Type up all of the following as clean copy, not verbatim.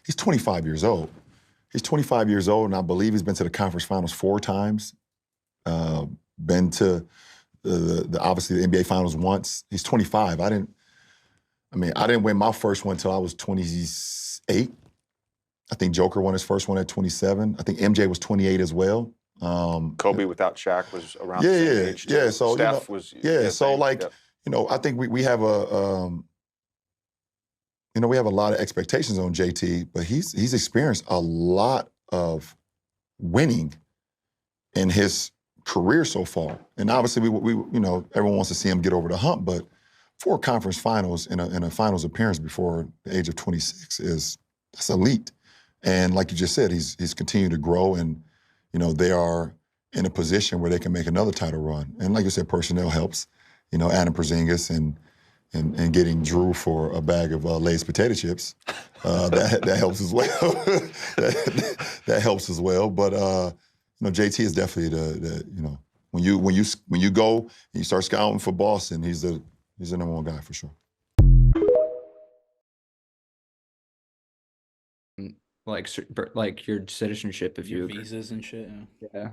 He's 25 years old. He's 25 years old, and I believe he's been to the conference finals 4 times. Been to obviously the NBA finals once. He's 25. I didn't win my first one until I was 28. I think Joker won his first one at 27. I think MJ was 28 as well. Kobe without Shaq was around the same age too. Yeah. So Steph was I think we have a we have a lot of expectations on JT, but he's experienced a lot of winning in his career so far. And obviously we everyone wants to see him get over the hump, but 4 conference finals in a finals appearance before the age of 26 that's elite. And like you just said, he's continued to grow, and they are in a position where they can make another title run. And like you said, personnel helps. Adam Porzingis and getting Drew for a bag of Lay's potato chips, that helps as well. that helps as well. But JT is definitely the when you go and you start scouting for Boston, he's the number one guy for sure. Like your citizenship, if your visas and shit. Yeah.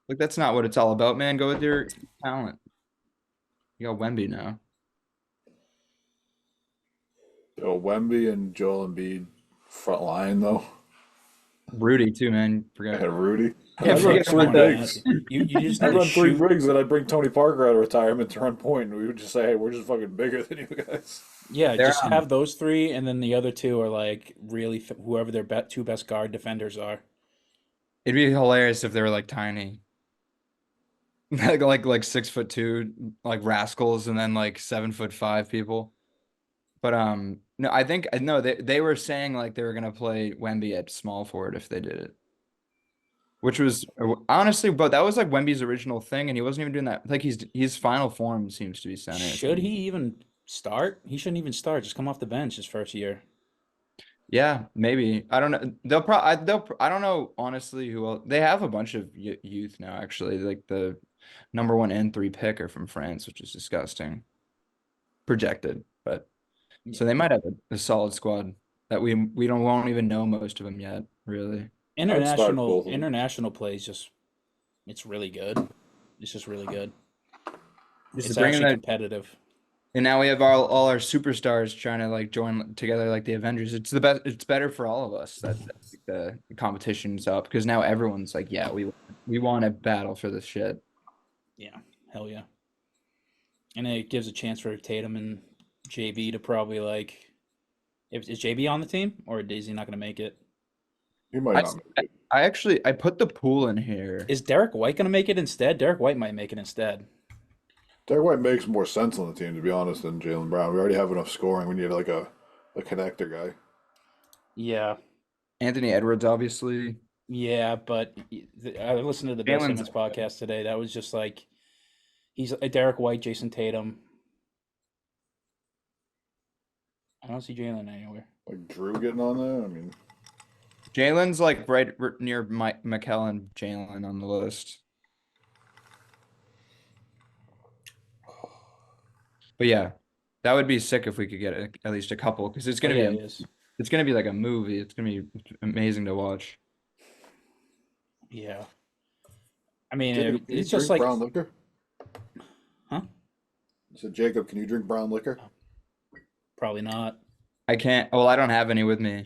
Like, that's not what it's all about, man. Go with your talent. You got Wemby now. Yo, Wemby and Joel Embiid front line though. Rudy too, man. Forget Rudy. Yeah, I run 3 bigs. You just I run 3 bigs, and I'd bring Tony Parker out of retirement to run point, and we would just say, "Hey, we're just fucking bigger than you guys." Yeah, just have those 3, and then the other 2 are like really whoever their 2 best guard defenders are. It'd be hilarious if they were like tiny, like 6'2", like rascals, and then like 7'5" people. But no, I think they were saying like they were gonna play Wemby at small forward if they did it, which was honestly, but that was like Wemby's original thing, and he wasn't even doing that. Like his final form seems to be center. Should he even start? He shouldn't even start. Just come off the bench his first year. Yeah, maybe. I don't know. I don't know honestly who else. They have a bunch of youth now. Actually, like the number 1 and 3 pick are from France, which is disgusting. Projected, but. So they might have a solid squad that we won't even know most of them yet, really. International play is it's really good. It's just really good. It's actually competitive. And now we have all our superstars trying to like join together like the Avengers. It's the best. It's better for all of us that the competition's up, because now everyone's like, yeah, we want to battle for this shit. Yeah, hell yeah. And it gives a chance for Tatum and JB to probably like, is JB on the team, or is he not going to make it? He might not make it. I put the pool in here. Is Derek White going to make it instead? Derek White might make it instead. Derek White makes more sense on the team, to be honest, than Jaylen Brown. We already have enough scoring. We need like a connector guy. Yeah. Anthony Edwards, obviously. Yeah, but I listened to the Bill Simmons podcast today. That was just like, he's a Derek White, Jason Tatum. I don't see Jaylen anywhere. Like Drew getting on there? I mean, Jaylen's like right near Mikal and Jaylen on the list. But yeah, that would be sick if we could get at least a couple, because it's gonna it's gonna be like a movie. It's gonna be amazing to watch. Yeah, I mean, it's just like brown liquor. Huh? So Jacob, can you drink brown liquor? Probably not. I can't. Well, I don't have any with me.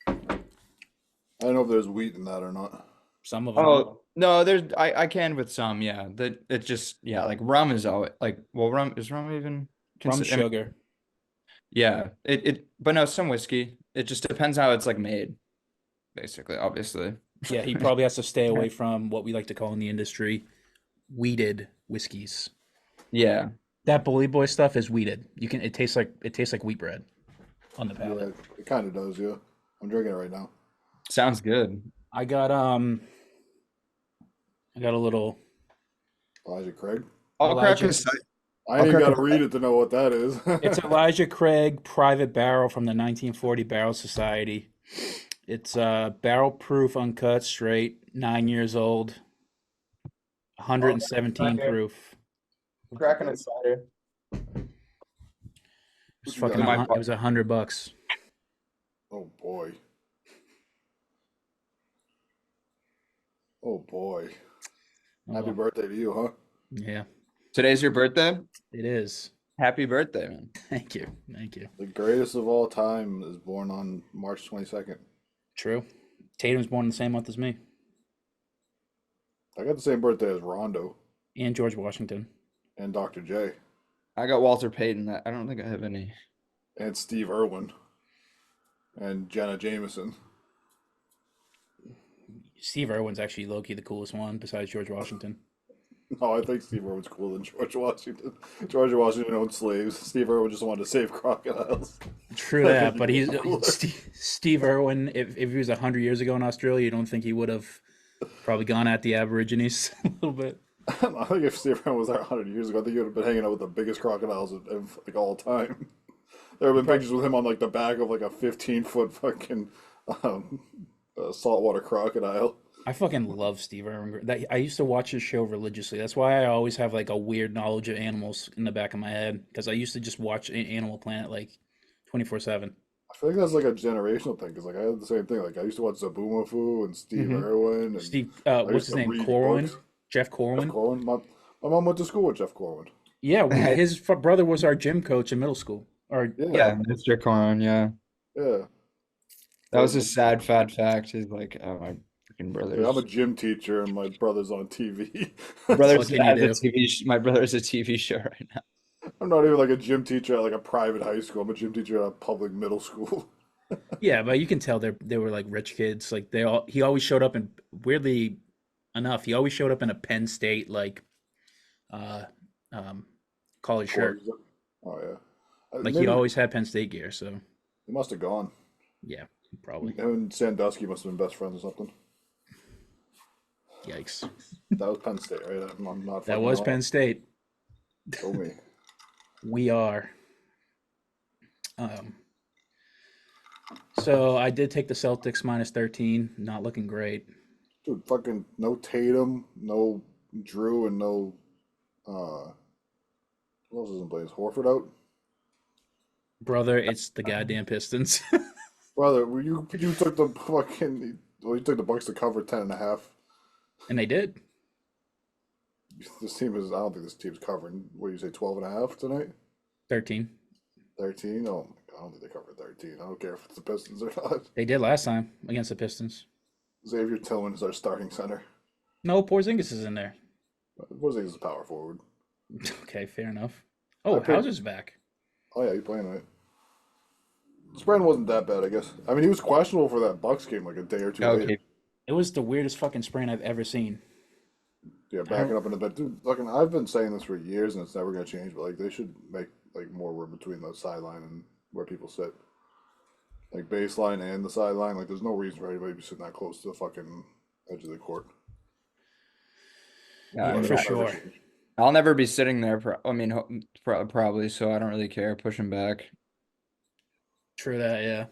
I don't know if there's wheat in that or not. Some of them. Oh no, there's I can with some. Yeah, that it's just like rum is always like, well, rum even rum sugar. Yeah, but no, some whiskey. It just depends how it's like made, basically. Obviously. Yeah, he probably has to stay away from what we like to call in the industry wheated whiskeys. Yeah. That Bully Boy stuff is wheated. It tastes like wheat bread on the palate. Yeah, it kind of does, yeah. I'm drinking it right now. Sounds good. I got a little Elijah Craig. I'll crack a side. I ain't got to read it to know what that is. It's Elijah Craig Private Barrel from the 1940 Barrel Society. It's barrel proof, uncut, straight, 9 years old, 117 proof. I'm cracking a cider. It's What you fucking. got? It was $100. Oh boy. Oh boy. Oh, Happy well. birthday to you, huh? Yeah, Today's your birthday? it is. Happy birthday, man. Thank you. Thank you. The greatest of all time is born on March 22nd. True. Tatum's born in the same month as me I got the same birthday as Rondo and George Washington. and Dr. J I got Walter Payton. I don't think I have any. and Steve Irwin and Jenna Jameson. Steve Irwin's actually low-key the coolest one besides George Washington. No, I think Steve Irwin's cooler than George Washington. George Washington owned slaves. Steve Irwin just wanted to save crocodiles. True that, but he's Steve Irwin. If he was 100 years ago in Australia, you don't think he would have probably gone at the Aborigines a little bit? I think if Steve Irwin was there 100 years ago, I think he would have been hanging out with the biggest crocodiles of like all time. There have been pictures with him on like the back of like a 15-foot fucking saltwater crocodile. I fucking love Steve Irwin. I used to watch his show religiously. That's why I always have like a weird knowledge of animals in the back of my head because I used to just watch Animal Planet like 24/7. I feel like that's like a generational thing because like I had the same thing. Like I used to watch Zaboomafoo and Steve Mhm. Irwin and Steve, I what's used his to name? read Corwin? books. Jeff Jeff Corwin? Corwin. My mom went to school with Jeff Corwin. Yeah, his brother was our gym coach in middle school. Or Yeah, Mr. Corn. Yeah, Yeah. that was a sad fact. He's like, oh, my freaking brothers. Yeah, I'm a gym teacher and my brother's on TV. Brothers What can you has a do? my brother has a TV show right now. I'm not even like a gym teacher at like a private high school. I'm a gym teacher at a public middle school. yeah, but you can tell they were like rich kids. Like he always showed up in weirdly enough, he always showed up in a Penn State like uh college shirt. Oh yeah. Like he always had Penn State gear, so He must have gone. yeah, probably. Him and Sandusky must have been best friends or something. Yikes. That was Penn State, right? I'm not That fucking was wrong. Penn State. Show me. We are. So I did take the Celtics minus 13. Not looking great. Dude, fucking no Tatum, no Drew, and no who else isn't playing? Is Horford out? Brother, it's the goddamn Pistons. Brother, you took the fucking you took the Bucks to cover 10.5. And they did. This team is I don't think this team's covering what do you say 12.5 tonight? 13. 13? Oh my god, I don't think they covered 13. I don't care if it's the Pistons or not. They did last time against the Pistons. Xavier Tillman is our starting center. No, Porzingis is in there. Porzingis is a power forward. Okay, fair enough. Oh, I picked- Hauser's back. Oh yeah, he's playing tonight. Spread wasn't that bad, I guess. I mean, he was questionable for that Bucks game like a day or two later. Okay, It was the weirdest fucking sprain I've ever seen. Yeah, backing up in the bed. Dude, fucking, I've been saying this for years and it's never gonna change. But like, they should make like more room between the sideline and where people sit. Like baseline and the sideline. Like, there's no reason for anybody to be sitting that close to the fucking edge of the court. yeah, Yeah, I for mean, sure. I'll never be sitting there. I mean, probably. So I don't really care. Push him back. True that, yeah.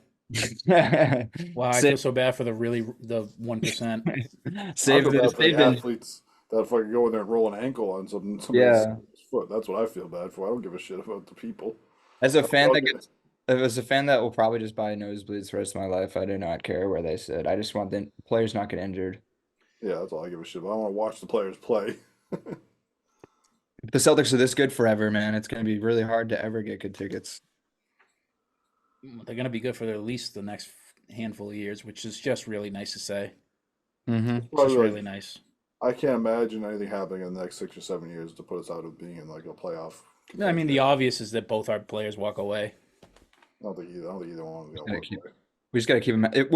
Wow, I Save- feel so bad for the 1%. Save I feel the bad for the save the- athletes that fucking go in there and roll an ankle on somebody's Yeah. foot. That's what I feel bad for. I don't give a shit about the people. As a fan that Okay. gets, as a fan that will probably just buy nosebleeds the rest of my life, I do not care where they sit. I just want the players not get injured. Yeah, that's all I give a shit about. I want to watch the players play. If the Celtics are this good forever, man, it's going to be really hard to ever get good tickets. They're going to be good for at least the next handful of years, which is just really nice to say. Mm-hmm. It's just Probably, like, really nice. I can't imagine anything happening in the next 6 or 7 years to put us out of being in like a playoff. I mean, the obvious is that both our players walk away. I don't think either one is Gotta gonna work. keep- We just got to keep them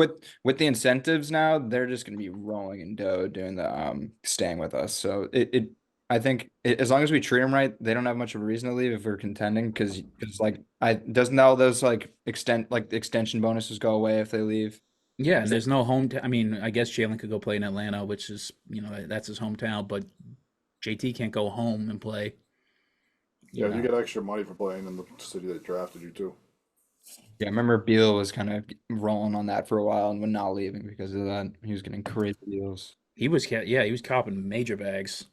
with the incentives now. They're just going to be rolling in dough doing the staying with us. So I think as long as we treat them right, they don't have much of a reason to leave if we're contending. Because like doesn't all those like extension bonuses go away if they leave? Yeah, and there's no home. I mean, I guess Jalen could go play in Atlanta, which is, that's his hometown, but JT can't go home and play. Yeah, know. you get extra money for playing in the city that drafted you too. Yeah, I remember Beal was kind of rolling on that for a while and not leaving because of that. He was getting crazy deals. He was copping major bags.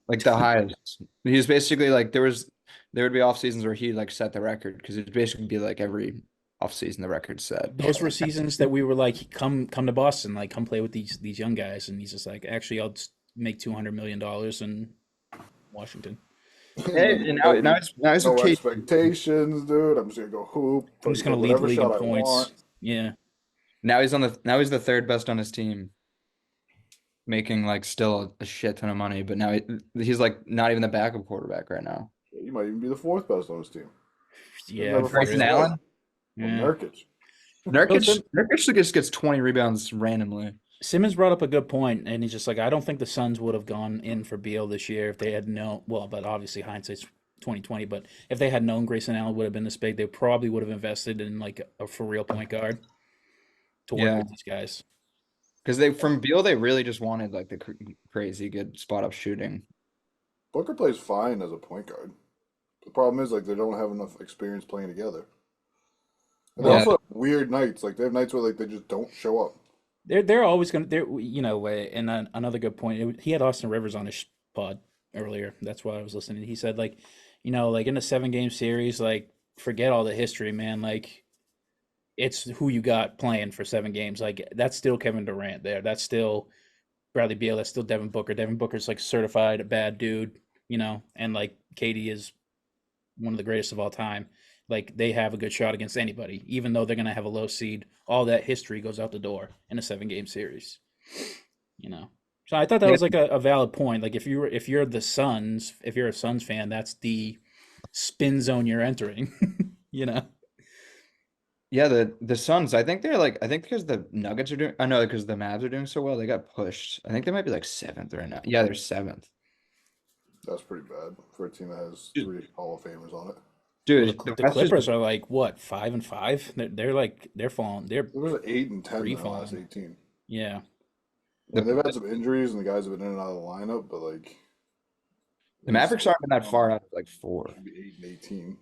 Like the highest. He was basically like there was there would be off seasons where he'd like set the record because it'd basically be like every off season the record's set. Those were seasons that we were like, come to Boston, like come play with these young guys, and he's just like, actually, I'll just make $200 million in Washington. And now he's No with KD. expectations, dude. I'm just gonna go hoop. I'm just gonna lead the league in points. Yeah. Now he's he's the third best on his team, making like still a shit ton of money. But now he's like not even the backup quarterback right now. He might even be the fourth best on his team. Yeah. Never Bryson fucking Allen? Well, Yeah. Nurkic. Nurkic just gets 20 rebounds randomly. Simmons brought up a good point, and he's just like, I don't think the Suns would have gone in for Beal this year if they had known. Well, but obviously hindsight's 2020. But if they had known Grayson Allen would have been this big, they probably would have invested in like a for real point guard to work with these guys. Because from Beal they really just wanted like the crazy good spot up shooting. Booker plays fine as a point guard. The problem is like they don't have enough experience playing together. And they also have weird nights. Like they have nights where like they just don't show up. They're always gonna and another good point. He had Austin Rivers on his pod earlier. That's why I was listening. He said like, like in a 7-game series, like forget all the history, man. Like it's who you got playing for 7 games. Like that's still Kevin Durant there. That's still Bradley Beal. That's still Devin Booker. Devin Booker's like certified a bad dude, and like KD is one of the greatest of all time. Like they have a good shot against anybody, even though they're gonna have a low seed. All that history goes out the door in a 7-game series. So I thought that was like a valid point. Like if you're the Suns, if you're a Suns fan, that's the spin zone you're entering. Yeah, the Suns. I think because the Nuggets are doing. I know because the Mavs are doing so well, they got pushed. I think they might be like 7th right now. Yeah, they're 7th. That's pretty bad for a team that has 3 Hall of Famers on it. Dude, the Clippers are like what 5-5? They're falling. They're There was 8 and 10 in the falling. last 18. Yeah. And they've had some injuries, and the guys have been in and out of the lineup, but like the Mavericks aren't that far out of like 4. Maybe 8 and 18.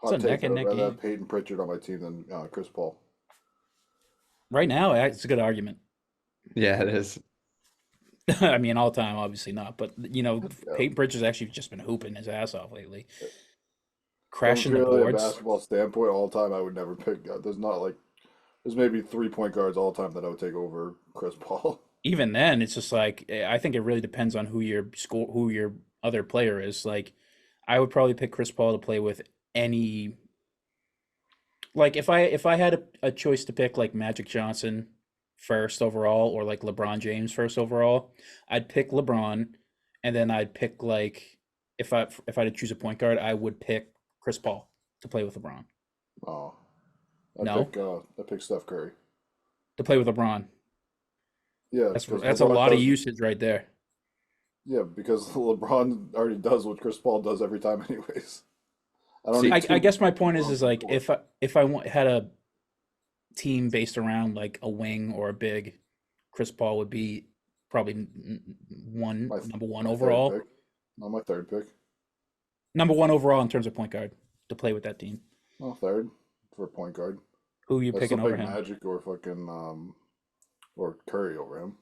It's a neck and neck I'd rather game. have Peyton Pritchard on my team than Chris Paul. Right now, it's a good argument. Yeah, it is. I mean, all time, obviously not, but Peyton Pritchard's actually just been hooping his ass off lately, crashing the From a boards. basketball standpoint, all time, I would never pick. There's maybe 3-point guards all time that I would take over Chris Paul. Even then, it's just like I think it really depends on who your other player is. Like, I would probably pick Chris Paul to play with any. Like, if I had a choice to pick like Magic Johnson first overall or like LeBron James first overall, I'd pick LeBron, and then I'd pick like if I had to choose a point guard, I would pick Chris Paul to play with LeBron. Oh, I pick Steph Curry to play with LeBron. Yeah, that's a lot of usage right there. Yeah, because LeBron already does what Chris Paul does every time, anyways. I guess my point is like if I had a team based around like a wing or a big, Chris Paul would be probably number one overall. Not my third pick. Number 1 overall in terms of point guard to play with that team. Oh, third for point guard. Who are you picking over him? Magic or fucking or Curry over him.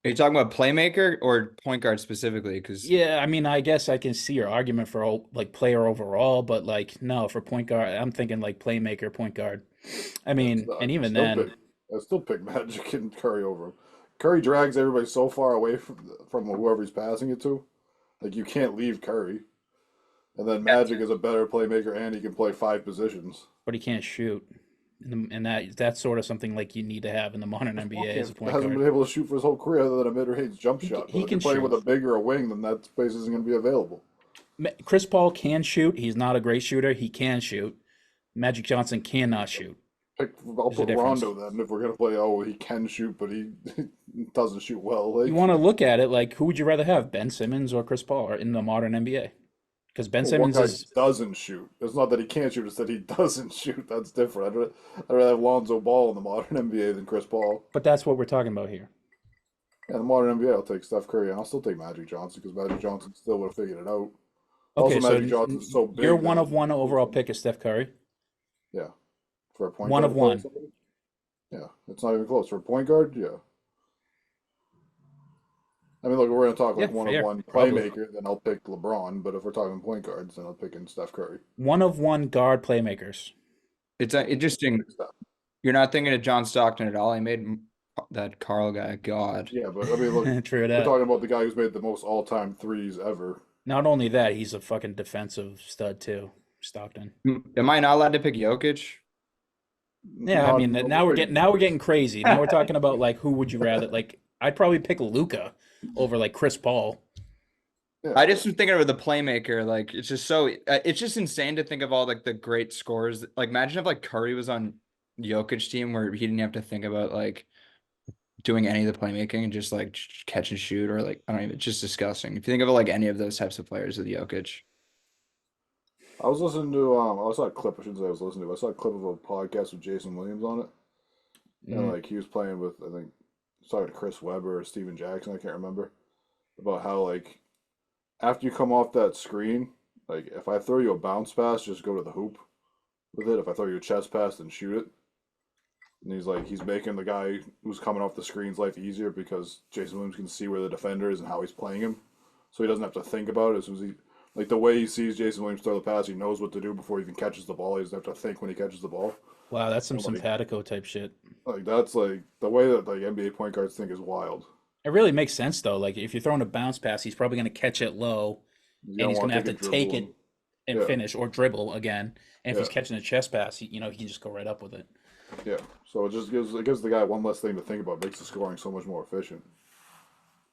Are you talking about playmaker or point guard specifically? Because yeah, I mean, I guess I can see your argument for like player overall, but like no, for point guard, I'm thinking like playmaker, point guard. I mean, and even then, I still pick Magic and Curry over him. Curry drags everybody so far away from whoever he's passing it to. Like you can't leave Curry. And then Magic is a better playmaker, and he can play 5 positions. But he can't shoot, and that's sort of something like you need to have in the modern NBA as a point guard. Hasn't been able to shoot for his whole career other than a mid-range jump shot. He can play shoot with a big or a wing, then that space isn't going to be available. Chris Paul can shoot. He's not a great shooter. He can shoot. Magic Johnson cannot shoot. I'll put Rondo then if we're going to play. Oh, he can shoot, but he doesn't shoot well. You want to look at it like who would you rather have, Ben Simmons or Chris Paul, in the modern NBA? Because Ben Simmons doesn't shoot. It's not that he can't shoot; it's that he doesn't shoot. That's different. I'd rather have Lonzo Ball in the modern NBA than Chris Paul. But that's what we're talking about here. Yeah, the modern NBA, I'll take Steph Curry, and I'll still take Magic Johnson because Magic Johnson still would have figured it out. Okay, also, Magic Johnson's so big. Your 1 of 1 overall pick is Steph Curry. Yeah, for a point 1 guard. of 1. Yeah, it's not even close for a point guard. Yeah. I mean, look, we're gonna talk like Yeah, one of fair. one Probably. playmaker, then I'll pick LeBron. But if we're talking point guards, then I'll pick in Steph Curry. One of one guard playmakers. It's interesting. Pick Steph. You're not thinking of John Stockton at all. He made that Carl guy. God. Yeah, but I mean, look, True we're that. talking about the guy who's made the most all-time threes ever. Not only that, he's a fucking defensive stud too, Stockton. Am I not allowed to pick Jokic? Yeah, I Not- mean, now we're getting crazy. Now we're talking about like who would you rather? Like, I'd probably pick Luka over like Chris Paul. Yeah. I just was thinking of the playmaker. Like, it's just so it's just insane to think of all like the great scores. Like, imagine if like Curry was on Jokic team where he didn't have to think about like doing any of the playmaking and just like catch and shoot, or like I don't even. It's just disgusting. If you think of like any of those types of players with Jokic. I was listening to I saw a clip. I shouldn't say I was listening to. I saw a clip of a podcast with Jason Williams on it, and like he was playing with I think he was talking to Chris Webber or Steven Jackson. I can't remember about how like after you come off that screen, like if I throw you a bounce pass, just go to the hoop with it. If I throw you a chest pass, then shoot it. And he's like he's making the guy who's coming off the screen's life easier because Jason Williams can see where the defender is and how he's playing him, so he doesn't have to think about it as soon as he. Like the way he sees Jason Williams throw the pass, he knows what to do before he even catches the ball. He doesn't have to think when he catches the ball. Wow, that's some Like- simpatico type shit. Like that's like the way that like NBA point guards think is wild. It really makes sense though. Like if you're throwing a bounce pass, he's probably going to catch it low, You and he's don't going to have wanna to a take dribble it and Yeah. finish or dribble again. And if he's Yeah. catching a chest pass, he can just go right up with it. Yeah, so it just gives the guy one less thing to think about. Makes the scoring so much more efficient.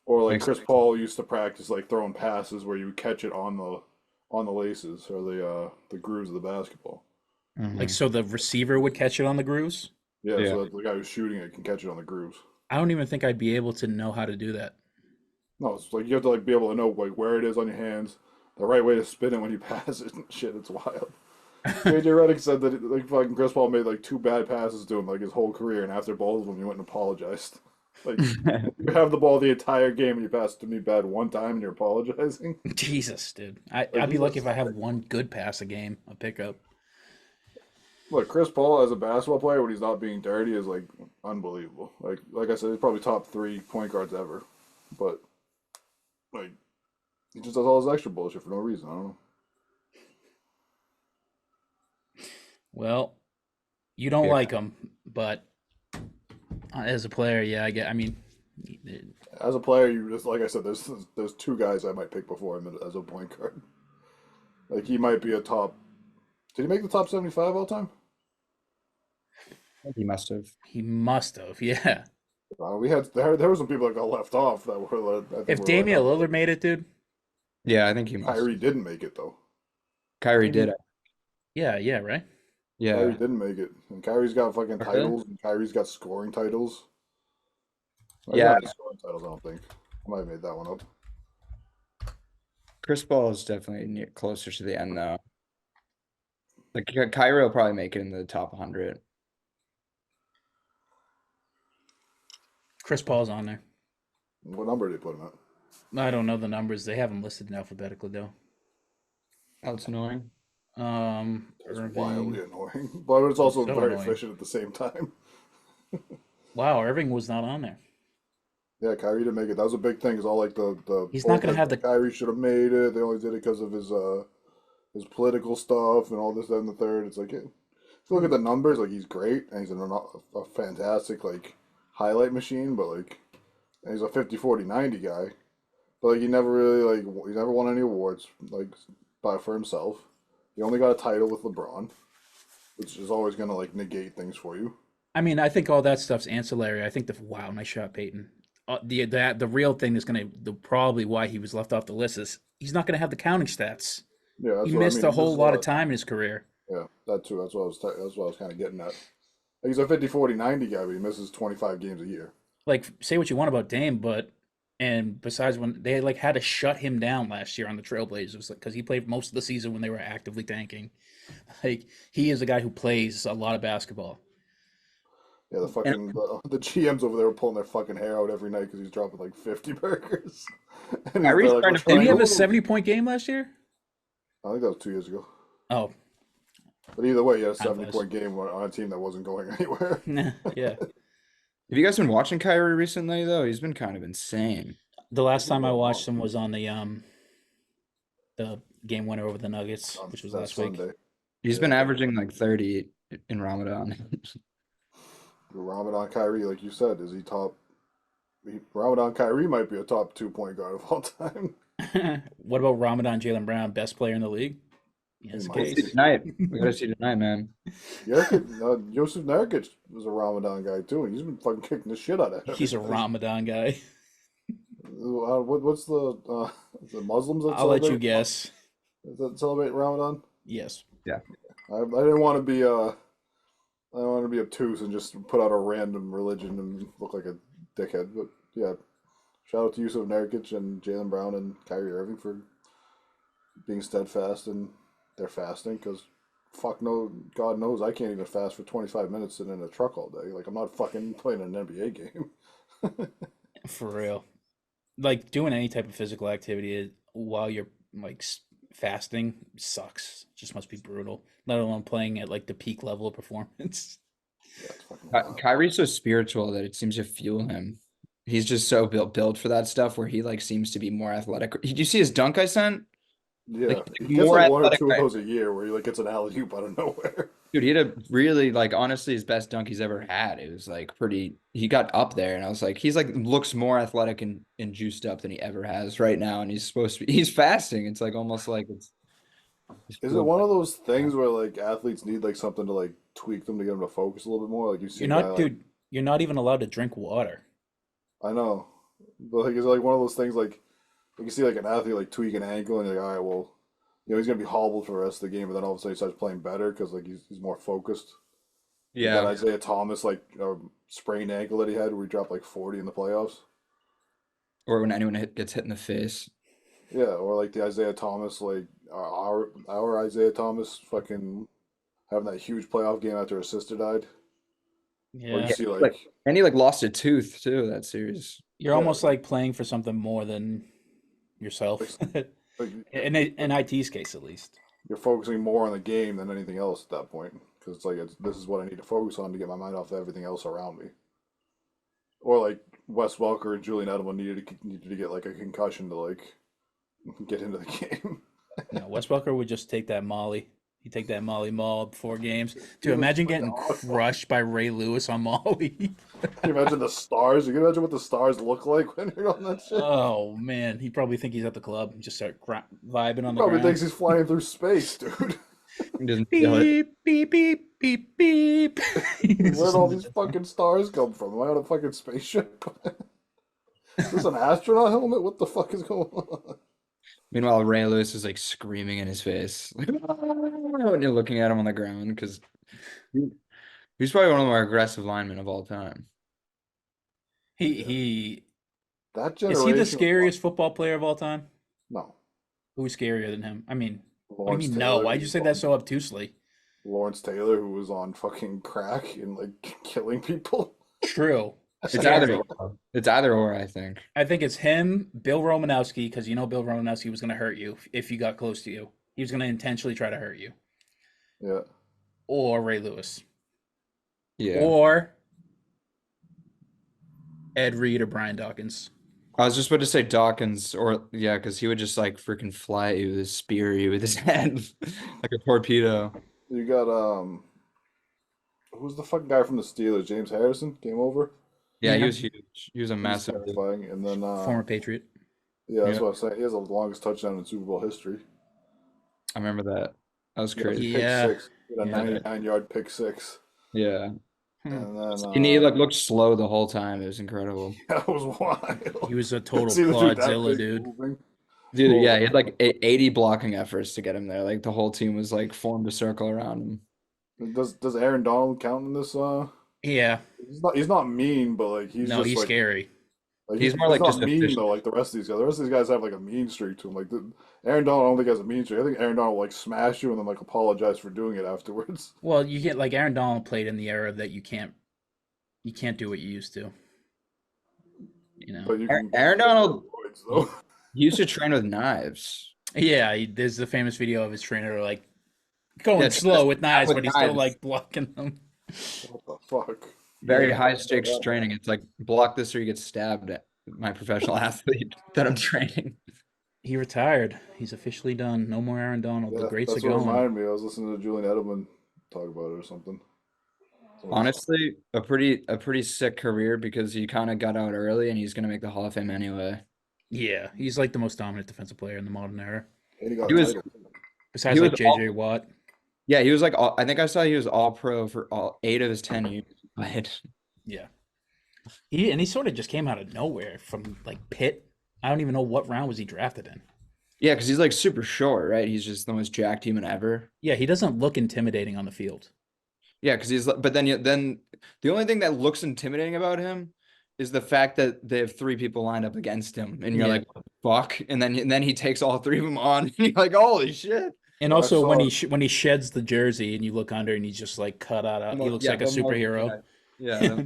Or like Makes Chris sense. Paul used to practice like throwing passes where you would catch it on the laces or the grooves of the basketball. Like so, the receiver would catch it on the grooves. Yeah, Yeah. so that the guy who's shooting it can catch it on the grooves. I don't even think I'd be able to know how to do that. No, it's like you have to like be able to know like where it is on your hands, the right way to spin it when you pass it. Shit, it's wild. JJ Redick said that like fucking Chris Paul made like 2 bad passes to him like his whole career, and after both of them, he went and apologized. Like you have the ball the entire game and you pass it to me bad one time and you're apologizing. Jesus, dude. I'd be lucky if I have one good pass a game, a pickup. Look, Chris Paul as a basketball player when he's not being dirty is like unbelievable. Like I said, he's probably top 3 point guards ever, but like he just does all this extra bullshit for no reason. I don't know. Well, you don't Yeah. like him, but as a player, yeah, I mean, As a player, you just like I said, there's 2 guys I might pick before him as a point guard. Like he might be a top. Did he make the top 75 all time? He must have. he must have, yeah. We had there were some people that got left off that were. I think If were Damian right Lillard made it, dude, Yeah, I think he must. Kyrie didn't make it though. Kyrie did it. yeah, right? Yeah. Kyrie didn't make it, and Kyrie's got fucking Really? titles, and Kyrie's got scoring titles. I Yeah. got any scoring titles. I don't think I might have made that one up. Chris Paul is definitely closer to the end though. Like Kyrie will probably make it in the top 100. Chris Paul's on there. What number did they put him at? I don't know the numbers. They have them listed in alphabetical though. That's annoying. It's Irving. wildly annoying, but it's also So very annoying. efficient at the same time. Wow, Irving was not on there. Yeah, Kyrie didn't make it. That was a big thing. Is all like the He's not gonna like, have the- Kyrie should have made it. They only did it because of his political stuff and all this, that, and the third. It's like if you look at the numbers, like he's great and he's a fantastic like highlight machine, but like and he's a 50, 40, 90 guy. But like he never really like he never won any awards like for himself. He only got a title with LeBron, which is always gonna like negate things for you. I mean, I think all that stuff's ancillary. I think wow, nice shot, Peyton. The real thing that's probably why he was left off the list is he's not gonna have the counting stats. Yeah, that's He what I missed mean. a He whole misses lot of time in his career. Yeah, that too. That's what I was kind of getting at. Like, he's a 50, 40, 90 guy, but he misses 25 games a year. Like, say what you want about Dame, and besides, when they like had to shut him down last year on the Trailblazers because he played most of the season when they were actively tanking. Like, he is a guy who plays a lot of basketball. Yeah, the GMs over there were pulling their fucking hair out every night because he's dropping like 50 burgers. And Kyrie's they're trying "We're to Did he have a trying to-" 70-point game last year? I think that was 2 years ago. Oh, But either way, he had a Time flies. 70-point game on a team that wasn't going anywhere. yeah. Have you guys been watching Kyrie recently though? He's been kind of insane. The last time I watched him was on the game winner over the Nuggets, which was that last week. Sunday. He's been averaging like 30 in Ramadan. Ramadan Kyrie, like you said, is he top? Ramadan Kyrie might be a top 2 point guard of all time. What about Ramadan Jaylen Brown, best player in the league? Yes, might Let's be. see tonight. We gotta see tonight, man. Joseph Nurkic was a Ramadan guy too, and he's been fucking kicking the shit out of him. He's a Ramadan guy. What's the Muslims that I'll let you celebrate? guess. That celebrate Ramadan? Yes. I didn't want to be I don't want to be obtuse and just put out a random religion and look like a dickhead. But yeah, shout out to Yusuf Nurkic and Jaylen Brown and Kyrie Irving for being steadfast in their fasting. Because fuck no, God knows I can't even fast for 25 minutes sitting in a truck all day. Like I'm not fucking playing an NBA game. For real. Like doing any type of physical activity while you're like fasting sucks. Just must be brutal. Let alone playing at like the peak level of performance. Yeah, it's fucking wild. Kyrie's so spiritual that it seems to fuel him. He's just so built for that stuff where he like seems to be more athletic. Did you see his dunk I sent? Yeah, Like, he gets more like one or athletic two of guy. those a year where he like gets an alley oop out of nowhere. Dude, he had a really like honestly his best dunk he's ever had. It was like pretty he got up there and I was like, he's like looks more athletic and juiced up than he ever has right now. And he's supposed to be he's fasting. It's like almost like it's Is it one of those things where like athletes need like something to like tweak them to get them to focus a little bit more? Like you see, You're a guy, not, like, dude. You're not even allowed to drink water. I know, but like is it like one of those things like you see like an athlete like tweak an ankle and you're like, all right, well, he's gonna be hobbled for the rest of the game, but then all of a sudden he starts playing better because like he's more focused. You got Yeah. Isaiah Thomas like a sprained ankle that he had where he dropped like 40 in the playoffs. Or when anyone gets hit in the face. Yeah, or like the Isaiah Thomas like our Isaiah Thomas fucking having that huge playoff game after his sister died. Or you Yeah. see Like like and he like lost a tooth too that series. You're Yeah. almost like playing for something more than yourself. like In IT's case, at least. you're focusing more on the game than anything else at that point because it's like this is what I need to focus on to get my mind off of everything else around me. Or like Wes Welker and Julian Edelman needed to get like a concussion to like get into the game. No, Wes Welker would just take that Molly. He'd take that Molly Mall before games. He Dude, was imagine fucking getting awesome. crushed by Ray Lewis on Molly. Can you imagine the stars? You can imagine what the stars look like when you're on that shit. Oh man, he'd probably think he's at the club and just start vibing on the Probably ground. thinks he's flying through space, dude. He doesn't feel it. Beep beep beep beep beep. Where'd all these fucking stars come from? Am I on a fucking spaceship? Is this an astronaut helmet? What the fuck is going on? Meanwhile, Ray Lewis is like screaming in his face, like when you're looking at him on the ground because he's probably one of the more aggressive linemen of all time. He That is he generation. the scariest football player of all time? No. Who's scarier than him? I mean, what do you Lawrence mean Taylor, no? Why'd you who's say on- that so obtusely? Lawrence Taylor, who was on fucking crack and like killing people. True. It's either or, I think. I think it's him, Bill Romanowski, because you know Bill Romanowski was going to hurt you if you got close to you. He was going to intentionally try to hurt you. Yeah. Or Ray Lewis. Yeah. Or Ed Reed or Brian Dawkins. I was just about to say Dawkins, or yeah, because he would just like freaking fly at you with his spear you with his head like a torpedo. You got who's the fucking guy from the Steelers? James Harrison came over. Yeah, he Yeah. was huge. He was a He's massive. terrifying. And then Former Patriot. yeah, that's Yeah. what I'm saying. He has the longest touchdown in Super Bowl history. I remember that. That was He had a crazy. pick Yeah. six. He had a Yeah. 99-yard pick six. Yeah. Hmm. And then And he like looked slow the whole time. It was incredible. that was wild. He was a total See the dude that Claudzilla, big dude. moving. Dude, yeah, he had like 80 blocking efforts to get him there. Like the whole team was like formed a circle around him. Does Aaron Donald count in this? Yeah. He's not mean, but like he's No, just he's like, scary. like He's more like not just mean efficient. though, like the rest of these guys. The rest of these guys have like a mean streak to him. Like Aaron Donald, I don't think has a mean streak. I think Aaron Donald will like smash you and then like apologize for doing it afterwards. Well, you get like Aaron Donald played in the era that you can't do what you used to. You know. But you can Aaron Donald- though. He used to train with knives. Yeah, there's the famous video of his trainer like going Yeah, slow with knives, with but he's still knives. like blocking them. What the fuck? Very Yeah. high stakes training. It's like block this or you get stabbed my professional athlete that I'm training. He retired. He's officially done. No more Aaron Donald. The Yeah, greats are that's what going. reminded me. I was listening to Julian Edelman talk about it or something. Honestly, a pretty sick career because he kind of got out early and he's gonna make the Hall of Fame anyway. Yeah, he's like the most dominant defensive player in the modern era, And he got He a was title. besides he was like JJ Watt. Yeah, he was like I think I saw he was all pro for all 8 of his 10 years. But Yeah, he sort of just came out of nowhere from like Pitt. I don't even know what round was he drafted in. yeah, because he's like super short, right? He's just the most jacked human ever. Yeah, he doesn't look intimidating on the field. Yeah, because but then the only thing that looks intimidating about him is the fact that they have 3 people lined up against him, and you're Yeah. like, fuck, and then he takes all 3 of them on, and you're like, holy shit. And I also when saw- when he sheds the jersey and you look under and he's just like cut out, he looks like a superhero. Yeah.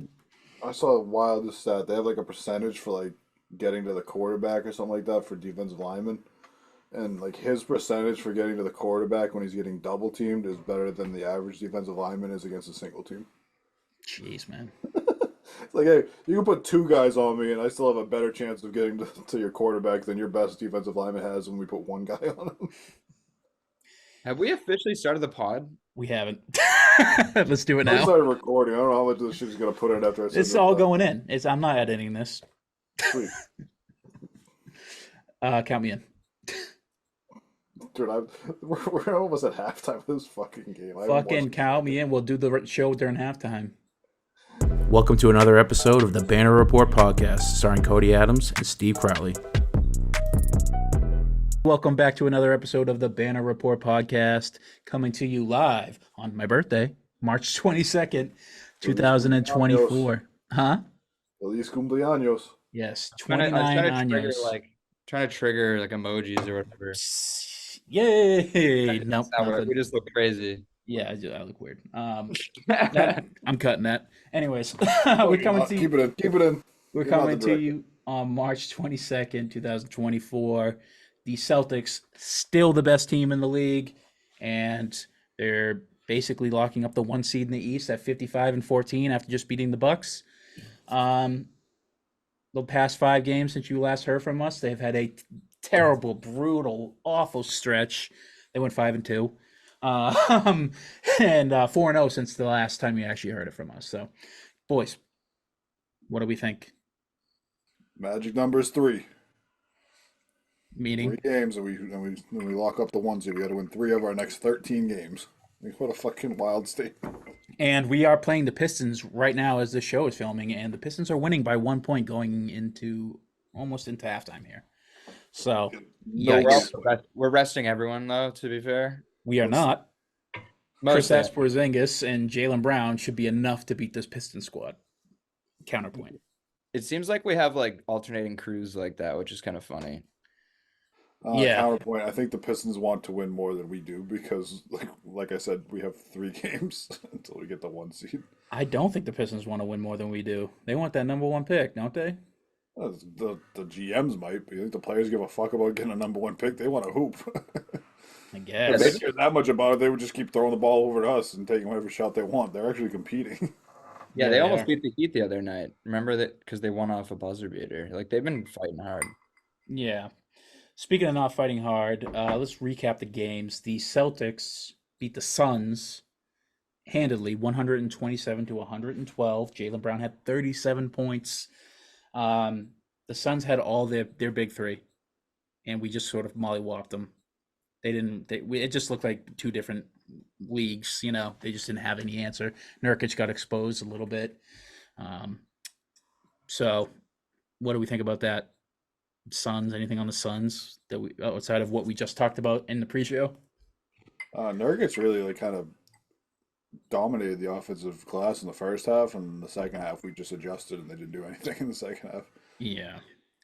I saw a wildest stat. They have like a percentage for like getting to the quarterback or something like that for defensive linemen. And like his percentage for getting to the quarterback when he's getting double teamed is better than the average defensive lineman is against a single team. Jeez, man. It's like, hey, you can put 2 guys on me and I still have a better chance of getting to your quarterback than your best defensive lineman has when we put 1 guy on him. Have we officially started the pod? We haven't. Let's do it I now. started recording. I don't know how much of this shit is going to put in after I said It's all going in. I'm not editing this. Sweet. Count me in. Dude, we're almost at halftime of this fucking game. I haven't Fucking watched- count me in. We'll do the show during halftime. Welcome to another episode of the Banner Report podcast, starring Cody Adams and Steve Crowley. Welcome back to another episode of the Banner Report podcast, coming to you live on my birthday, March 22nd, 2024. Huh? Feliz cumpleaños. Yes, I 29 was trying to trigger años. trying to trigger like emojis or whatever. Yay! That's Nope, not work. nothing. We just look crazy. Yeah, I look weird. I'm cutting that. Anyways, we're coming to Keep it in. Keep it in. We're You're not coming the to director. you on March 22nd, 2024. The Celtics, still the best team in the league, and they're basically locking up the 1 seed in the East at 55-14 after just beating the Bucks. The past 5 games since you last heard from us, they've had a terrible, brutal, awful stretch. They went 5-2. And 4-0 since the last time you actually heard it from us. So, boys, what do we think? Magic number is 3. Meaning, 3 games, and we lock up the 1 seed. We got to win 3 of our next 13 games. Like, what a fucking wild statement. and we are playing the Pistons right now as the show is filming, and the Pistons are winning by 1 point going into almost into halftime here. So, No yikes. We're resting everyone though, to be fair. We are not. Most Chris Porzingis and Jaylen Brown should be enough to beat this Pistons squad. Counterpoint. It seems like we have like alternating crews like that, which is kind of funny. Yeah. Counterpoint. I think the Pistons want to win more than we do because, like I said, we have 3 games until we get the 1 seed. I don't think the Pistons want to win more than we do. They want that number 1 pick, don't they? The GMs might, but you think the players give a fuck about getting a number 1 pick? They want to hoop. I If guess. they care that much about it, they would just keep throwing the ball over to us and taking whatever shot they want. They're actually competing. Yeah, Yeah, they they almost are. beat the Heat the other night. Remember that because they won off a buzzer beater. Like they've been fighting hard. Yeah. Speaking of not fighting hard, let's recap the games. The Celtics beat the Suns handedly, 127-112. Jaylen Brown had 37 points. The Suns had all their big 3, and we just sort of mollywopped them. It just looked like 2 different leagues, you know. They just didn't have any answer. Nurkic got exposed a little bit. So what do we think about that? Suns, anything on the Suns that we outside of what we just talked about in the pre-show? Nurkic really kind of dominated the offensive class in the first half, and in the second half we just adjusted and they didn't do anything in the second half. Yeah.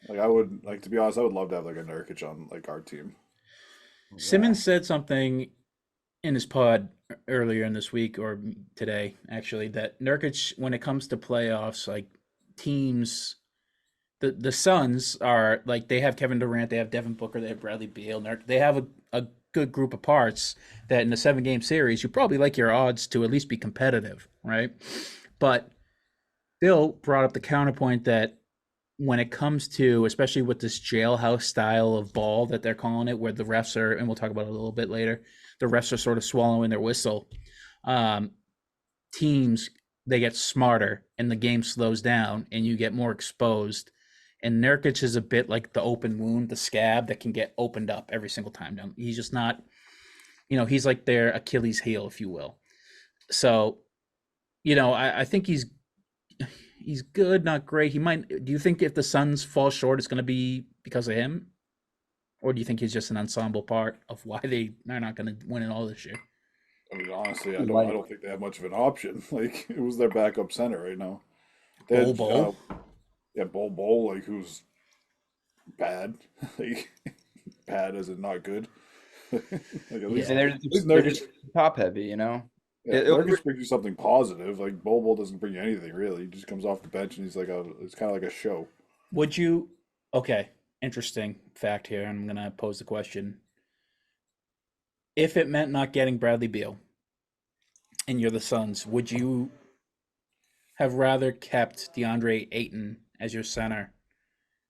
To be honest, I would love to have like a Nurkic on like our team. Simmons said something in his pod earlier in this week or today, actually, that Nurkic, when it comes to playoffs, like teams, the Suns are like they have Kevin Durant, they have Devin Booker, they have Bradley Beal, they have a good group of parts that in a 7-game series you probably like your odds to at least be competitive, right? But Bill brought up the counterpoint that when it comes to, especially with this jailhouse style of ball that they're calling it, where the refs are, and we'll talk about it a little bit later, the refs are sort of swallowing their whistle. Um, Teams, they get smarter and the game slows down and you get more exposed. And Nurkic is a bit like the open wound, the scab that can get opened up every single time. Down, he's just not, he's like their Achilles heel, if you will. So, I think he's good, not great. He might. Do you think if the Suns fall short, it's going to be because of him, or do you think he's just an ensemble part of why they're not going to win it all this year? I mean, honestly, I don't think they have much of an option. Like, it was their backup center right now. They had, Bol. yeah, Bol, like, who's bad, like bad as in not good. Like, at least, And at least they're Nurkic, just top heavy, you know. yeah, It- Nurkic it- brings you something positive. Like Bol doesn't bring you anything really. He just comes off the bench and it's kind of like a show. Would you? Okay, interesting fact here. I'm going to pose the question: if it meant not getting Bradley Beal, and you're the Suns, would you have rather kept DeAndre Ayton as your center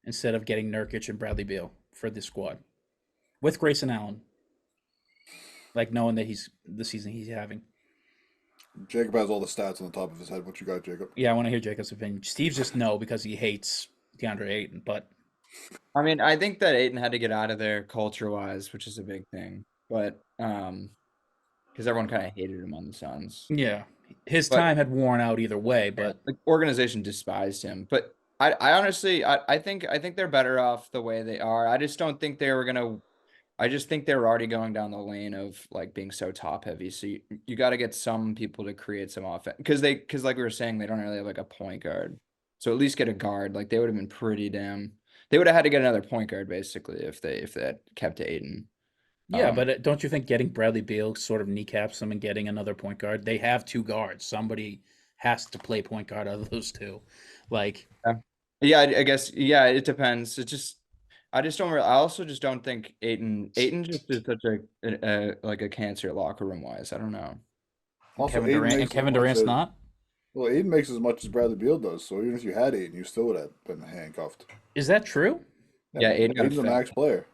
instead of getting Nurkic and Bradley Beal for this squad with Grayson Allen? Like knowing that he's the season he's having. Jacob has all the stats on the top of his head. What you got, Jacob? Yeah, I want to hear Jacob's opinion. Steve's just no because he hates DeAndre Ayton, but I mean, I think that Aiton had to get out of there culture-wise, which is a big thing. But because everyone kind of hated him on the Suns. yeah, his But- time had worn out either way. But The organization despised him. But I honestly, I think they're better off the way they are. I just don't think they were gonna. I just think they were already going down the lane of like being so top heavy. So you got to get some people to create some offense because like we were saying, they don't really have like a point guard. So at least get a guard. Like they would have been pretty damn. They would have had to get another point guard basically if they had kept Aiden. yeah, but don't you think getting Bradley Beal sort of kneecaps them and getting another point guard? They have two guards. Somebody has to play point guard out of those two. Like, Yeah, I guess. Yeah, it depends. I just don't. I also just don't think Aiton just is such a like a cancer locker room wise. I don't know. Also, Kevin Aiden Durant makes and Kevin as much Durant's as- not. Well, Aiden makes as much as Bradley Beal does. So even if you had Aiden, you still would have been handcuffed. Is that true? Yeah, Aiden got Aiden's a fed. max player.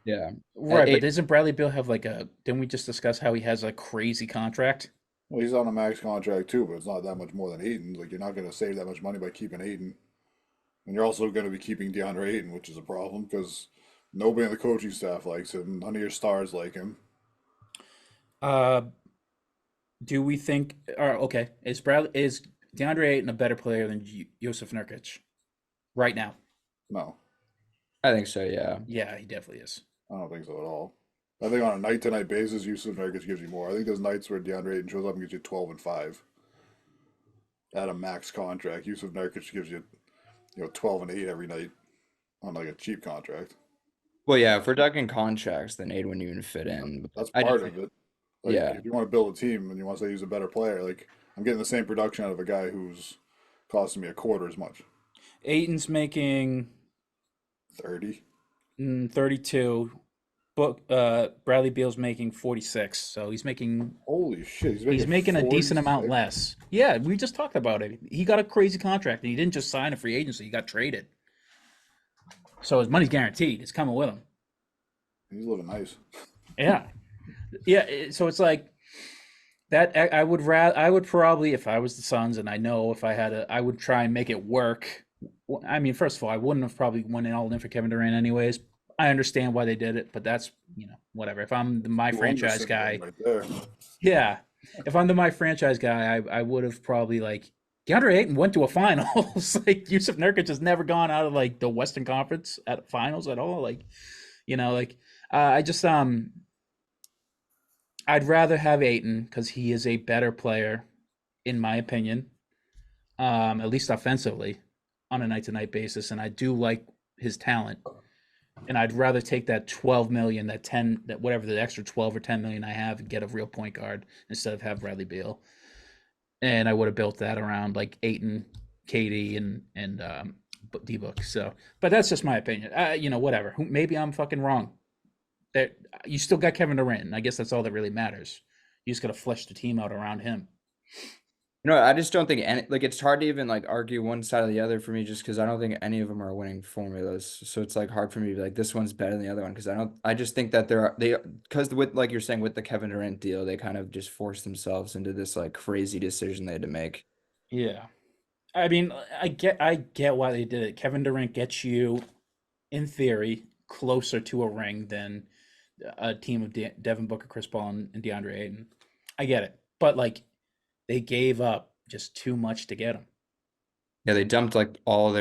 Yeah, Right, Aiden- but doesn't Bradley Beal have like a? Didn't we just discuss how he has a crazy contract? Well, he's on a max contract too, but it's not that much more than Aiden. Like, you're not going to save that much money by keeping Aiden. And you're also going to be keeping DeAndre Ayton, which is a problem because nobody on the coaching staff likes him. None of your stars like him. Do we think? Or okay, is DeAndre Ayton a better player than Josef Nurkic right now? No, I think so. Yeah. Yeah, he definitely is. I don't think so at all. I think on a night-to-night basis, Yusuf Nurkic gives you more. I think there's nights where DeAndre Ayton shows up and gives you 12 and 5 at a max contract. Yusuf Nurkic gives you, 12 and 8 every night on like a cheap contract. Well, yeah. If we're talking contracts, then Aiden wouldn't even fit in. That's I part just- of it. Like, yeah. if you want to build a team and you want to say he's a better player, like, I'm getting the same production out of a guy who's costing me a quarter as much. Ayton's making 30. 32. But Bradley Beal's making 46, so he's making Holy shit, he's making a decent amount 46? less. Yeah, we just talked about it. He got a crazy contract, and he didn't just sign a free agency; he got traded. So his money's guaranteed. It's coming with him. He's living nice. Yeah, yeah. So it's like that. I would probably, if I was the Suns, and I know if I had I would try and make it work. I mean, first of all, I wouldn't have probably went all in for Kevin Durant anyways. I understand why they did it, but that's whatever. If I'm my You franchise understand guy, him right there. yeah. If I'm my franchise guy, I would have probably like DeAndre Ayton went to a finals. Like Yusuf Nurkic has never gone out of like the Western Conference at finals at all. Like, I just I'd rather have Ayton because he is a better player, in my opinion. At least offensively, on a night-to-night basis, and I do like his talent. And I'd rather take that 12 million, that 10, that whatever the extra 12 or 10 million I have and get a real point guard instead of have Bradley Beal. And I would have built that around like Ayton, KD, and D-Book. So, but that's just my opinion. Whatever. Maybe I'm fucking wrong. That you still got Kevin Durant, and I guess that's all that really matters. You just got to flesh the team out around him. I just don't think it's hard to even like argue one side or the other for me just because I don't think any of them are winning formulas. So it's like hard for me to be like this one's better than the other one because I just think that because with like you're saying with the Kevin Durant deal, they kind of just forced themselves into this like crazy decision they had to make. Yeah. I mean, I get why they did it. Kevin Durant gets you, in theory, closer to a ring than a team of Devin Booker, Chris Paul, and DeAndre Ayton. I get it, but like they gave up just too much to get him. Yeah, they dumped like all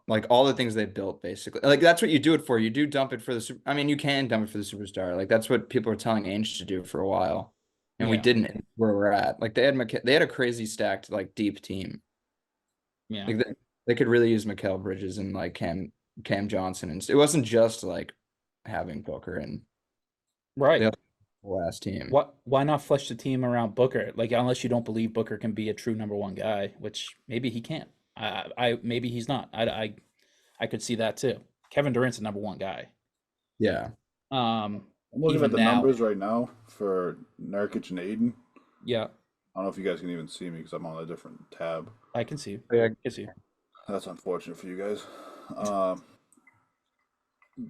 like all the things they built basically. Like that's what you do it for. You do dump it for the super. I mean, you can dump it for the superstar. Like that's what people were telling Ainge to do for a while, and we Yeah. didn't. Where we're at, like they had a crazy stacked like deep team. Yeah. Like they could really use Mikal Bridges and like Cam Johnson, and it wasn't just like having Booker and Right. the last team. Why not flesh the team around Booker? Like unless you don't believe Booker can be a true number one guy, which maybe he can't. I maybe he's not. I could see that too. Kevin Durant's a number one guy. Yeah, Um, I'm looking even at the now, numbers right now for Nurkic and Aiden. yeah, I don't know if you guys can even see me because I'm on a different tab. I can see. yeah. I can see. That's unfortunate for you guys.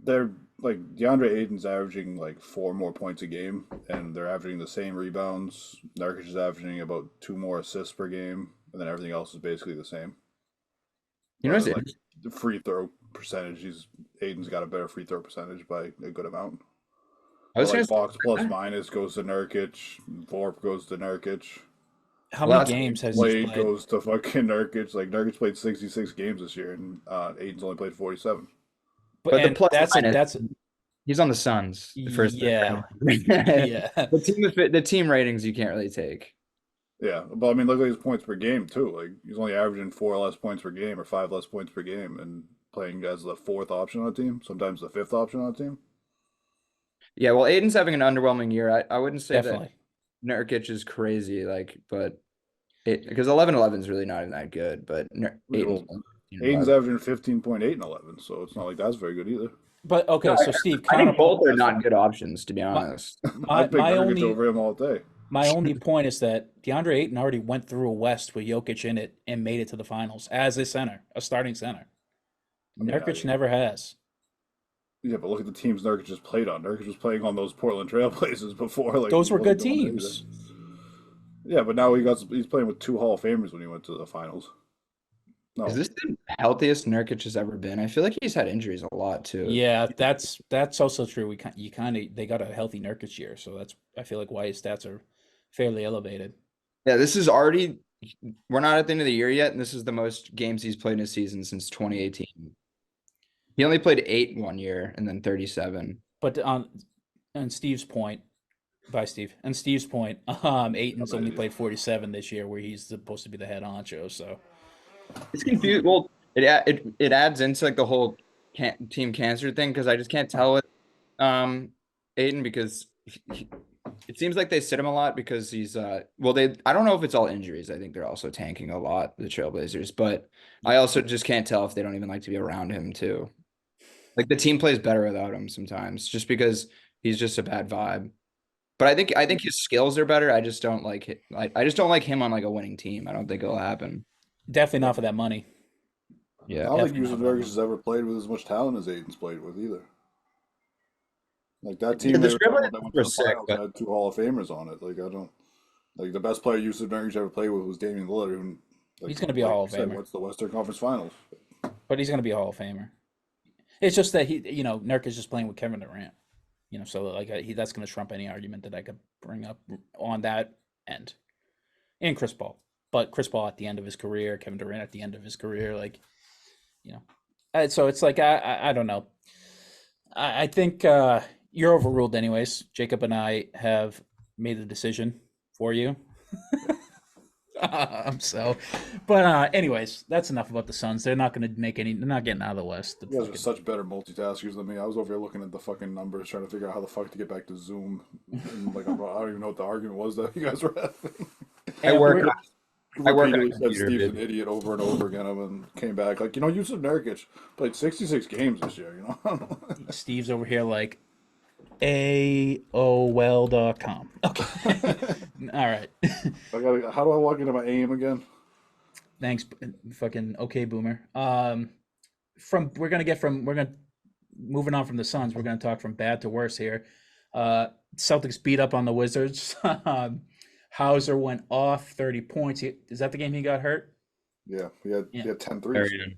They're like DeAndre Ayton's averaging like 4 more points a game, and they're averaging the same rebounds. Nurkic is averaging about 2 more assists per game, and then everything else is basically the same. You know, Like the free throw percentage, Aiden's got a better free throw percentage by a good amount. I was Like gonna box plus minus goes to Nurkic, Vorp goes to Nurkic. How Well, many that's games has he Blade played? goes to fucking Nurkic. Like Nurkic played 66 games this year, and Aiden's only played 47. But the And plus that's minus, he's on the Suns. The first yeah, the yeah. the team ratings you can't really take. Yeah, but I mean, look at his points per game too. Like he's only averaging 4 less points per game or 5 less points per game, and playing as the fourth option on a team, sometimes the fifth option on a team. Yeah, well, Aiden's having an underwhelming year. I wouldn't say Definitely. that Nurkic is crazy, like, but because 11-11 is really not even that good. But Aiden's, Well, Aiden's averaging 15.8 and 11, so it's not like that's very good either. But okay, so Steve, I think both are counterpoint. not good options, to be honest. My I'd pick my Nurkic only over him all day. my only point is that DeAndre Ayton already went through a West with Jokic in it and made it to the finals as a center, a starting center. Nurkic never has. Yeah, but look at the teams Nurkic just played on. Nurkic was playing on those Portland Trailblazers before. Like Those he were good wasn't doing that teams. either. Yeah, but now he's playing with 2 Hall of Famers when he went to the finals. No, Is this the healthiest Nurkic has ever been? I feel like he's had injuries a lot too. Yeah, that's also true. They got a healthy Nurkic year, so that's I feel like why his stats are fairly elevated. Yeah, we're not at the end of the year yet, and this is the most games he's played in a season since 2018. He only played 8 one year and then 37. But on Steve's point, bye Steve. And Steve's point, Aiton's only played 47 this year, where he's supposed to be the head honcho. So It's confused. Well, it adds into like the whole team cancer thing because I just can't tell with Aiden because it seems like they sit him a lot because he's I don't know if it's all injuries. I think they're also tanking a lot, the Trailblazers, but I also just can't tell if they don't even like to be around him too. Like the team plays better without him sometimes just because he's just a bad vibe. But I think his skills are better. I just don't like it. I just don't like him on like a winning team. I don't think it'll happen. definitely not for that money. Yeah. I don't think definitely Yusuf not that Nurkic has ever played with as much talent as Aiden's played with either. Like that Yeah, team the they were talking Trailblazers about that went were to the sick, finals but had 2 Hall of Famers on it. Like I don't like the best player Yusuf Nurkic ever played with was Damian Lillard. Who, like, He's gonna be a Hall of said, Famer. what's the Western Conference Finals? But he's going to be a Hall of Famer. It's just that Nurkic is just playing with Kevin Durant. So like that's going to trump any argument that I could bring up on that end. And Chris Paul. But Chris Paul at the end of his career, Kevin Durant at the end of his career, so it's like I don't know. I think you're overruled anyways. Jacob and I have made the decision for you. But anyways, that's enough about the Suns. They're not going to make any. They're not getting out of the West. You guys are such better multitaskers than me. I was over here looking at the fucking numbers, trying to figure out how the fuck to get back to Zoom. And, like I don't even know what the argument was that you guys were having. I work Repeatedly on said computer, Steve's dude. an idiot over and over again, and came back like Yusuf Nurkic played 66 games this year. Steve's over here like AOL.com. Okay. All right. How do I log into my AIM again? Thanks, fucking okay, boomer. Moving on from the Suns. We're gonna talk from bad to worse here. Celtics beat up on the Wizards. Hauser went off 30 points. Is that the game he got hurt? Yeah, he had 10 threes. Very good.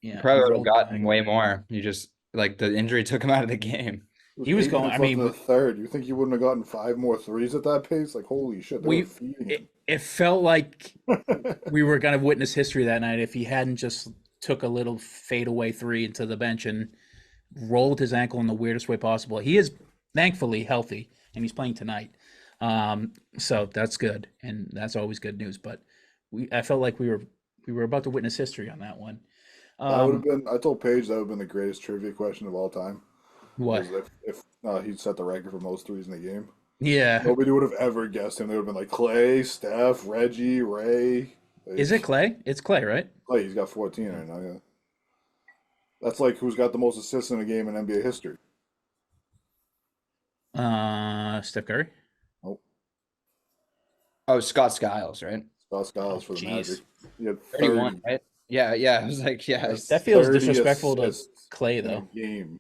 Yeah, Probably would have rolled gotten back. way more. You just like the injury took him out of the game. He was 8 going. minutes I left in mean, the third. You think he wouldn't have gotten 5 more threes at that pace? Like, holy shit, they were feeding him. it felt like we were gonna witness history that night if he hadn't just took a little fadeaway three into the bench and rolled his ankle in the weirdest way possible. He is thankfully healthy and he's playing tonight. So that's good, and that's always good news. But I felt like we were about to witness history on that one. That would have been. I told Paige that would have been the greatest trivia question of all time. What? Was if he'd set the record for most threes in the game. Yeah. Nobody would have ever guessed him. They would have been like Clay, Steph, Reggie, Ray. Is it Clay? It's Clay, right? Clay, he's got 14 right now. Yeah. That's like who's got the most assists in a game in NBA history. Steph Curry. Oh, Oh, Scott Skiles, right? Scott Skiles for the jeez. Magic. He had 31, right? Yeah. I was like, yeah. That feels 30 disrespectful to assists Clay, in a though. game.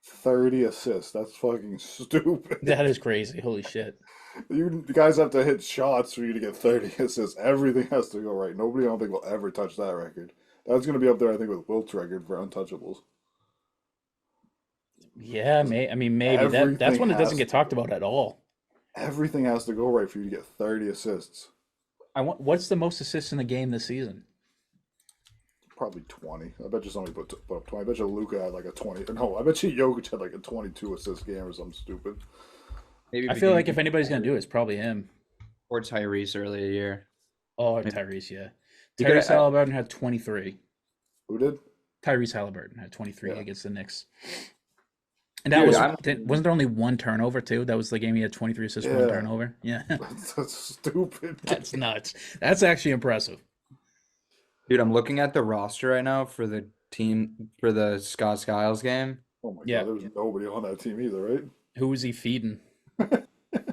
30 assists. That's fucking stupid. That is crazy. Holy shit. You guys have to hit shots for you to get 30 assists. Everything has to go right. Nobody, I don't think, will ever touch that record. That's going to be up there, I think, with Wilt's record for untouchables. Yeah, I mean, maybe that's Everything one that doesn't has get to talked go about at all. Everything has to go right for you to get 30 assists. What's the most assists in the game this season? Probably 20. I bet you somebody put up 20. I bet you Luka had like a 20. No, I bet you Jokic had like a 22 assist game or something stupid. Maybe I feel like if anybody's gonna do it, it's probably him. or Tyrese early a year. Oh, Tyrese, yeah. You could- Tyrese Halliburton had 23. Who did? Tyrese Halliburton had 23 Yeah. against the Knicks. And that wasn't there only one turnover too? That was the game he had 23 assists, one Yeah. turnover. Yeah. That's stupid. That's nuts. That's actually impressive. Dude, I'm looking at the roster right now for the team for the Scott Skiles game. Oh my Yeah. god, there was nobody on that team either, right? Who was he feeding?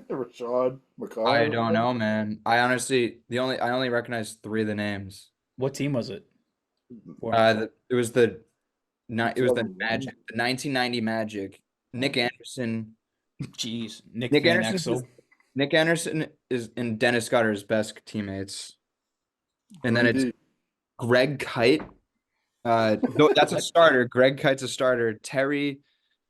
Rashad, McCall. I don't know, man. I only recognize 3 of the names. What team was it? It was the Magic, 2001. the 1990 Magic. Nick Anderson. Jeez, Nick Nick Van Anderson Exel. Nick Anderson is and Dennis Scott are his best teammates. And then it's Greg Kite. No, that's a starter. Greg Kite's a starter. Terry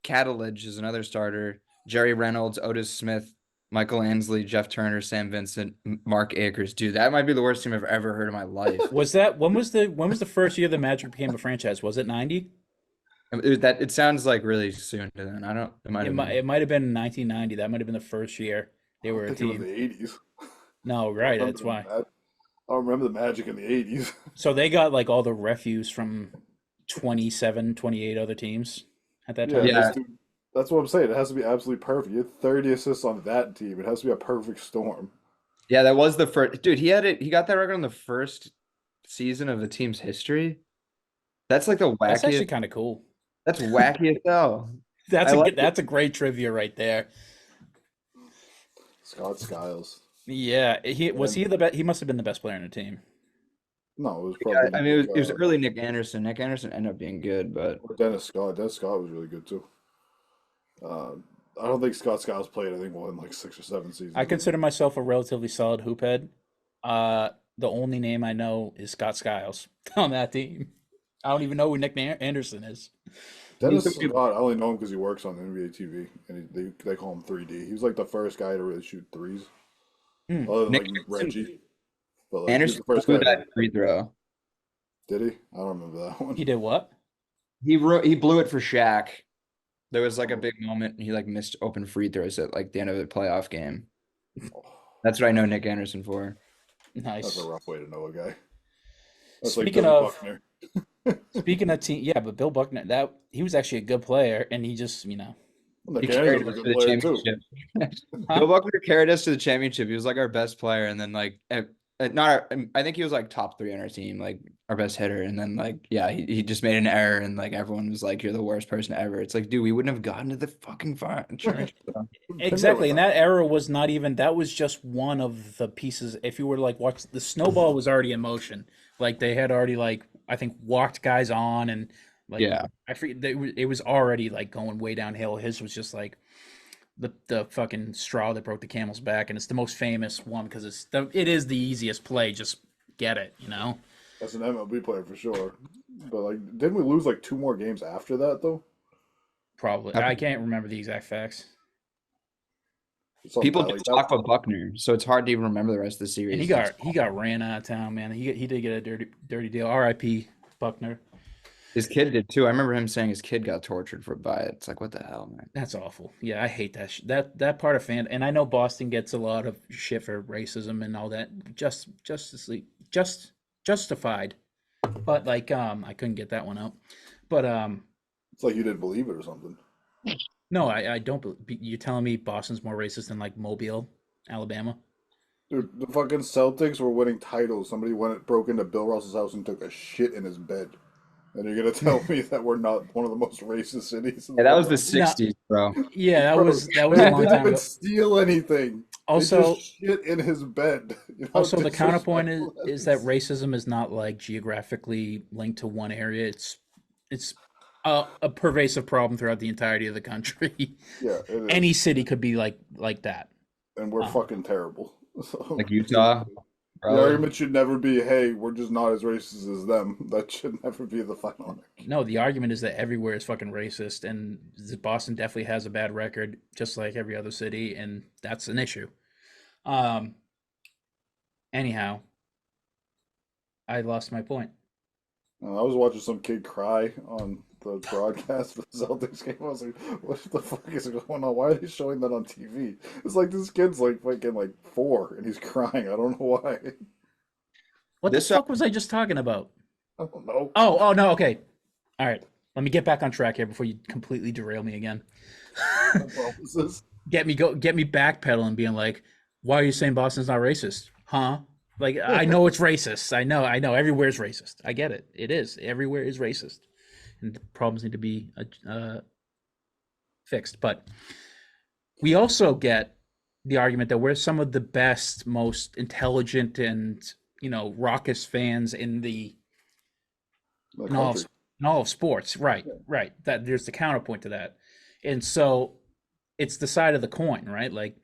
Catalidge is another starter. Jerry Reynolds, Otis Smith, Michael Ansley, Jeff Turner, Sam Vincent, Mark Akers. Dude, that might be the worst team I've ever heard in my life. When was the first year the Magic became a franchise? Was it 90? It sounds like really soon to then. I don't. It might have been. It might have been 1990. That might have been the first year they were a I think it was team. the 80s. No, right. That's why. I don't remember the Magic in the 80s. So they got like all the refuse from 27, 28 other teams at that time. Yeah. That's what I'm saying. It has to be absolutely perfect. You had 30 assists on that team. It has to be a perfect storm. Yeah, that was the first. Dude, he had it. He got that record on the first season of the team's history. That's like the wackiest. That's actually kind of cool. That's wacky as hell. That's a great trivia right there. Scott Skiles. Yeah, he the best. He must have been the best player on the team. No, it was Yeah, probably. I mean, it was early Nick Anderson. Nick Anderson ended up being good, but Dennis Scott. Dennis Scott was really good too. I don't think Scott Skiles played. I think more than like 6 or 7 seasons. I consider myself a relatively solid hoop head. The only name I know is Scott Skiles on that team. I don't even know who Nick Anderson is. Dennis Scott. I only know him because he works on NBA TV, and they call him 3D. He was like the first guy to really shoot threes, other than Nick like Anderson- Reggie. But like, Anderson he was the blew first guy. that free throw. Did he? I don't remember that one. He did what? He blew it for Shaq. There was like a big moment, and he like missed open free throws at like the end of the playoff game. That's what I know Nick Anderson for. Nice. That's a rough way to know a guy. That's Speaking Billy of- Buckner. Speaking of team, yeah, but Bill Buckner, he was actually a good player, and he just, Nick He Anderson carried was us a to good the player too. championship. Bill Buckner carried us to the championship. He was like our best player, and then like I think he was like top 3 on our team, like our best hitter. And then like, yeah, he just made an error and like everyone was like, you're the worst person ever. It's like, dude, we wouldn't have gotten to the fucking championship. Exactly, and that era was not even. That was just one of the pieces. If you were to like watch, the snowball was already in motion. Like they had already like I think walked guys on and like Yeah. I forget it was already like going way downhill. His was just like the fucking straw that broke the camel's back, and it's the most famous one because it is the easiest play. Just get it, you know. That's an MLB player for sure. But like, didn't we lose like 2 more games after that though? Probably, I can't remember the exact facts. Something People like just that. talk about Buckner, so it's hard to even remember the rest of the series. And he got ran out of town, man. He did get a dirty deal. R.I.P. Buckner. His kid did too. I remember him saying his kid got tortured by it. It's like, what the hell, man? That's awful. Yeah, I hate that. That part of fan. And I know Boston gets a lot of shit for racism and all that. Justified. But like, I couldn't get that one out. But It's like you didn't believe it or something. no, I don't. You're telling me Boston's more racist than like Mobile, Alabama? Dude, the fucking Celtics were winning titles. Somebody broke into Bill Russell's house and took a shit in his bed. And you're gonna tell me that we're not one of the most racist cities? Yeah, that was the 60s, bro. Yeah, that was a long Didn't time even ago. steal anything. Also- They just shit in his bed. You know how Also, the counterpoint disrespectful is that racism is not like geographically linked to one area. It's a pervasive problem throughout the entirety of the country. Yeah, it is. Any city could be like that. And we're fucking terrible. So, Like Utah. the argument should never be, hey, we're just not as racist as them. That should never be the final argument. No, the argument is that everywhere is fucking racist, and Boston definitely has a bad record, just like every other city, and that's an issue. Anyhow, I lost my point. I was watching some kid cry on the broadcast for the Celtics game. I was like, what the fuck is going on? Why are they showing that on TV? It's like this kid's like fucking like 4 and he's crying. I don't know why. What the fuck was I just talking about? I don't know. Oh no, okay. All right. Let me get back on track here before you completely derail me again. What was this? Get me backpedaling, being like, why are you saying Boston's not racist? Huh? Like, I know it's racist. I know. Everywhere's racist. I get it. It is. Everywhere is racist. And the problems need to be fixed. But we also get the argument that we're some of the best, most intelligent and, raucous fans in all of sports. Right. That there's the counterpoint to that. And so it's the side of the coin, right? Like,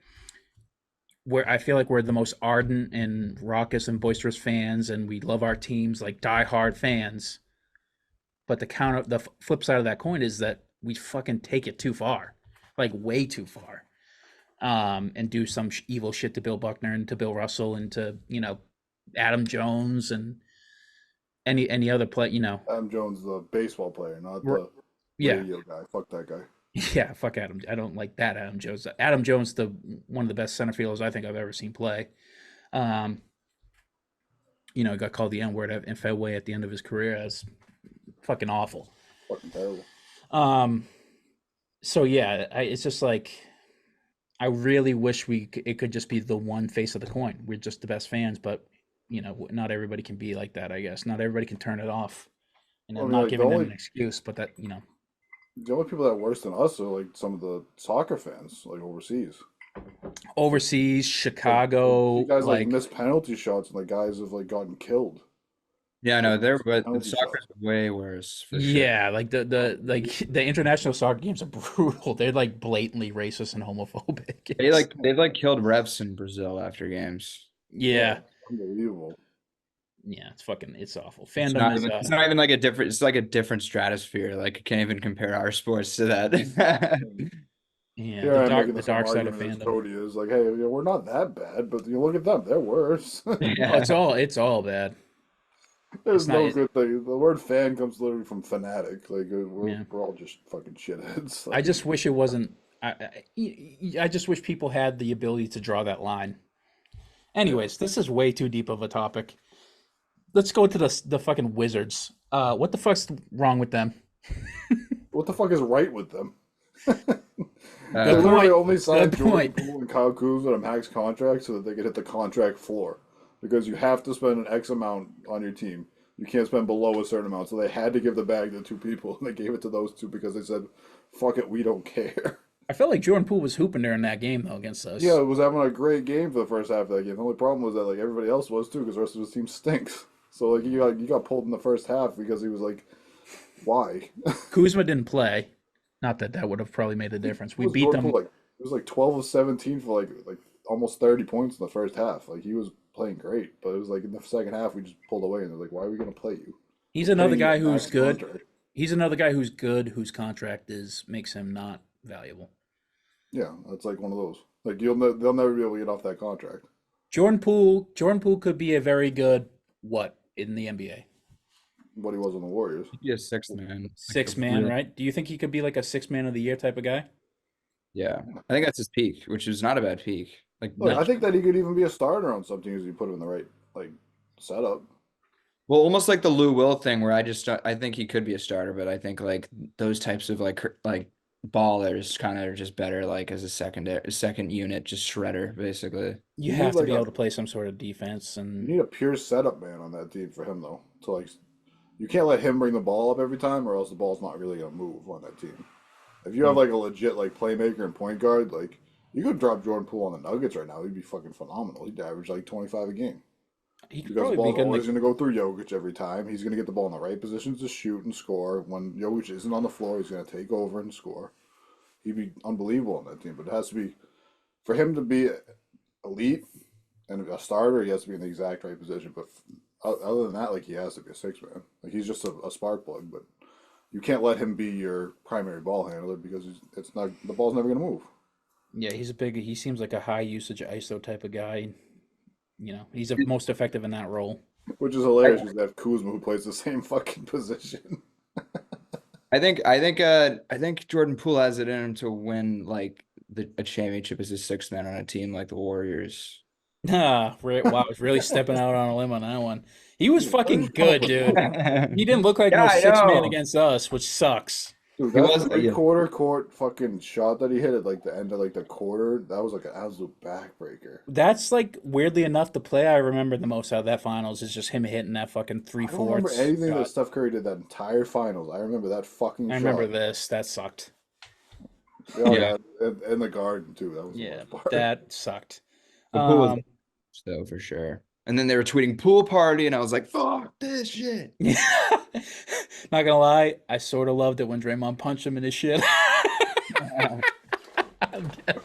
where I feel like we're the most ardent and raucous and boisterous fans, and we love our teams like diehard fans. But the flip side of that coin is that we fucking take it too far, like way too far, and do some evil shit to Bill Buckner and to Bill Russell and to Adam Jones and any other play. Adam Jones, the baseball player, not the radio guy. Fuck that guy. Yeah, fuck Adam. I don't like that Adam Jones. Adam Jones, one of the best center fielders I think I've ever seen play. Got called the N-word in Fenway at the end of his career. As fucking awful. Fucking terrible. So yeah, it's just like I really wish it could just be the one face of the coin. We're just the best fans, but not everybody can be like that. I guess not everybody can turn it off. And I'm not giving them an excuse, but that The only people that are worse than us are like some of the soccer fans, like overseas. Overseas, Chicago, you guys like miss penalty shots, and like guys have like gotten killed. Yeah, no, but Penalty soccer's way worse. For yeah, like the international soccer games are brutal. They're like blatantly racist and homophobic. They've killed refs in Brazil after games. Yeah, unbelievable. Yeah, it's awful. It's Fandom not is even, it's not even like a different. It's like a different stratosphere. Like you can't even compare our sports to that. yeah, the dark side of argument fandom. Cody is like, hey, we're not that bad, but you look at them, they're worse. Yeah. It's all bad. There's no good thing. The word fan comes literally from fanatic. Like we're all just fucking shitheads. Like, I just wish it wasn't. I just wish people had the ability to draw that line. Anyways, this is way too deep of a topic. Let's go to the fucking Wizards. What the fuck's wrong with them? What the fuck is right with them? They Good literally point. only signed Good Jordan point. Poole and Kyle Kuzma on a max contract so that they could hit the contract floor. because you have to spend an X amount on your team. You can't spend below a certain amount. So they had to give the bag to two people, and they gave it to those two because they said, "Fuck it, we don't care." I felt like Jordan Poole was hooping during that game though against us. Yeah, it was having a great game for the first half of that game. The only problem was that like everybody else was too, because the rest of his team stinks. So like you got pulled in the first half because he was like, "Why?" Kuzma didn't play. Not that that would have probably made a difference. We beat them. It was like 12 of 17 for like almost 30 points in the first half. Like he was playing great, but it was like in the second half we just pulled away and they're like, "Why are we going to play you?" He's We're another paying you guy a who's max good. contract. He's another guy who's good, whose contract makes him not valuable. Yeah, that's like one of those. Like they'll never be able to get off that contract. Jordan Poole could be a very good what in the NBA? What he was on the Warriors. He'd be a sixth man. Six man, right? Do you think he could be like a 6 man of the year type of guy? Yeah, I think that's his peak, which is not a bad peak. Like, Look, I think that he could even be a starter on some teams if you put him in the right like setup. well, almost like the Lou Will thing, where I think he could be a starter, but I think like those types of like ballers kind of are just better like as a second unit, just shredder basically. You You have need to like be a- able to play some sort of defense, You and need a pure setup man on that team for him though. To like, you can't let him bring the ball up every time, or else the ball's not really gonna move on that team. If you have like a legit like playmaker and point guard, like you could drop Jordan Poole on the Nuggets right now, he'd be fucking phenomenal. He'd average like 25 a game he could because the probably be ball's good. always gonna go through Jokic every time. He's gonna get the ball in the right positions to shoot and score. When Jokic isn't on the floor, he's gonna take over and score. He'd be unbelievable on that team, but it has to be for him to be elite and a starter. He has to be in the exact right position. But other than that, like he has to be a six man. Like he's just a spark plug. But you can't let him be your primary ball handler because it's not the ball's never gonna move. Yeah, he seems like a high usage ISO type of guy. You know, he's the most effective in that role. Which is hilarious because they have Kuzma who plays the same fucking position. I think Jordan Poole has it in him to win like a championship as a sixth man on a team like the Warriors. Wow, I was really stepping out on a limb on that one. He was fucking good, dude. He didn't look like Yeah, no I 6 man know. against us, which sucks. Dude, He that was- yeah. quarter court fucking shot that he hit at like the end of like the quarter, that was like an absolute backbreaker. That's like weirdly enough the play I remember the most out of that finals is just him hitting that fucking I don't remember 3/4. anything that shot. Steph Curry did that entire finals. I remember that fucking I shot. remember this. That sucked. Oh, Yeah. yeah. And the garden too. That was the Yeah, worst part. that sucked. The Poole was Um, though for sure. And then they were tweeting pool party, and I was like, "Fuck this shit." Not gonna lie, I sort of loved it when Draymond punched him in his shit.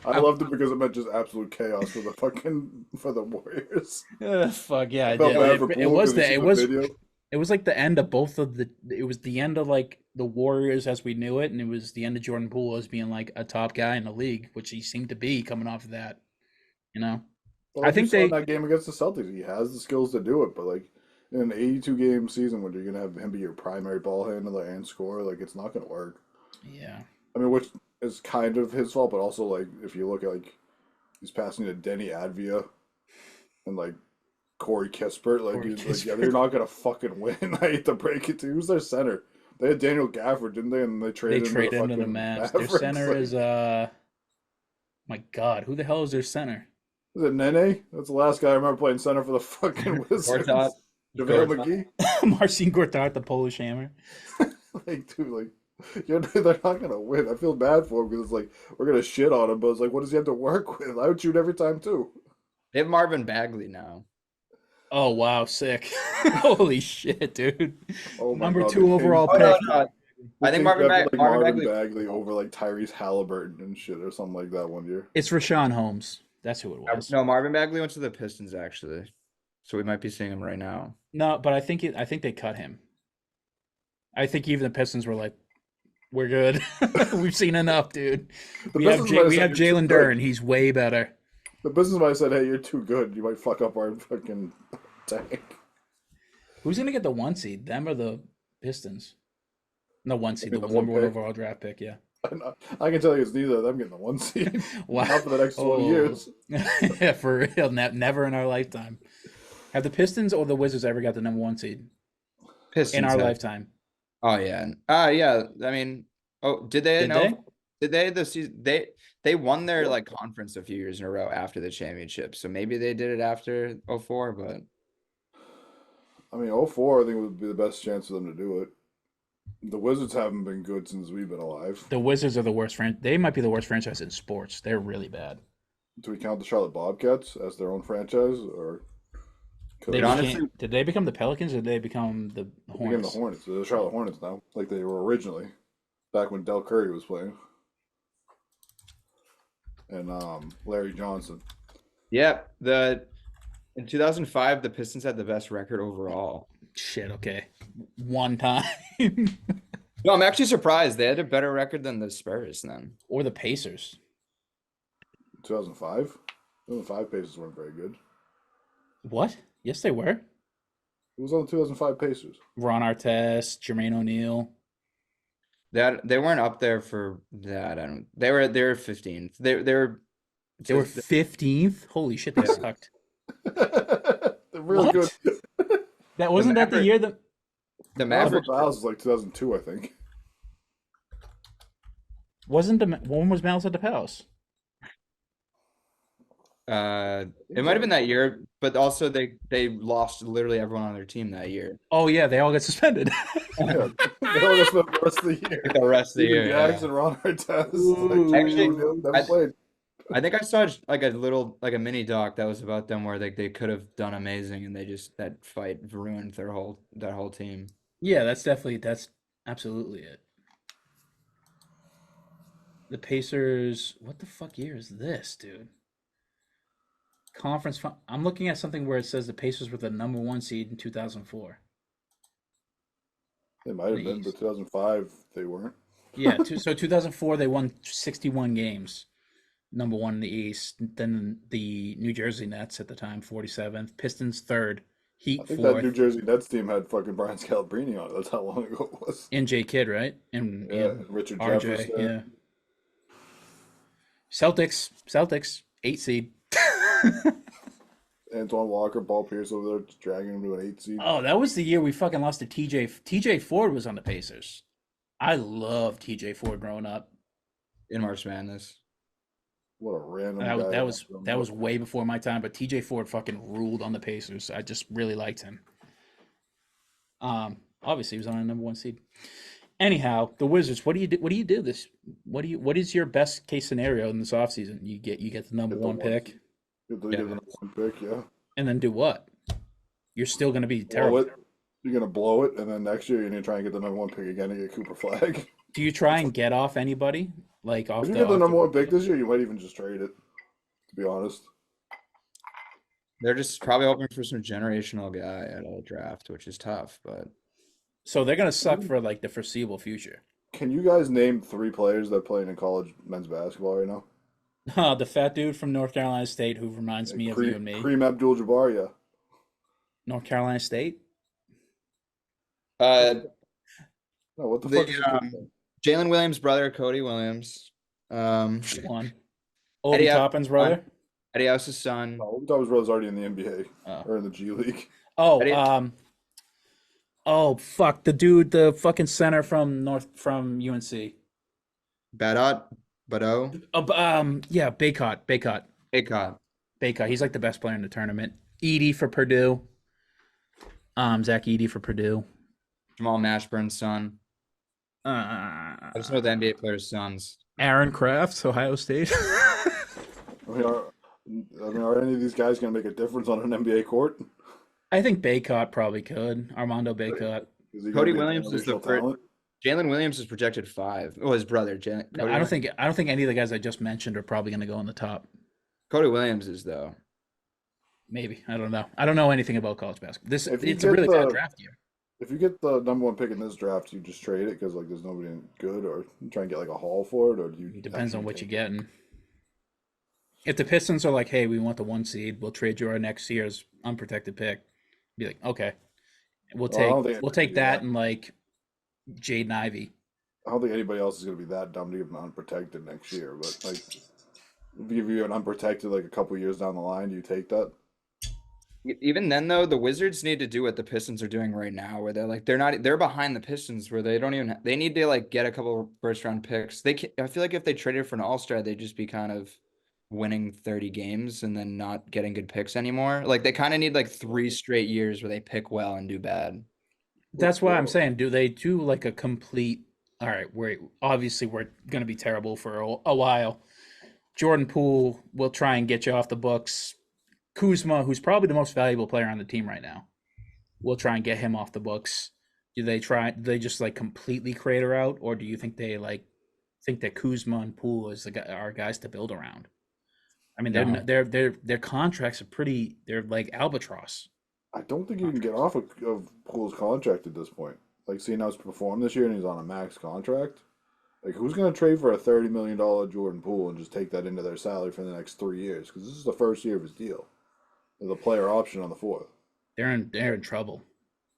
I loved it because it meant just absolute chaos for the Warriors. Fuck yeah, I Felt did. bad for It Poole was 'cause he the seen video. it was like the end of both of the. It was the end of like the Warriors as we knew it, and it was the end of Jordan Poole as being like a top guy in the league, which he seemed to be coming off of that. You know, Well, I like think you saw in they- that game against the Celtics, he has the skills to do it, but like in an 82 game season when you're gonna have him be your primary ball handler and scorer, like it's not gonna work. yeah. I mean, which is kind of his fault, but also like if you look at like he's passing to Denny Advia and like Corey Kispert, like, Corey dude, like yeah, Kispert. they're not gonna fucking win. I hate to break it to you. Who's their center? They had Daniel Gafford, didn't they? And they They traded traded into the fucking Mavs. Their Mavericks. center Like, is my God, who the hell is their center? is it Nene? That's the last guy I remember playing center for the fucking Wizards. Gortat. JaVale Gortat. McGee. Marcin Gortat, the Polish Hammer. Like, dude, like, they're not gonna win. I feel bad for him because it's like we're gonna shit on him, but it's like, what does he have to work with? I would shoot every time too. They have Marvin Bagley now. Oh wow, sick! Holy shit, dude! Oh my Number God, 2 the overall Kings- Oh, pick. no. I think Marvin Marvin Bagley. Bagley over like Tyrese Halliburton and shit or something like that one year. It's Rashawn Holmes. That's who it was. No, Marvin Bagley went to the Pistons actually, so we might be seeing him right now. No, but I think they cut him. I think even the Pistons were like, "We're good. We've seen enough, dude. The We have Pistons might have we said, have "You're too Jalen good." Duren. He's way better." The business might have said, "Hey, you're too good. You might fuck up our fucking tank." Who's gonna get the 1 seed? Them or the Pistons? No, 1 seed. The think the number 1 pick. overall draft pick. Yeah. I can tell you, it's neither of them getting the 1 seed. Wow. Not for the next 20 Oh. years. Yeah, for real. Never in our lifetime. Have the Pistons or the Wizards ever got the number 1 seed Pistons in our have- lifetime? Oh yeah. Yeah. I mean, oh, did they? Did no. they? Did they the season? They won their like conference a few years in a row after the championship, so maybe they did it after 04, but I mean, 04, I think would be the best chance for them to do it. The Wizards haven't been good since we've been alive. The Wizards are the worst They might be the worst franchise in sports. They're really bad. Do we count the Charlotte Bobcats as their own franchise, or They honestly, did they become the Pelicans or did they become the they became Hornets? the Hornets? They're the Charlotte Hornets now, like they were originally, back when Del Curry was playing, and Larry Johnson. yeah, in 2005 the Pistons had the best record overall. Shit, okay. One time. No, I'm actually surprised they had a better record than the Spurs then. Or the Pacers. 2005. 2005 Pacers weren't very good. What? Yes, they were. Who was on the 2005 Pacers? Ron Artest, Jermaine O'Neal. They weren't up there for that. I don't. They were 15th. They were 15th. Holy shit, they sucked. They're really What? good. That wasn't that the year that the Mavericks Mavericks. was like 2002, I think. wasn't the when was Malice at the Palace? It might have been that year, but also they lost literally everyone on their team that year. Oh yeah, they all got suspended. Yeah, they only spent the rest of the year. The rest of the Steven year. Jags Yeah. and Ron Artest. Ooh. Actually, never played. I think I saw like a mini doc that was about them where they could have done amazing and they just that fight ruined that whole team. Yeah, that's absolutely it. The Pacers, what the fuck year is this, dude? I'm looking at something where it says the Pacers were the number 1 seed in 2004. They might have been, but 2005 they weren't. Yeah, so 2004 they won 61 games, number 1 in the East. Then the New Jersey Nets at the time, 47th. Pistons 3rd. Heat I think 4th. that New Jersey Nets team had fucking Brian Scalabrine on it. That's how long ago it was. And J Kidd, right? And Yeah, Richard RJ, Jefferson. yeah. Celtics, 8 seed. Antoine Walker, Paul Pierce over there, just dragging him to an 8 seed. Oh, that was the year we fucking lost to TJ Ford was on the Pacers. I loved TJ Ford growing up. In March Madness. What a random guy. That was way before my time, but TJ Ford fucking ruled on the Pacers. I just really liked him. Obviously he was on a number 1 seed. Anyhow, the Wizards, what do you do what is your best case scenario in this offseason? You get the number 1 pick. Get the number 1 pick, yeah. And then do what? You're still going to be Blow terrible. it. You're gonna blow it, and then next year you're gonna try and get the number 1 pick again and get Cooper Flag. Do you try and get off anybody? Like off If you the get the number 1 pick this year, you might even just trade it. To be honest. They're just probably hoping for some generational guy at a draft, which is tough, but So they're going to suck for like the foreseeable future. Can you guys name 3 players that play in college men's basketball right now? The fat dude from North Carolina State who reminds me of you and me. Kareem Abdul-Jabbar, yeah. North Carolina State? No, what the fuck is it? Jalen Williams' brother, Cody Williams. One. Obi Eddie Toppin's brother? Eddie House's son. Oh, Thomas Brother's already in the NBA Oh. or in the G League. Oh, oh fuck, the dude, the fucking center from UNC. Badot. Yeah, Baycott. Acot. He's like the best player in the tournament. Edey for Purdue. Zach Edey for Purdue. Jamal Mashburn's son. I just know the NBA players' sons. Aaron Crafts, Ohio State. I mean, are any of these guys going to make a difference on an NBA court? I think Baycott probably could. Armando Baycott. Is he gonna Cody be a Williams is the generational first. talent? Jalen Williams is projected 5. Oh, his brother. No, I don't think any of the guys I just mentioned are probably going to go on the top. Cody Williams is though. Maybe. I don't know. I don't know anything about college basketball. If you It's a get really bad draft year. If you get the number 1 pick in this draft, you just trade it because like there's nobody good, or you try and get like a haul for it, or do you? It depends on actually what take you're getting. If the Pistons are like, "Hey, we want the 1 seed. We'll trade you our next year's unprotected pick," be like, "Okay, Well, I don't think we'll take that and like Jaden Ivey." I don't think anybody else is going to be that dumb to give them unprotected next year. But like, if you give you an unprotected like a couple years down the line, do you take that? Even then though, the Wizards need to do what the Pistons are doing right now, where they're behind the Pistons, where they don't even they need to like get a couple of first round picks. I feel like if they traded for an all-star, they'd just be kind of winning 30 games and then not getting good picks anymore. Like they kind of need like 3 straight years where they pick well and do bad. That's why I'm saying, do they do like a complete? All right, we're going to be terrible for a while. Jordan Poole will try and get you off the books. Kuzma, who's probably the most valuable player on the team right now, we'll try and get him off the books. Do they just like completely crater out, or do you think they like think that Kuzma and Poole are guys to build around? I mean, No. their contracts are they're like albatross. I don't think you can get off of Poole's contract at this point. Like, seeing how he's performed this year and he's on a max contract. Like, who's going to trade for a $30 million Jordan Poole and just take that into their salary for the next 3 years? Because this is the first year of his deal. There's a player option on the fourth. They're in trouble.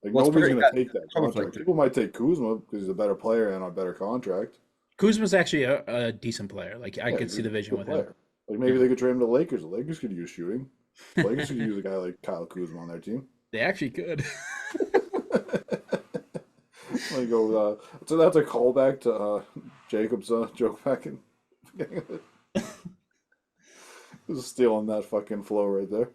Like, Well, nobody's it's going to take that almost contract. like- People might take Kuzma because he's a better player and on a better contract. Kuzma's actually a decent player. Like I Yeah, could he's see a the vision good with him. player. Like, maybe they could trade him to the Lakers. The Lakers could use shooting. The Lakers could use a guy like Kyle Kuzma on their team. They actually could. Like, so that's a callback to Jacob's joke back in. Just stealing that fucking flow right there.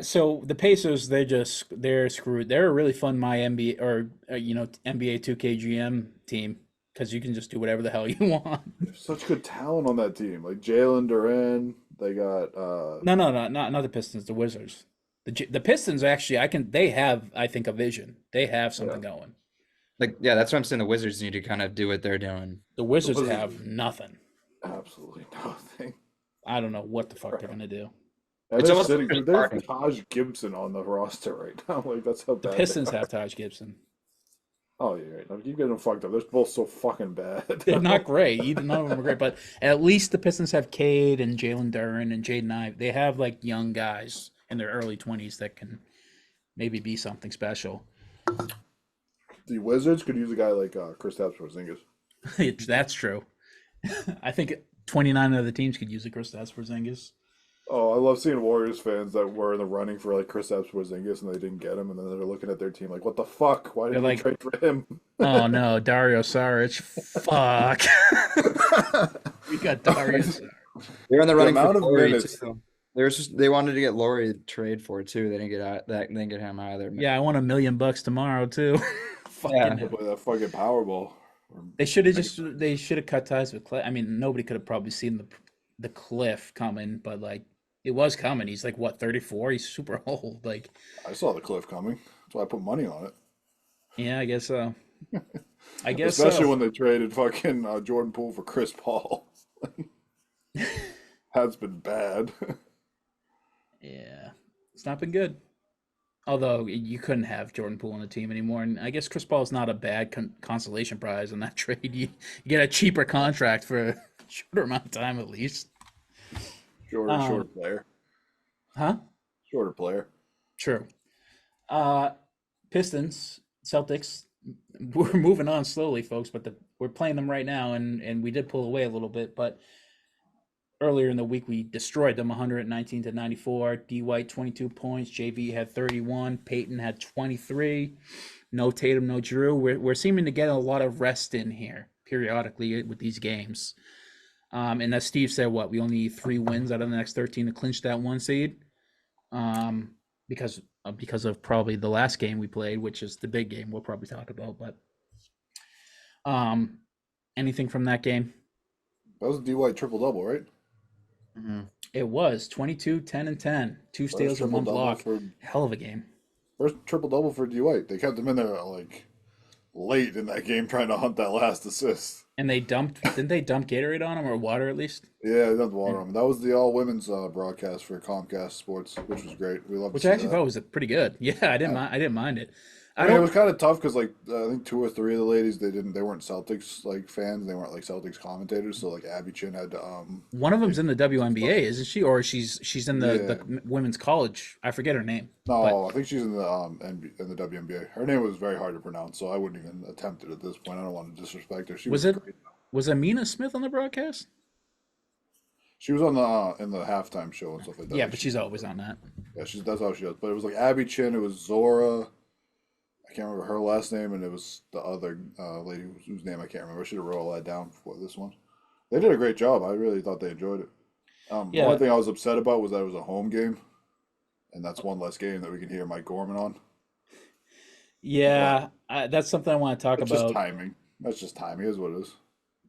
So the Pacers, they're screwed. They're a really fun NBA or NBA 2K GM team because you can just do whatever the hell you want. There's such good talent on that team. Like Jalen Duran, they got No, not the Pistons, the Wizards. The Pistons actually, they have, I think, a vision. They have something going. Like, yeah, that's what I'm saying. The Wizards need to kind of do what they're doing. The Wizards Wizards- have nothing. absolutely nothing. I don't know what the fuck they're gonna do. And It's they're almost sitting, like there's they're Taj Gibson on the roster right now. Like, that's how The bad Pistons they are. have Taj Gibson. Oh, yeah, right. Now keep getting them fucked up. They're both so fucking bad. They're not great. None of them are great, but at least the Pistons have Cade and Jalen Duren and Jaden Ivey. They have like young guys in their early 20s that can maybe be something special. The Wizards could use a guy like Kristaps Porzingis. That's true. I think 29 of the teams could use a Kristaps Porzingis. Oh, I love seeing Warriors fans that were in the running for like Kristaps Porzingis and they didn't get him, and then they're looking at their team like, "What the fuck? Why didn't They're we trade for him?" Oh no, Dario Saric. Fuck. We got Dario Saric. They're in the running amount for of Laurie minutes- too. They wanted to get Laurie to trade for it too. They didn't get that. They didn't get him either. Yeah, I want $1 million tomorrow too. Yeah. Fucking. Play that fucking Powerball. They should have cut ties with Cliff. I mean, nobody could have probably seen the cliff coming, but like it was coming. He's like what, 34? He's super old. Like, I saw the cliff coming. That's why I put money on it. yeah, I guess so. I guess Especially so. when they traded fucking Jordan Poole for Chris Paul. That's been bad. Yeah, it's not been good. Although you couldn't have Jordan Poole on the team anymore, and I guess Chris Paul's not a bad consolation prize in that trade. You get a cheaper contract for a shorter amount of time at least. Shorter player. Huh? Shorter player. True. Pistons, Celtics. We're moving on slowly, folks, but we're playing them right now, and we did pull away a little bit, but earlier in the week we destroyed them 119-94. D White 22 points, JV had 31, Peyton had 23. No Tatum, no Drew. We're seeming to get a lot of rest in here periodically with these games. And as Steve said, we only need 3 wins out of the next 13 to clinch that 1 seed. Because of probably the last game we played, which is the big game we'll probably talk about. But anything from that game? That was a D White triple double, right? Mm-hmm. It was 22, 10, and 10. 2 steals and 1 block. Hell of a game. First triple double for D White. They kept him in there like late in that game trying to hunt that last assist. And didn't they dump Gatorade on him, or water at least? Yeah, they dumped water on him. That was the all women's broadcast for Comcast Sports, which was great. We loved. Which I actually thought was pretty good. Yeah, I didn't mind it. I mean, it was kind of tough because, like, I think 2 or 3 of the ladies they weren't Celtics like fans. They weren't like Celtics commentators. So like Abby Chin had to One of them's in the WNBA, isn't she? Or she's in the women's college. I forget her name. No, I think she's in the in the WNBA. Her name was very hard to pronounce, so I wouldn't even attempt it at this point. I don't want to disrespect her. She was great. Was Amina Smith on the broadcast? She was on the in the halftime show and stuff like that. Yeah, but she's always on that. Yeah, that's how she does. But it was like Abby Chin, it was Zora. I can't remember her last name, and it was the other lady whose name I can't remember. I should have wrote all that down before this one. They did a great job. I really thought they enjoyed it. The only Yeah, thing I was upset about was that it was a home game, and that's one less game that we can hear Mike Gorman on. But yeah, that's something I want to talk it's just about timing. That's just timing, is what it is.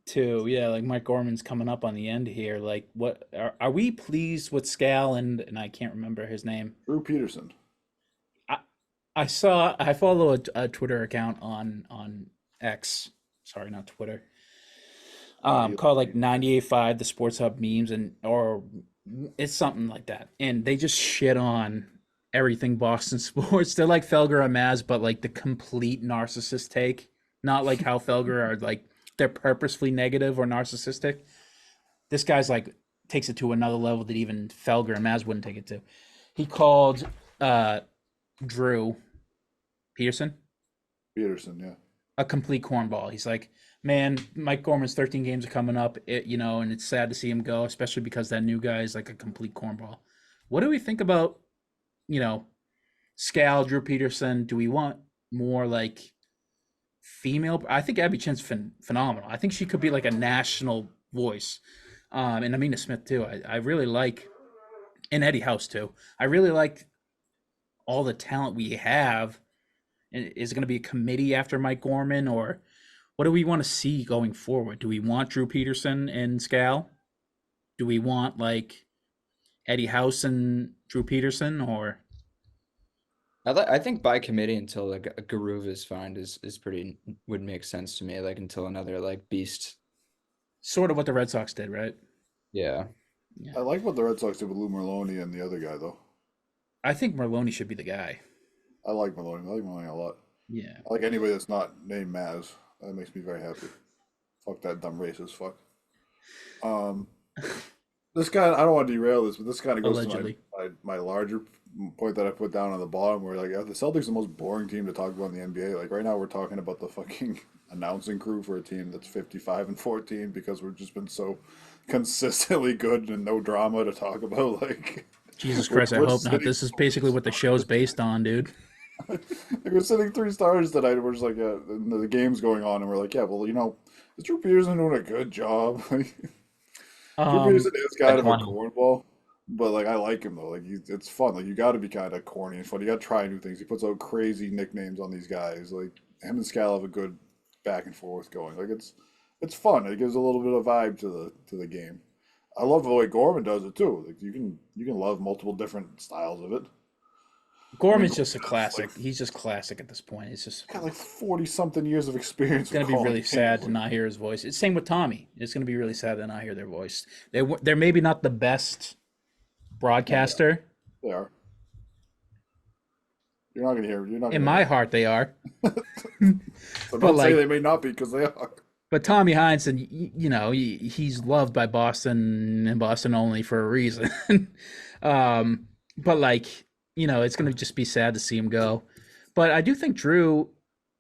too. Yeah, like Mike Gorman's coming up on the end here. Like, what are we pleased with Scal and I can't remember his name. Drew Peterson. I I follow a Twitter account on X. Sorry, not Twitter. He, Called like 98.5 the Sports Hub memes or it's something like that. And they just shit on everything Boston sports. They're like Felger and Maz, but like the complete narcissist take. Not like how Felger are like they're purposefully negative or narcissistic. This guy's like takes it to another level that even Felger and Maz wouldn't take it to. He called Drew Peterson Peterson, yeah. a complete cornball. He's like, man, Mike Gorman's 13 games are coming up, and it's sad to see him go, especially because that new guy is like a complete cornball. What do we think about, Scal, Drew Peterson? Do we want more like female? I think Abby Chin's phenomenal. I think she could be like a national voice. And Amina Smith too. I really like, and Eddie House too. I really like all the talent we have. Is it going to be a committee after Mike Gorman, or what do we want to see going forward? Do we want Drew Peterson and Scal? Do we want like Eddie House and Drew Peterson, or I think by committee until like a Garuva is found is pretty would make sense to me. Like until another like beast. sort of what the Red Sox did, right? Yeah. I like what the Red Sox did with Lou Merloni and the other guy, though. I think Merloni should be the guy. I like Merloni. I like Merloni a lot. Yeah. I like anybody that's not named Maz. That makes me very happy. Fuck that dumb racist fuck. This guy, I don't want to derail this, but this kind of goes Allegedly. to my larger point that I put down on the bottom, where like the Celtics are the most boring team to talk about in the NBA. Like right now, we're talking about the fucking announcing crew for a team that's 55-14 because we've just been so consistently good and no drama to talk about. Like Jesus Christ, I we're hope not. sitting- This is basically what the show's based on, dude. like we're sitting 3 stars tonight. We're just like, and the game's going on, and we're like, yeah, well, is Drew Peterson doing a good job? Drew Peterson is kind of a cornball, but like I like him though. Like it's fun. Like you got to be kind of corny and fun. You got to try new things. He puts out crazy nicknames on these guys. Like him and Scal have a good back and forth going. Like it's fun. It gives a little bit of vibe to the game. I love the way Gorman does it too. Like you can love multiple different styles of it. Gorman's just a classic. He's just classic at this point. It's just Got like 40-something years of experience. it's going to be really sad to not hear his voice. It's same with Tommy. It's going to be really sad to not hear their voice. They're maybe not the best broadcaster. They are. You're not gonna hear. You're not. In Gonna my hear. heart, they are. So but don't say like- they may not be because they are. But Tommy Heinsohn, he's loved by Boston and Boston only for a reason. But like, it's going to just be sad to see him go. But I do think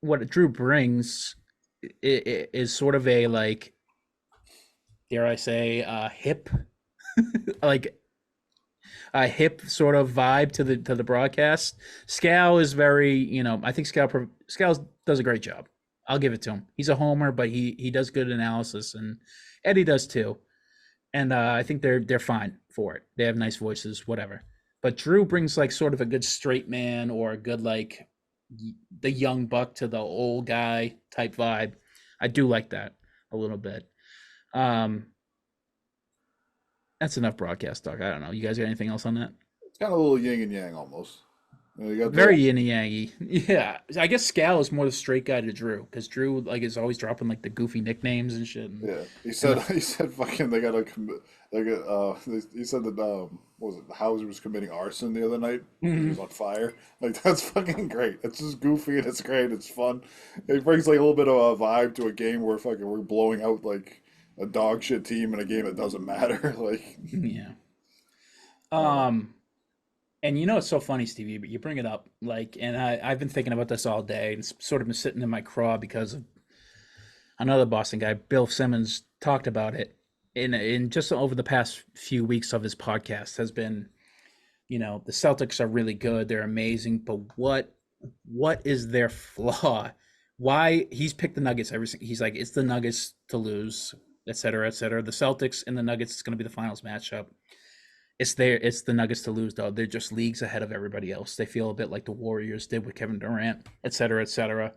what Drew brings is sort of a like, dare I say, hip, like a hip sort of vibe to the broadcast. Scal is very, I think Scal does a great job. I'll give it to him. He's a homer, but he does good analysis, and Eddie does too. And I think they're fine for it. They have nice voices, whatever. But Drew brings like sort of a good straight man or a good like the young buck to the old guy type vibe. I do like that a little bit. That's enough broadcast talk. I don't know. You guys got anything else on that? It's kind of a little yin and yang almost. You got Very yin and yangy. Yeah, I guess Scal is more the straight guy to Drew because Drew like is always dropping like the goofy nicknames and shit. Yeah, he said fucking they got to he said that what was it, Hauser was committing arson the other night. He was on fire. Like that's fucking great. It's just goofy and it's great. It's fun. It brings like a little bit of a vibe to a game where fucking we're blowing out like a dog shit team in a game that doesn't matter. Like Yeah. And it's so funny, Stevie, but you bring it up, like, and I've been thinking about this all day, and it's sort of been sitting in my craw because of another Boston guy, Bill Simmons, talked about it in just over the past few weeks of his podcast has been the Celtics are really good, they're amazing, but what is their flaw? Why he's picked the Nuggets he's like, it's the Nuggets to lose, et cetera, et cetera. The Celtics and the Nuggets is going to be the finals matchup. It's the Nuggets to lose though. They're just leagues ahead of everybody else. They feel a bit like the Warriors did with Kevin Durant, et cetera, et cetera.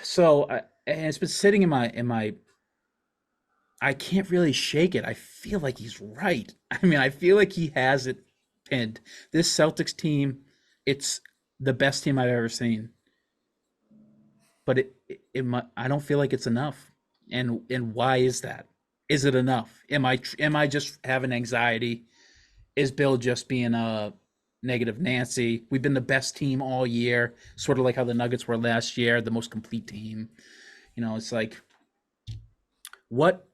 So and it's been sitting in my I can't really shake it. I feel like he's right. I mean, I feel like he has it pinned. This Celtics team, it's the best team I've ever seen. But I don't feel like it's enough. And why is that? Is it enough? Am I just having anxiety? Is Bill just being a negative Nancy? We've been the best team all year, sort of like how the Nuggets were last year, the most complete team. It's like what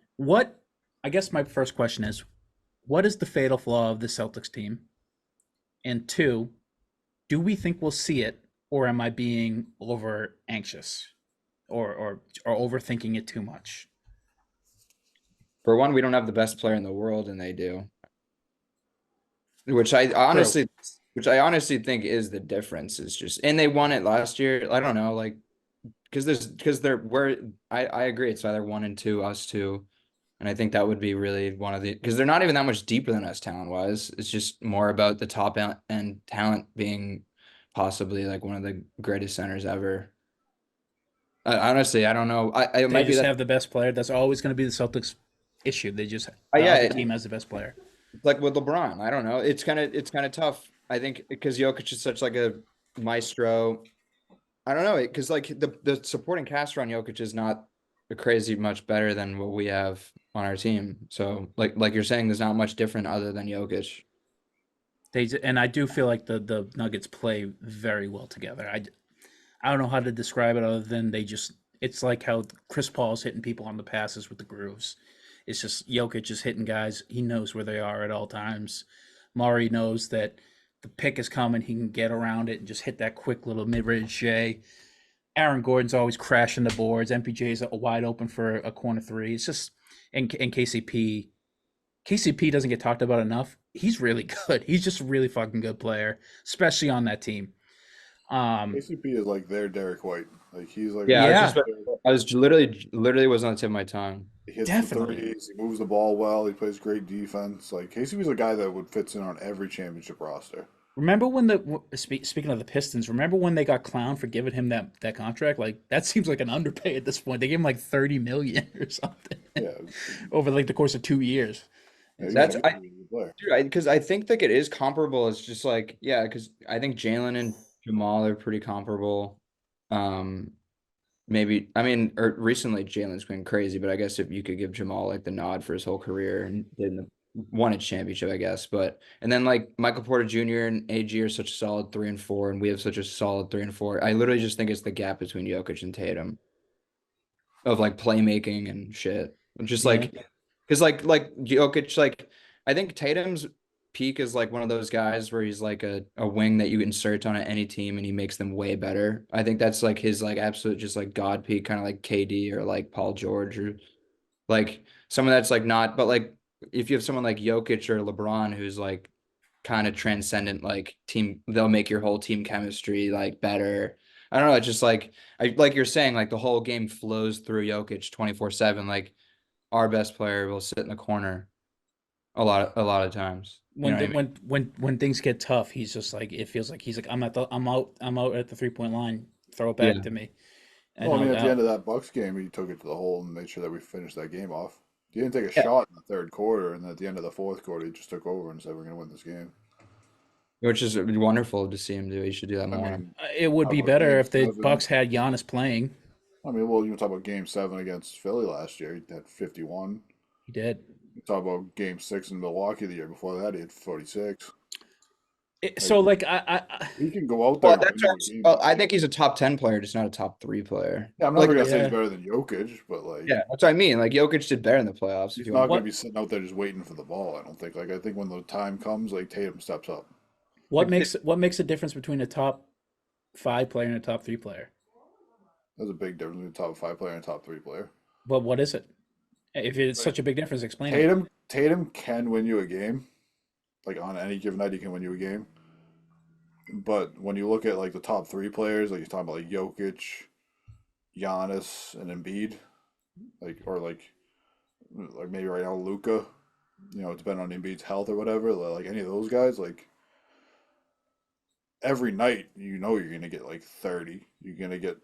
I guess my first question is, what is the fatal flaw of the Celtics team? And two, do we think we'll see it, or am I being over anxious or overthinking it too much? For one, we don't have the best player in the world, and they do. Which I honestly think is the difference. Is just, and they won it last year. I don't know, like, because I agree. It's either 1 and 2, us two, and I think that would be really one of the, because they're not even that much deeper than us talent wise. It's just more about the top end talent being possibly like one of the greatest centers ever. Honestly, I don't know. It They might be just that. have the best player. That's always going to be the Celtics' issue. They just Yeah, the other team has the best player. like with LeBron. I don't know. It's kind of tough. I think because Jokic is such like a maestro. I don't know, because like the supporting cast around Jokic is not crazy much better than what we have on our team. So like you're saying, there's not much different other than Jokic. And I do feel like the Nuggets play very well together. I don't know how to describe it other than it's like how Chris Paul's hitting people on the passes with the grooves. It's just Jokic is hitting guys. He knows where they are at all times. Murray knows that the pick is coming. He can get around it and just hit that quick little mid-range J. Aaron Gordon's always crashing the boards. MPJ's wide open for a corner three. It's just, and KCP. KCP doesn't get talked about enough. He's really good. He's just a really fucking good player, especially on that team. KCP is like their Derek White. Like he's like Yeah, Yeah. I was literally was on the tip of my tongue. he hits Definitely. the threes. He moves the ball well. He plays great defense. Like KCP's a guy that would fits in on every championship roster. Remember when speaking of the Pistons, remember when they got clowned for giving him that contract? Like that seems like an underpay at this point. They gave him like 30 million or something Yeah, over like the course of 2 years. yeah, That's he's a good player. dude, because I think like it is comparable. It's just like, yeah, because I think Jalen and Jamal are pretty comparable. Maybe, I mean, or recently Jalen's been crazy, but I guess if you could give Jamal like the nod for his whole career and didn't won a championship, I guess. But and then like Michael Porter Jr. and AG are such a solid 3 and 4, and we have such a solid 3 and 4. I literally just think it's the gap between Jokic and Tatum of like playmaking and shit. Just Yeah. like, because like Jokic, like I think Tatum's peak is like one of those guys where he's like a wing that you insert on any team and he makes them way better. I think that's like his like absolute just like god peak, kind of like KD or like Paul George or like someone that's like not, but like if you have someone like Jokic or LeBron who's like kind of transcendent, like team, they'll make your whole team chemistry like better. I don't know. It's just like like you're saying, like the whole game flows through Jokic 24/7. Like our best player will sit in the corner a lot of times. You know what I mean? When things get tough, he's just like, it feels like he's like, I'm out at the 3-point line. Throw it back Yeah. to me. Well, I mean, at the I'll- end of that Bucks game, he took it to the hole and made sure that we finished that game off. He didn't take a shot in the third quarter, and at the end of the fourth quarter, he just took over and said, "We're going to win this game." Which is wonderful to see him do. He should do that I more. mean, it would how be about better game if the 7? Bucks had Giannis playing. I mean, well, you talk about Game 7 against Philly last year. He had 51. He did. You talk about Game 6 in Milwaukee the year before that. He had 46. So like I He can go out there. Well, and that's win what, you a game. well, I think he's a top 10 player, just not a top 3 player. Yeah, I'm not like, going to say yeah. he's better than Jokic, but like, Yeah, that's what I mean. Like Jokic did better in the playoffs. he's If you not want. going to be sitting out there just waiting for the ball. I don't think. Like, I think when the time comes, like Tatum steps up. what makes a difference between a top 5 player and a top 3 player? There's a big difference between a top 5 player and a top 3 player. But what is it? If it's such a big difference, explain it. Tatum can win you a game, like on any given night he can win you a game. But when you look at like the top three players, like you're talking about like Jokic, Giannis, and Embiid, like maybe right now Luca, depending on Embiid's health or whatever, like any of those guys, like every night you're gonna get like 30, you're gonna get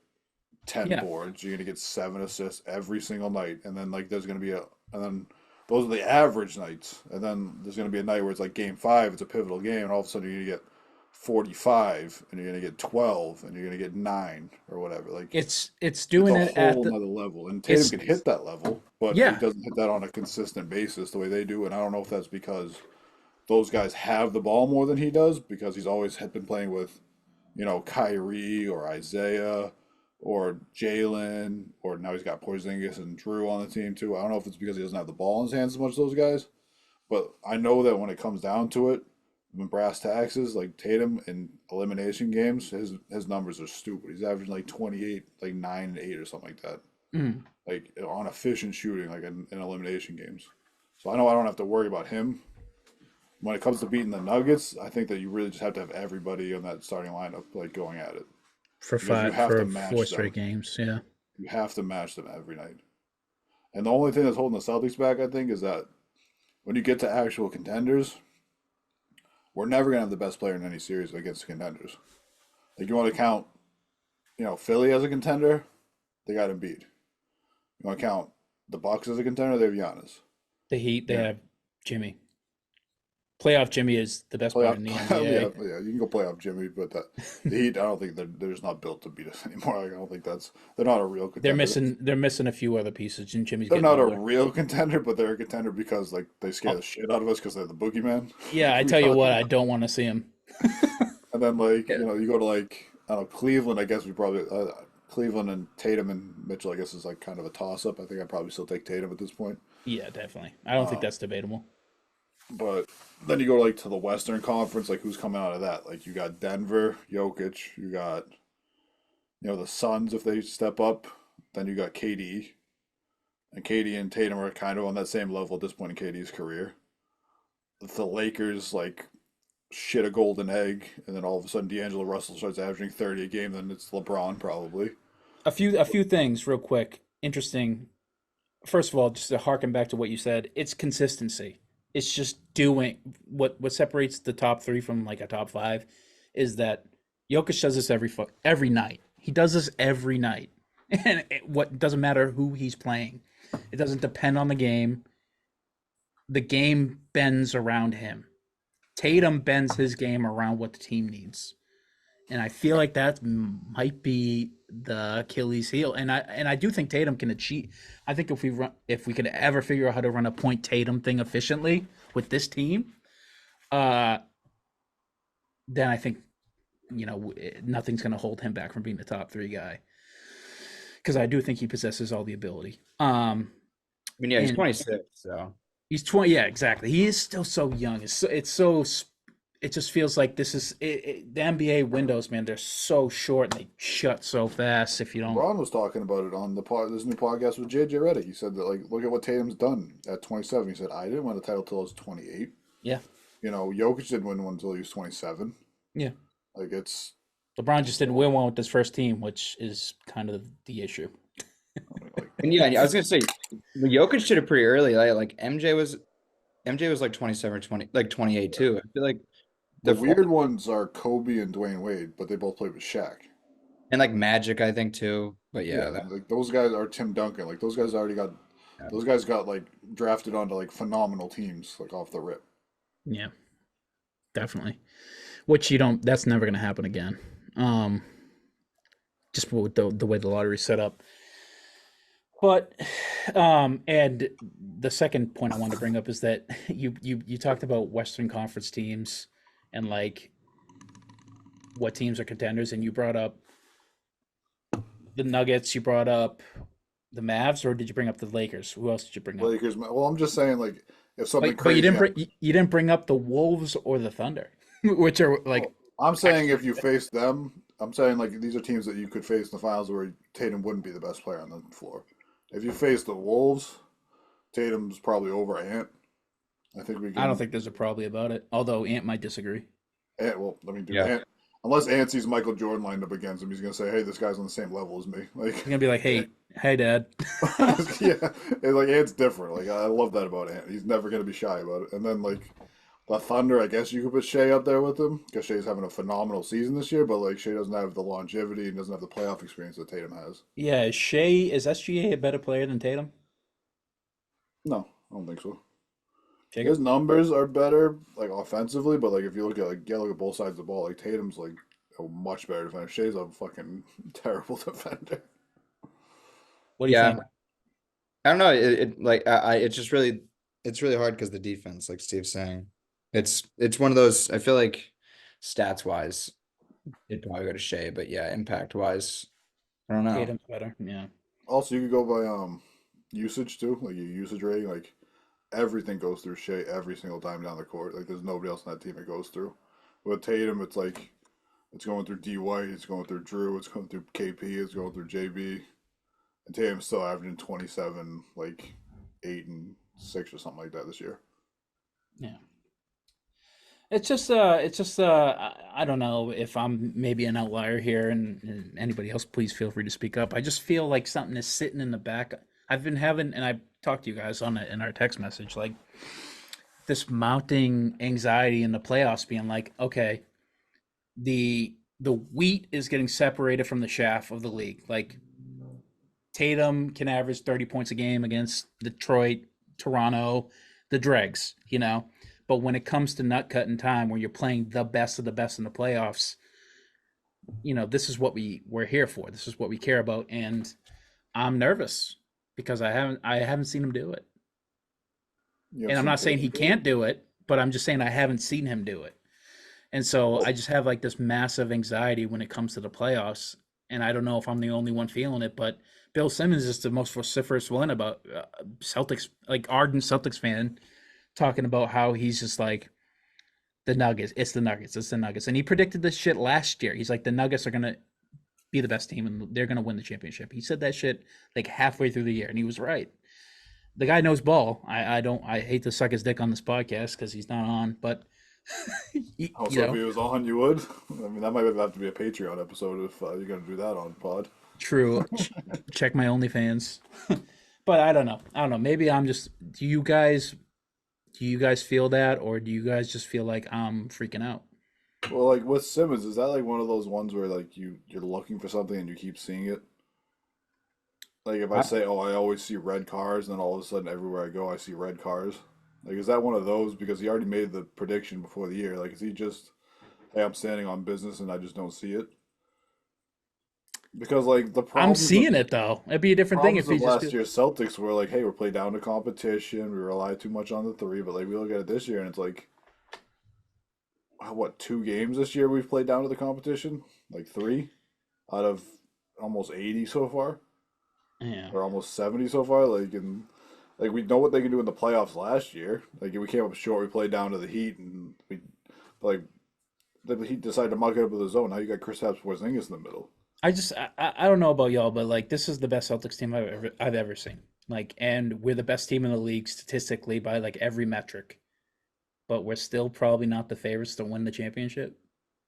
10 Yeah. boards, you're gonna get 7 assists every single night, and then like there's gonna be and then those are the average nights, and then there's gonna be a night where it's like game 5, it's a pivotal game, and all of a sudden you're gonna get 45, and you're gonna get 12, and you're gonna get 9 or whatever. Like It's doing it's it a at whole the nother level, and Tatum can hit that level, but he yeah. doesn't hit that on a consistent basis the way they do, and I don't know if that's because those guys have the ball more than he does because he's always had been playing with, Kyrie or Isaiah or Jalen, or now he's got Porzingis and Drew on the team too. I don't know if it's because he doesn't have the ball in his hands as much as those guys, but I know that when it comes down to it, when brass taxes, like Tatum in elimination games, his numbers are stupid. He's averaging like 28, like 9 and 8 or something like that. Mm. Like on efficient shooting, like in elimination games. So I know I don't have to worry about him. When it comes to beating the Nuggets, I think that you really just have to have everybody on that starting lineup like going at it. For Because you five have to for match 4 them. straight games. Yeah. You have to match them every night. And the only thing that's holding the Celtics back, I think, is that when you get to actual contenders, we're never gonna have the best player in any series against the contenders. Like you want to count, Philly as a contender, they got Embiid. You want to count the Bucks as a contender, they have Giannis. The Heat, they Yeah. have Jimmy. Playoff Jimmy is the best player in the NBA. yeah, you can go playoff Jimmy, but the Heat, I don't think they're just not built to beat us anymore. Like, I don't think they're not a real contender. They're missing a few other pieces, and Jimmy's They're getting not a older. real contender, but they're a contender because like they scare the shit out of us because they're the boogeyman. Yeah, I We tell you talked what, about I don't want to see him. And then like Yeah. you go to like I don't know Cleveland. I guess we probably Cleveland and Tatum and Mitchell. I guess is like kind of a toss up. I think I'd probably still take Tatum at this point. Yeah, definitely. I don't think that's debatable. But then you go like to the Western Conference. Like who's coming out of that? Like you got Denver, Jokic. You got the Suns if they step up. Then you got KD, and KD and Tatum are kind of on that same level at this point in KD's career. The Lakers like shit a golden egg, and then all of a sudden D'Angelo Russell starts averaging 30 a game, then it's LeBron probably. A few things real quick. Interesting. First of all, just to harken back to what you said, it's consistency. It's just doing what separates the top 3 from like a top 5 is that Jokic does this every night. He does this every night. And what doesn't matter who he's playing. It doesn't depend on the game. The game bends around him. Tatum bends his game around what the team needs. And I feel like that might be the Achilles heel. And I do think Tatum can achieve. I think if we could ever figure out how to run a point Tatum thing efficiently with this team, then I think nothing's going to hold him back from being the top 3 guy. Because I do think he possesses all the ability. I mean, yeah, he's 26, so He's 20. Yeah, exactly. He is still so young. It just feels like this is the NBA windows, man. They're so short and they shut so fast. If you don't, Ron was talking about it on this new podcast with JJ Redick. He said that like, look at what Tatum's done at 27. He said I didn't win the title till I was 28. yeah, Jokic didn't win one until he was 27. yeah. Like it's LeBron just didn't win one with his first team, which is kind of the issue. and yeah, I was gonna say Jokic did it pretty early. Like MJ was like 27 or 20, like 28 too. I feel like the weird ones are Kobe and Dwayne Wade, but they both played with Shaq. and like Magic, I think too. But yeah, like those guys are Tim Duncan. Like those guys already got those guys got like drafted onto like phenomenal teams like off the rip. Yeah, definitely. Which that's never going to happen again. Just with the way the lottery's set up. But and the second point I wanted to bring up is that you talked about Western Conference teams and like what teams are contenders, and you brought up the Nuggets, you brought up the Mavs, or did you bring up the Lakers? Who else did you bring up? Lakers. Well, I'm just saying like if something But crazy. you didn't bring up the Wolves or the Thunder, which are like. I'm saying if you face them, I'm saying like these are teams that you could face in the finals where Tatum wouldn't be the best player on the floor. If you face the Wolves, Tatum's probably over Ant. I think we I don't can. think there's a probably about it. Although Ant might disagree. Well, I mean, dude, Yeah. unless Ant sees Michael Jordan lined up against him, he's gonna say, "Hey, this guy's on the same level as me." Like, He's gonna be like, hey, Dad. yeah, it's like Ant's different. Like, I love that about Ant. He's never gonna be shy about it. And then like the Thunder, I guess you could put Shea up there with him because Shea's having a phenomenal season this year, but like Shea doesn't have the longevity and doesn't have the playoff experience that Tatum has. Yeah, is SGA a better player than Tatum? No, I don't think so. Jacob? His numbers are better, like offensively, but like if you look at look at both sides of the ball, like Tatum's like a much better defender. Shea's a fucking terrible defender. What do you Yeah. think? I don't know. It's just really, it's really hard because the defense, like Steve's saying, it's one of those. I feel like stats wise, it'd probably go to Shea, but yeah, impact wise, I don't know. Tatum's better. Yeah. Also, you could go by usage too, like your usage rating. Like everything goes through Shea every single time down the court. Like there's nobody else in that team it goes through. With Tatum, it's like it's going through D White, it's going through Drew, it's going through KP, it's going through JB. And Tatum's still averaging 27, like 8 and 6 or something like that this year. Yeah. It's just I don't know if I'm maybe an outlier here, and anybody else, please feel free to speak up. I just feel like something is sitting in the back. I've been having, and I talked to you guys on it in our text message, like this mounting anxiety in the playoffs, being like, okay, the wheat is getting separated from the chaff of the league. Like Tatum can average 30 points a game against Detroit, Toronto, the dregs, you know. But when it comes to nut cutting time, where you're playing the best of the best in the playoffs, you know, this is what we're here for. This is what we care about, and I'm nervous because I haven't seen him do it. And I'm not saying he can't do it, but I'm just saying I haven't seen him do it. And so I just have like this massive anxiety when it comes to the playoffs, and I don't know if I'm the only one feeling it, but Bill Simmons is the most vociferous one about Celtics, like ardent Celtics fan, talking about how he's just like the Nuggets. It's the Nuggets. It's the Nuggets. And he predicted this shit last year. He's like, the Nuggets are gonna be the best team and they're gonna win the championship. He said that shit like halfway through the year, and he was right. The guy knows ball. I hate to suck his dick on this podcast because he's not on, but Also, if he was on, you would. I mean, that might have to be a Patreon episode if you're gonna do that on pod. True. Check my OnlyFans. But I don't know. Maybe I'm just. Do you guys feel that, or do you guys just feel like I'm freaking out? Well, like with Simmons, is that like one of those ones where like you're looking for something and you keep seeing it? Like if I say, "Oh, I always see red cars," and then all of a sudden everywhere I go, I see red cars. Like, is that one of those? Because he already made the prediction before the year. Like, is he just, "Hey, I'm standing on business and I just don't see it"? Because like the I'm problems seeing it though. It'd be a different thing if he problems of just. last year's Celtics were like, "Hey, we're played down to competition. We rely too much on the three." But like we look at it this year, and it's like, what, 2 games this year we've played down to the competition? Like 3 out of almost 80 so far, Yeah. or almost 70 so far. Like we know what they can do in the playoffs last year. Like we came up short. We played down to the Heat, and like the Heat decided to muck it up with his own. Now you got Kristaps Porzingis in the middle. I don't know about y'all, but like this is the best Celtics team I've ever seen. Like, and we're the best team in the league statistically by like every metric, but we're still probably not the favorites to win the championship.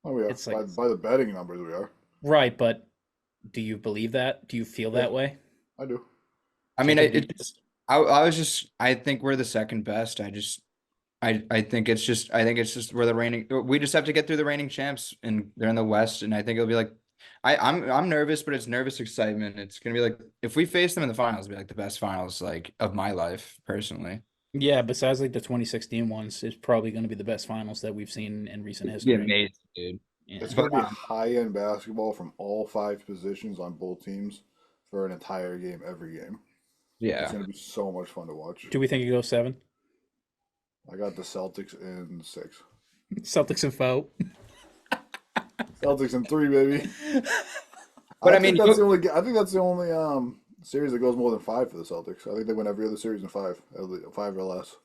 Oh yeah, It's like by the betting numbers we are. right, but do you believe that? Do you feel Yeah, that way? I do. I mean, Jacob, I think we're the second best. I think it's just we're the reigning. We just have to get through the reigning champs, and they're in the West, and I think it'll be like, I'm nervous, but it's nervous excitement. It's gonna be like if we face them in the finals, it'll be like the best finals like of my life personally. Yeah, besides like the 2016 ones, it's probably going to be the best finals that we've seen in recent It'd be history. amazing, dude. Yeah. It's But going to be high-end basketball from all 5 positions on both teams for an entire game, every game. It's yeah, going to be so much fun to watch. Do we think it goes 7? I got the Celtics in 6. Celtics and foe. Celtics in 3, baby. But I think mean, that's the only. I think that's the only series that goes more than 5 for the Celtics. I think they win every other series in 5, 5 or less.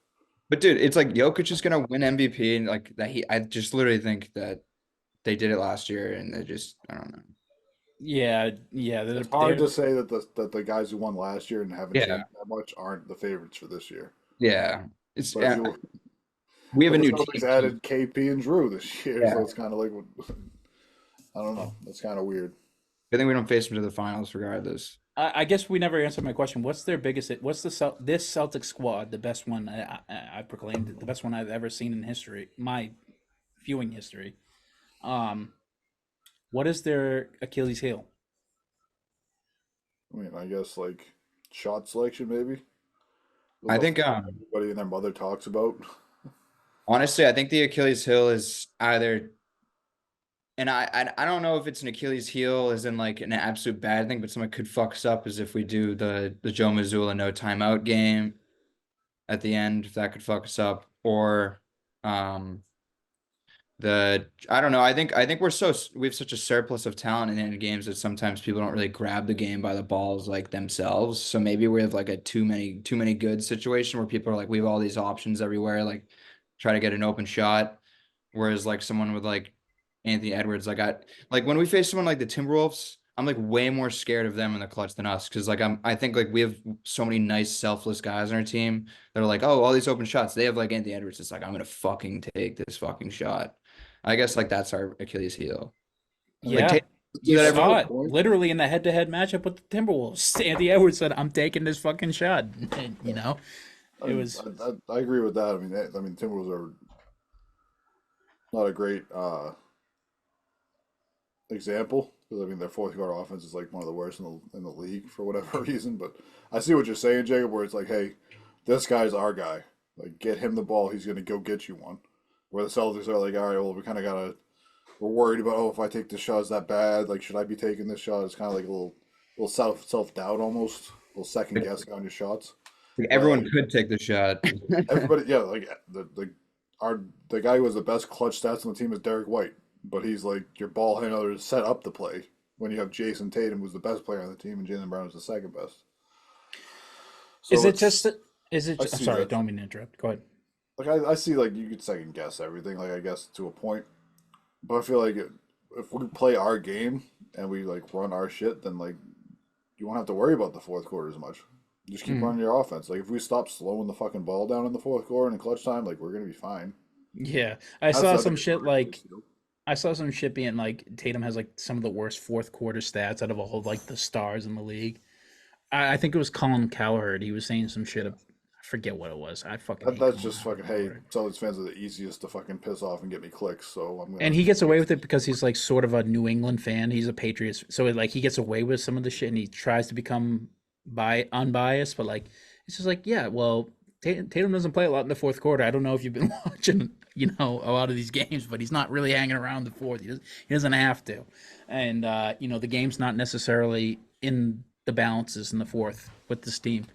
but dude, it's like Jokic is gonna win MVP, and like that I just literally think that they did it last year, and they just I don't know. Yeah. It's hard to say that the guys who won last year and haven't Yeah. changed that much aren't the favorites for this year. Yeah, it's But We have But a the new Celtics team. added KP and Drew this year, Yeah. so it's kind of like, I don't know. That's kind of weird. I think we don't face them to the finals regardless. I guess we never answered my question. What's their biggest? What's this Celtic squad the best one? I proclaimed it the best one I've ever seen in history, my viewing history. What is their Achilles heel? I mean, I guess like shot selection maybe. I The think stuff everybody and their mother talks about. honestly, I think the Achilles heel is either, and I don't know if it's an Achilles heel as in like an absolute bad thing, but something could fuck us up is if we do the Joe Mazzulla no timeout game at the end, if that could fuck us up, or I don't know. I think we have such a surplus of talent in end games that sometimes people don't really grab the game by the balls like themselves. So maybe we have like a too many good situation where people are like, we have all these options everywhere, like try to get an open shot. Whereas like someone with like Anthony Edwards, like when we face someone like the Timberwolves, I'm like way more scared of them in the clutch than us. Cause like I think like we have so many nice selfless guys on our team that are like, oh, all these open shots. They have like Anthony Edwards. It's like, I'm gonna fucking take this fucking shot. I guess like that's our Achilles heel. Like Yeah, you that every- saw it literally in the head-to-head matchup with the Timberwolves. Anthony Edwards said, "I'm taking this fucking shot." And, it was. I agree with that. I mean, Timberwolves are not a great example because I mean their fourth quarter offense is like one of the worst in the league for whatever reason. But I see what you're saying, Jacob. Where it's like, hey, this guy's our guy. Like, get him the ball. He's gonna go get you one. Where the Celtics are like, all right, well, we kind of gotta. We're worried about, oh, if I take this shot, is that bad? Like, should I be taking this shot? It's kind of like a little self doubt almost, a little second guessing on your shots. like everyone could take the shot. Everybody, yeah, like the guy who has the best clutch stats on the team is Derek White, but he's like your ball handler to set up the play when you have Jason Tatum, who's the best player on the team, and Jaylen Brown is the second best. So Is it just? Is it? I I'm see sorry, that. don't mean to interrupt. Go ahead. Like I see like you could second guess everything, like I guess to a point, but I feel like if we play our game and we like run our shit, then like you won't have to worry about the fourth quarter as much. Just keep running your offense. Like if we stop slowing the fucking ball down in the fourth quarter and in clutch time, like we're gonna be fine. Yeah, That's saw the some other shit part, like too. I saw some shit being like Tatum has like some of the worst fourth quarter stats out of all like the stars in the league. I think it was Colin Cowherd. He was saying some shit. I forget what it was. I fucking hate That's Colin just fucking. Cowherd. Hey, Celtics fans are the easiest to fucking piss off and get me clicks. So I'm gonna. And he gets away with it because he's like sort of a New England fan. He's a Patriots, so like he gets away with some of the shit, and he tries to become unbiased. But like it's just like, yeah, well, Tatum doesn't play a lot in the fourth quarter. I don't know if you've been watching, a lot of these games, but he's not really hanging around the fourth. He doesn't have to, and the game's not necessarily in the balances in the fourth with this team.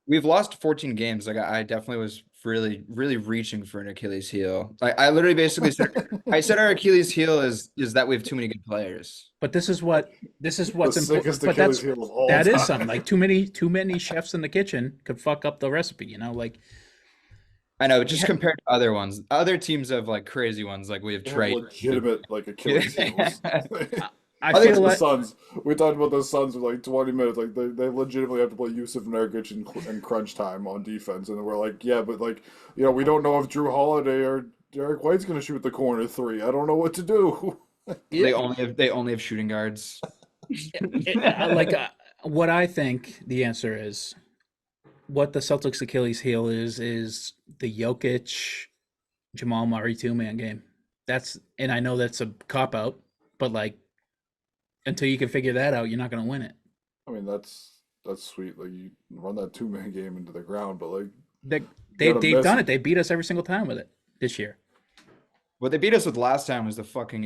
We've lost 14 games. Like I definitely was really, really reaching for an Achilles heel. I literally basically said our Achilles heel is that we have too many good players. But this is what's important. sickest But Achilles heel of all that is time. something like too many chefs in the kitchen could fuck up the recipe. Like I know, just compared to other ones, other teams have like crazy ones. Like we have They have Trey. legitimate like Achilles heels. I think feel the like Suns. We talked about the Suns for like 20 minutes. Like they legitimately have to play Yusuf Nurkic in crunch time on defense, and we're like, yeah, but like we don't know if Drew Holiday or Derek White's gonna shoot the corner three. I don't know what to do. They only have shooting guards. what I think the answer is, what the Celtics Achilles heel is the Jokic Jamal Murray 2-man game. And I know that's a cop out, but like until you can figure that out, you're not going to win it. I mean, that's sweet. Like you run that 2-man game into the ground, but like They've done it. They beat us every single time with it this year. What they beat us with last time was the fucking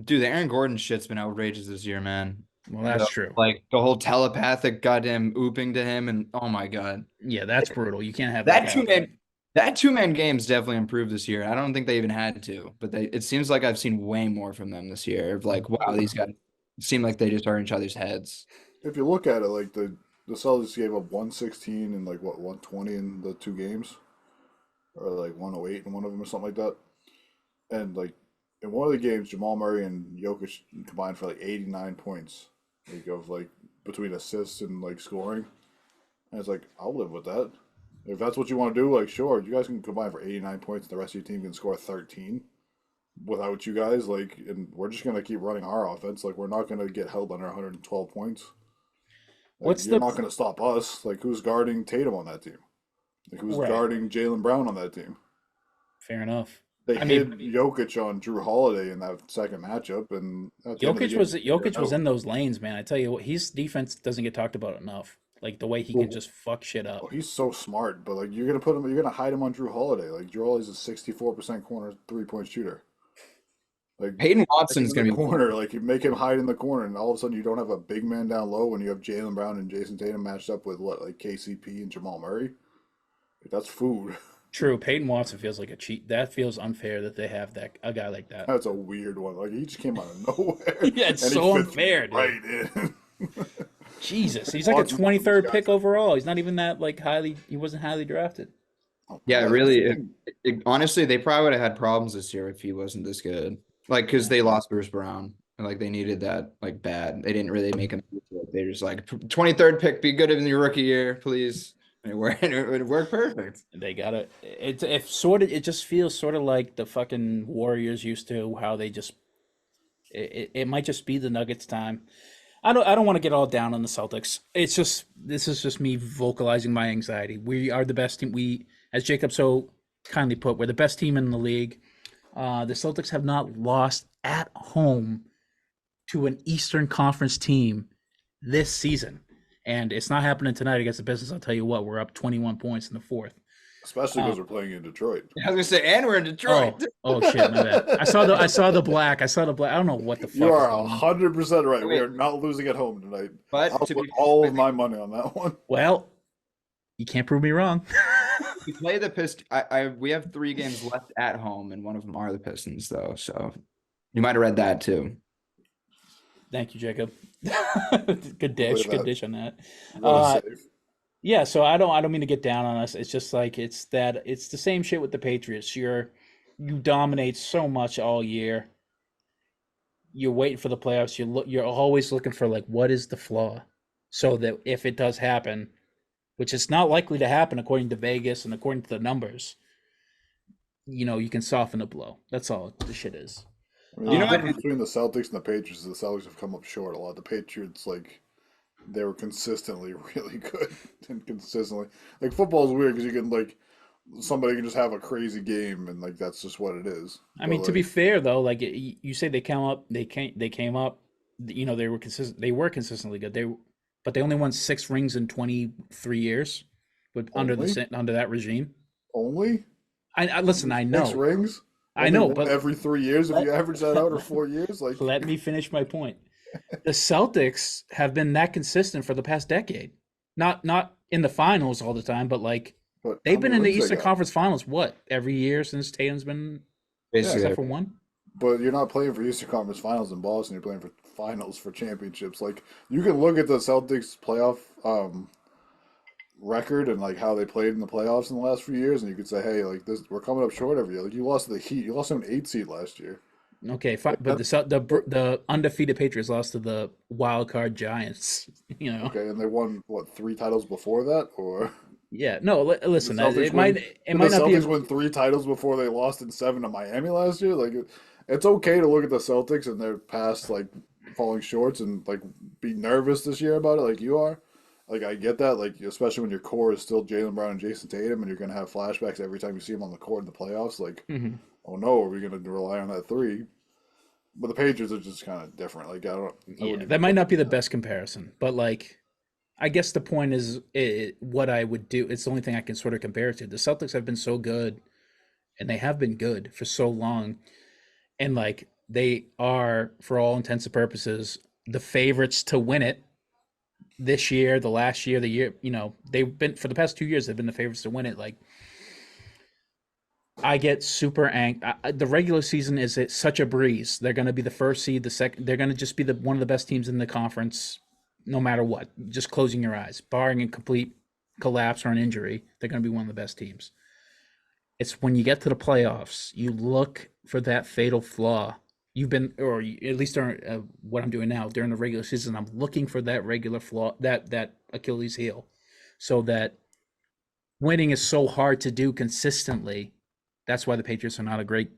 dude. The Aaron Gordon shit's been outrageous this year, man. Well, that's true. Like the whole telepathic goddamn ooping to him, and oh my god, yeah, that's brutal. You can't have that two-man game's definitely improved this year. I don't think they even had to, but it seems like I've seen way more from them this year. Of like, wow, these guys seem like they just are in each other's heads. if you look at it, like the Celtics gave up 116 and like 120 in the two games, or like 108 in one of them or something like that. And like in one of the games, Jamal Murray and Jokic combined for like 89 points, like of like between assists and like scoring. And it's like I'll live with that. If that's what you want to do, like, sure, you guys can combine for 89 points and the rest of your team can score 13 without you guys, like, and we're just going to keep running our offense. Like, we're not going to get held under 112 points. Like, What's you're the not going to stop us. Like, who's guarding Tatum on that team? Like, who's Right. guarding Jaylen Brown on that team? fair enough? They I hid mean, Jokic on Drew Holiday in that second matchup, and at the end of the Jokic game, was they figured it Jokic was out. in those lanes, man. I tell you what, his defense doesn't get talked about enough. Like the way he can Well, just fuck shit up. oh, he's so smart, but like you're gonna put him, you're gonna hide him on Drew Holiday. Like Drew Holiday's a 64% corner 3-point shooter. Like Peyton make Watson's him gonna in the be corner, like you make him hide in the corner, and all of a sudden you don't have a big man down low when you have Jaylen Brown and Jason Tatum matched up with what, like KCP and Jamal Murray. Like, that's food. True, Peyton Watson feels like a cheat. That feels unfair that they have a guy like that. That's a weird one. Like he just came out of nowhere. Yeah, it's and so he fits unfair, dude. right in. Jesus, he's like a Watson's one of those 23rd guys pick that- overall. He's not even that like highly. He wasn't highly drafted. Yeah, That's really. the thing. Honestly, they probably would have had problems this year if he wasn't this good. Like, because they lost Bruce Brown, and like they needed that like bad. They didn't really make him. They just like 23rd pick, be good in your rookie year, please. And it worked perfect. They got it. It just feels sort of like the fucking Warriors used to, how they just. It might just be the Nuggets time. I don't want to get all down on the Celtics. This is just me vocalizing my anxiety. We are the best team. As Jacob so kindly put, we're the best team in the league. The Celtics have not lost at home to an Eastern Conference team this season. And it's not happening tonight against the Pistons. I'll tell you what, we're up 21 points in the fourth. Especially because we're playing in Detroit. I was gonna say, and we're in Detroit. Oh shit, my bad. I saw the black. I don't know what the fuck. You is are going on. 100% right. We Wait. are not losing at home tonight. But I'll to put be all of my money on that one. Well, you can't prove me wrong. we play the Pistons. We have 3 games left at home, and one of them are the Pistons, though. So you might have read that too. Thank you, Jacob. Good dish. Look at Good that. dish on that. Really safe. Yeah, so I don't mean to get down on us. It's just like it's the same shit with the Patriots. You dominate so much all year. You're waiting for the playoffs. You're always looking for like what is the flaw, so that if it does happen, which is not likely to happen according to Vegas and according to the numbers, you can soften the blow. That's all the shit is. I mean, You know the what? difference between the Celtics and the Patriots is the Celtics have come up short a lot. The Patriots, like, they were consistently really good and consistently. Like, football is weird because you can, like, somebody can just have a crazy game and, like, that's just what it is. I mean, But, to be like, fair though, like you say they came up, they came up. They were consistent. They were consistently good. But they only won 6 rings in 23 years, under that regime. only I listen. I 6 know. rings? I Only know, one but every 3 years, if you average that out, or 4 years, like, let me finish my point. The Celtics have been that consistent for the past decade. Not in the finals all the time, but like but they've how been many in the rings they Eastern got? Conference Finals every year since Tatum's been, Basically, except for one. But you're not playing for Eastern Conference Finals in Boston. You're playing for finals for championships. Like you can look at the Celtics playoff record and like how they played in the playoffs in the last few years, and you could say, hey, like this, we're coming up short every year. Like you lost to the Heat. You lost to an 8 seed last year. Okay, fine, but the undefeated Patriots lost to the wild card Giants. Okay, and they won what 3 titles before that, or Yeah, no. Listen, the Celtics it might win- it did might the not be. Celtics win 3 titles before they lost in 7 to Miami last year. Like it's okay to look at the Celtics and their past like falling shorts and like be nervous this year about it, like you are. Like I get that, like especially when your core is still Jaylen Brown and Jason Tatum, and you're gonna have flashbacks every time you see them on the court in the playoffs. Like, Mhm. oh no, are we gonna rely on that 3? But the Patriots are just kind of different. Like I Yeah, wouldn't that even might not put be the them best comparison, but like, I guess the point is what I would do. It's the only thing I can sort of compare it to. The Celtics have been so good, and they have been good for so long, and like they are, for all intents and purposes, the favorites to win it this year, the last year, the year. They've been for the past 2 years. They've been the favorites to win it. Like, I get super angry. The regular season is such a breeze. They're going to be the first seed, the second. They're going to just be one of the best teams in the conference, no matter what. Just closing your eyes, barring a complete collapse or an injury, they're going to be one of the best teams. It's when you get to the playoffs, you look for that fatal flaw. Or at least what I'm doing now during the regular season, I'm looking for that regular flaw, that Achilles heel, so that winning is so hard to do consistently. That's why the Patriots are not a great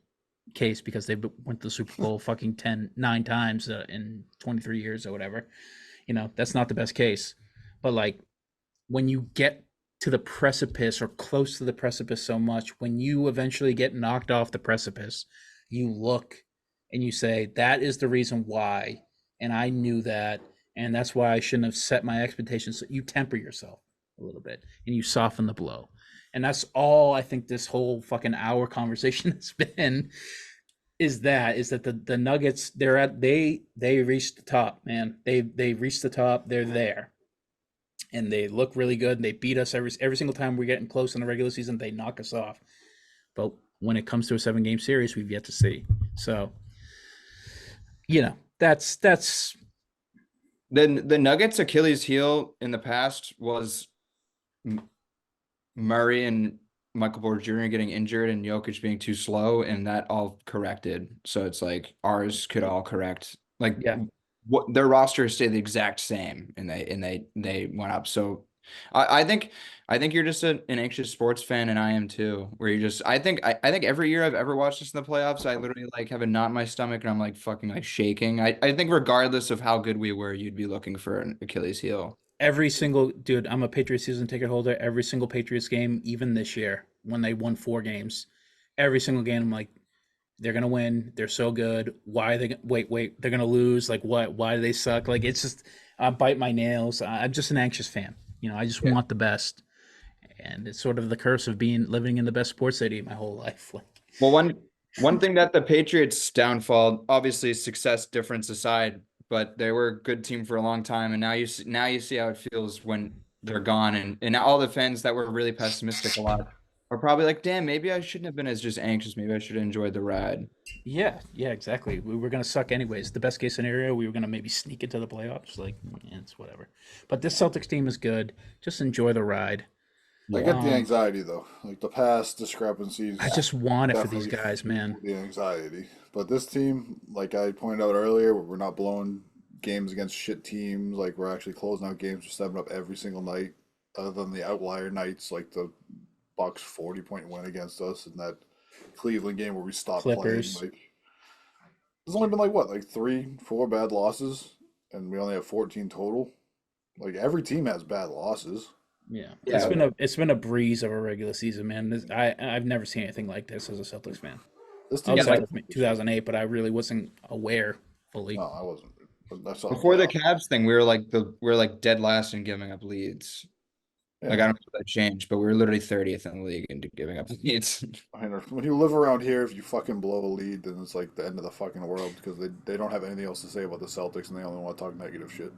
case, because they went to the Super Bowl fucking 9 times in 23 years or whatever. That's not the best case. But like, when you get to the precipice or close to the precipice so much, when you eventually get knocked off the precipice, you look and you say, that is the reason why. And I knew that. And that's why I shouldn't have set my expectations. So you temper yourself a little bit and you soften the blow. And that's all I think this whole fucking hour conversation has been, is that the Nuggets, they reached the top, man. They reached the top. They're there. And they look really good. And they beat us every single time we're getting close in the regular season. They knock us off. But when it comes to a 7-game series, we've yet to see. So, that's The Nuggets' Achilles heel in the past was Murray and Michael Porter Jr. getting injured and Jokic being too slow, and that all corrected. So it's like ours could all correct. Like, Yeah. what their roster stayed the exact same, and they went up. So I think you're just an anxious sports fan, and I am too. Where you just I think every year I've ever watched this in the playoffs, I literally like have a knot in my stomach and I'm like fucking like shaking. I think regardless of how good we were, you'd be looking for an Achilles heel. Every single dude, I'm a Patriots season ticket holder. Every single Patriots game, even this year when they won 4 games, every single game, I'm like, they're gonna win. They're so good. Why are they? Wait. They're gonna lose. Like what? Why do they suck? Like it's just, I bite my nails. I'm just an anxious fan. I just want the best, and it's sort of the curse of living in the best sports city my whole life. Like, Well, one thing that the Patriots' downfall, obviously success difference aside, but they were a good team for a long time, and now you see how it feels when they're gone, and all the fans that were really pessimistic a lot are probably like, damn, maybe I shouldn't have been as just anxious. Maybe I should have enjoyed the ride. yeah, exactly. We were gonna suck anyways. The best case scenario, we were gonna maybe sneak into the playoffs. Like, it's whatever. But this Celtics team is good. Just enjoy the ride. I get the Um, anxiety though. Like the past discrepancies I just want it for these definitely guys, man. fuel the anxiety. But this team, like I pointed out earlier, we're not blowing games against shit teams. Like we're actually closing out games for 7 up every single night, other than the outlier nights like the Bucks 40-point win against us and that Cleveland game where we stopped playing. Clippers. Like there's only been like what, like 3, 4 bad losses, and we only have 14 total. Like every team has bad losses. Yeah, Yeah. it's been a breeze of a regular season, man. I've never seen anything like this as a Celtics fan. This team Outside is of 2008, but I really wasn't aware fully. no, I wasn't. But that's all Before the playoff. Cavs thing, we were like dead last in giving up leads. Yeah. Like I don't know if that changed, but we were literally 30th in the league into giving up leads. I mean, when you live around here, if you fucking blow a lead, then it's like the end of the fucking world because they don't have anything else to say about the Celtics and they only want to talk negative shit.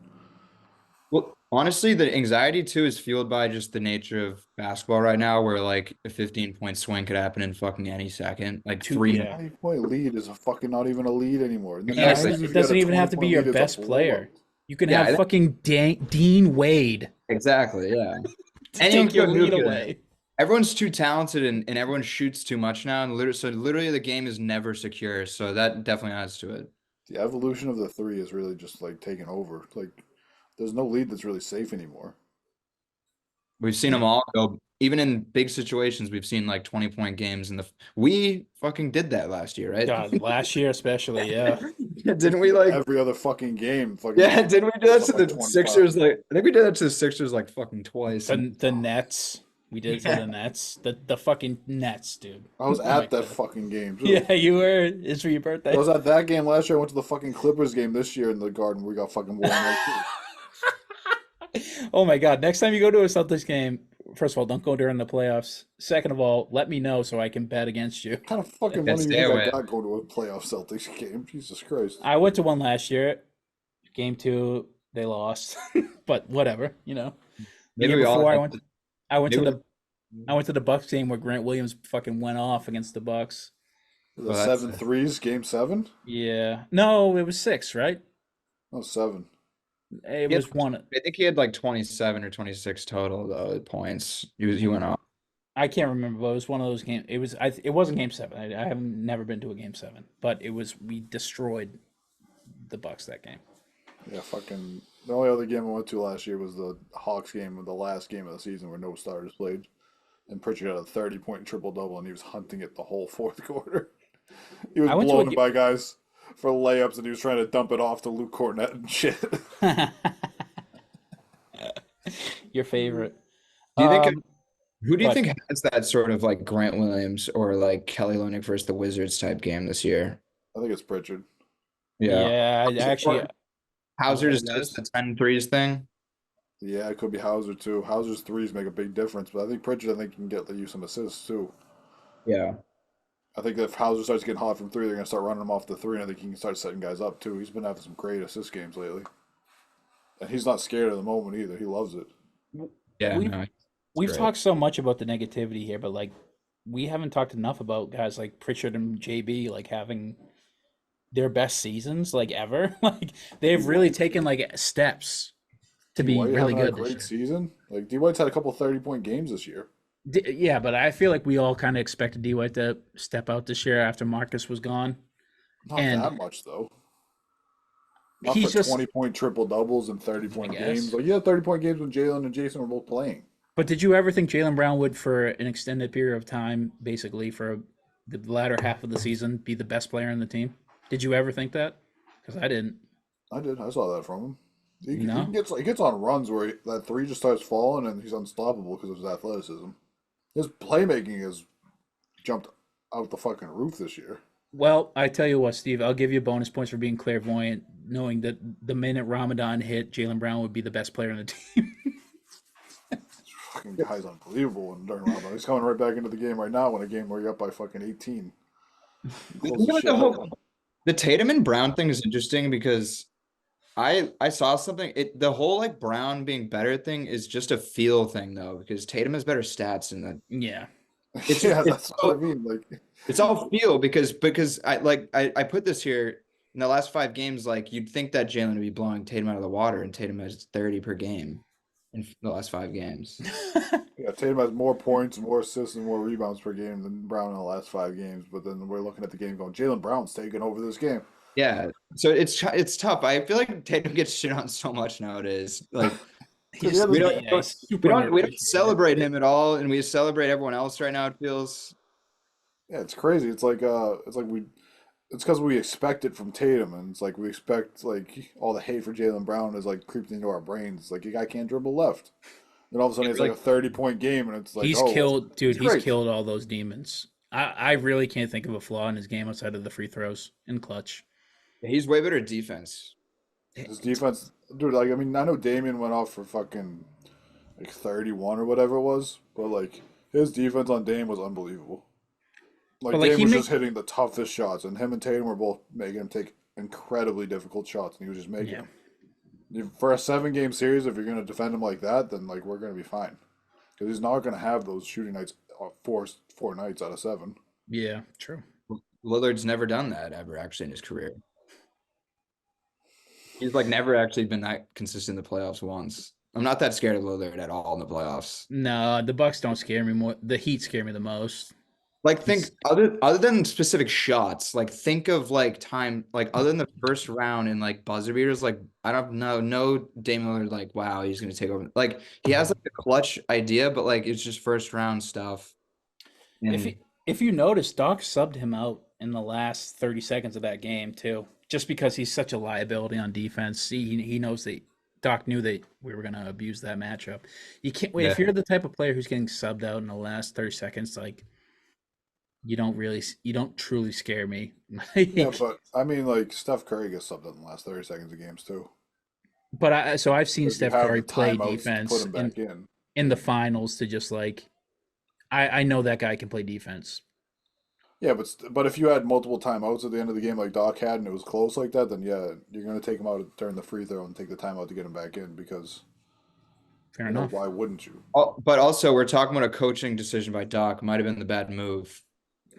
Well, honestly, the anxiety too is fueled by just the nature of basketball right now, where like a 15-point swing could happen in fucking any second. Like three. Yeah. 90-point lead is a fucking not even a lead anymore. In the Exactly. 90s, if It you doesn't had a even have to be 20-point your lead, it's a best player. blowout. You can Yeah, have fucking Dean Wade Exactly. Yeah. to Anyone take your could lead nuke it. away. Everyone's too talented and everyone shoots too much now. And literally the game is never secure. So that definitely adds to it. The evolution of the three is really just like taking over. Like, there's no lead that's really safe anymore. We've seen them all go, even in big situations, we've seen like 20-point games we fucking did that last year, right? God, last year especially, yeah. Didn't we like Every other fucking game, fucking Yeah, didn't we do that to like the 25. Sixers? Like I think we did that to the Sixers like fucking twice. The Nets. We did it for the Nets. The fucking Nets, dude. I was Oh my at that God. fucking game. Too. Yeah, you were. It's for your birthday. I was at that game last year. I went to the fucking Clippers game this year in the Garden. We got fucking blown out too. Oh my God. Next time you go to a Celtics game, first of all, don't go during the playoffs. Second of all, let me know so I can bet against you. What kind of fucking Yeah, money stay you away. think I got going to a playoff Celtics game? Jesus Christ. I went to one last year. Game 2, they lost. But whatever, The Maybe year we all before have I went to maybe the Bucks game where Grant Williams fucking went off against the Bucks. The Well, that's- 7-3s, game 7? Yeah. No, it was 6, right? No, 7. It Yeah. was one. I think he had like 27 or 26 total though points. He went off. I can't remember, but it was one of those games. It wasn't game 7. I have never been to a game 7, but we destroyed the Bucks that game. Yeah, fucking. The only other game I went to last year was the Hawks game, the last game of the season where no starters played. and Pritchard had a 30-point triple-double, and he was hunting it the whole fourth quarter. He was I went to blown by guys for layups, and he was trying to dump it off to Luke Cornett and shit. Your favorite. Do you think Um, who do you but think has that sort of like Grant Williams or like Kelly Olynyk versus the Wizards type game this year? I think it's Pritchard. Yeah. yeah, I actually, Hauser Go just ahead, does guys. the 10 threes thing. Yeah, it could be Hauser too. Hauser's threes make a big difference, but I think Pritchard, can get you some assists too. Yeah. I think that if Hauser starts getting hot from three, they're gonna start running him off the three, and I think he can start setting guys up too. He's been having some great assist games lately, and he's not scared of the moment either. He loves it. Yeah. we've No, we've great. talked so much about the negativity here, but like we haven't talked enough about guys like Pritchard and JB like having their best seasons like ever. Like they've really taken like steps to be D-White really having a good this great year. season. Like D-White's had a couple 30-point games this year. Yeah, but I feel like we all kind of expected D White to step out this year after Marcus was gone, Not and that much though. Not he's for just. 20-point triple doubles and I 30-point guess. games. Like 30-point games when Jalen and Jason were both playing. But did you ever think Jalen Brown would, for an extended period of time, basically for the latter half of the season, be the best player on the team? Did you ever think that? Because I didn't. I did. I saw that from him. He No? gets on runs where that three just starts falling and he's unstoppable because of his athleticism. His playmaking has jumped out the fucking roof this year. Well, I tell you what, Steve, I'll give you bonus points for being clairvoyant, knowing that the minute Ramadan hit, Jalen Brown would be the best player on the team. Fucking guy's unbelievable and during Ramadan. He's coming right back into the game right now in a game where you're up by fucking 18. Close the Like shit out. the Tatum and Brown thing is interesting because I saw something. The whole like Brown being better thing is just a feel thing though, because Tatum has better stats and that Yeah. it's Yeah, it's that's what I mean. Like, it's all feel because I put this here in the last 5 games, like you'd think that Jalen would be blowing Tatum out of the water, and Tatum has 30 per game in the last 5 games. yeah, Tatum has more points, more assists, and more rebounds per game than Brown in the last 5 games. But then we're looking at the game going, Jalen Brown's taking over this game. Yeah, so it's tough. I feel like Tatum gets shit on so much nowadays. Like He's, Yeah, we yeah, don't he's super we don't underappreciated. celebrate him at all, and we celebrate everyone else right now. It feels Yeah, it's crazy. It's because we expect it from Tatum, and it's like we expect like all the hate for Jalen Brown is like creeped into our brains. Like, your guy can't dribble left. Then all of a sudden it's like a 30-point game, and it's like, He's oh, killed, dude. it's He's great. killed all those demons. I really can't think of a flaw in his game outside of the free throws and clutch. he's way better at defense. His defense, dude. Like, I mean, I know Damian went off for fucking like 31 or whatever it was, but like his defense on Dame was unbelievable. Like, But, like, Dame he was make- just hitting the toughest shots, and him and Tatum were both making him take incredibly difficult shots, and he was just making Yeah. them. For a 7-game series, if you're going to defend him like that, then like we're going to be fine, because he's not going to have those shooting nights four nights out of 7. Yeah, true. Lillard's never done that ever actually in his career. He's like never actually been that consistent in the playoffs once. I'm not that scared of Lillard at all in the playoffs. No, the Bucks don't scare me more. The Heat scare me the most. Like think other than specific shots, like think of like time, like other than the first round and like buzzer beaters, like I don't know, no Damian Lillard, like wow, he's gonna take over. Like he has like a clutch idea, but like it's just first round stuff. And If you notice, Doc subbed him out in the last 30 seconds of that game too, just because he's such a liability on defense. He knows that Doc knew that we were gonna abuse that matchup. You can't wait. If Yeah. you're the type of player who's getting subbed out in the last 30 seconds, like you don't truly scare me. Yeah, but I mean, like Steph Curry gets subbed in the last 30 seconds of games too. But I've seen Because you Steph have Curry the play timeouts to defense put him back in. in the finals to just like I know that guy can play defense. Yeah, but if you had multiple timeouts at the end of the game like Doc had, and it was close like that, then yeah, you're gonna take him out during the free throw and take the timeout to get him back in, because Fair you know, enough. why wouldn't you? but also we're talking about a coaching decision by Doc. Might have been the bad move.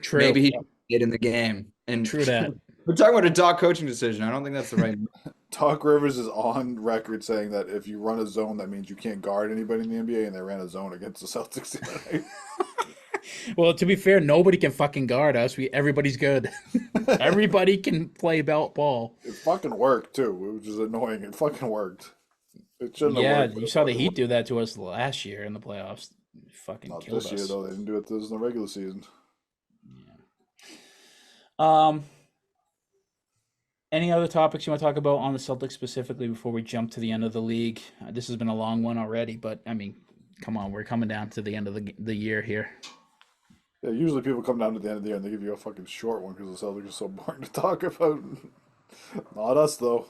True. Maybe he stayed in the game. And True that. we're talking about a Doc coaching decision. I don't think that's the right move. Doc Rivers is on record saying that if you run a zone, that means you can't guard anybody in the NBA, and they ran a zone against the Celtics the other night. Well, to be fair, nobody can fucking guard us. Everybody's good. Everybody can play ball. It fucking worked too, which is annoying. It fucking worked. It shouldn't have Yeah, worked. But you it saw the fucking Heat worked. do that to us last year in the playoffs. Fucking Not killed this year us. though. They didn't do it this in the regular season. Any other topics you want to talk about on the Celtics specifically before we jump to the end of the league? This has been a long one already, but I mean, come on, we're coming down to the end of the year here. Yeah, usually people come down to the end of the year and they give you a fucking short one because the Celtics are so boring to talk about. Not us though.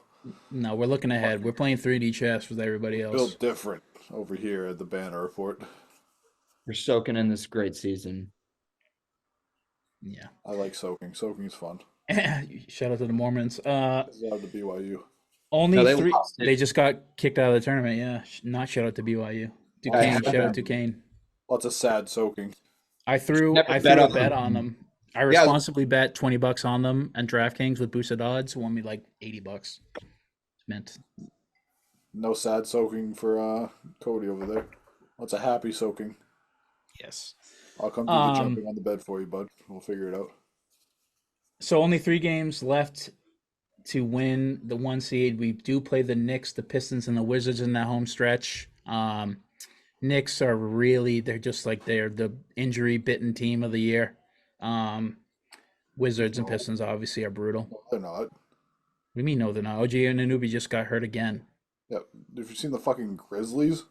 No, we're looking ahead. We're playing 3D chess with everybody else. Built different over here at the Banner Report. We're soaking in this great season. Yeah. I like soaking. Soaking's fun. Shout out to the Mormons. Shout out to BYU. Only No, they three. lost it. They just got kicked out of the tournament. Yeah, not shout out to BYU. Duquesne, heard shout out that. Duquesne. Lots of sad soaking. I threw Never a bet bet on on them. them. I responsibly bet $20 on them, and DraftKings with boosted odds won me like $80. Mint. No sad soaking for Cody over there. Lots of happy soaking. Yes. I'll come do the jumping on the bed for you, bud. We'll figure it out. So only 3 games left to win the 1 seed. We do play the Knicks, the Pistons, and the Wizards in that home stretch. Knicks are really, they're the injury-bitten team of the year. Wizards and Pistons obviously are brutal. No, they're not. What do you mean, no, they're not? OG Anunoby just got hurt again. Yeah, have you seen the fucking Grizzlies?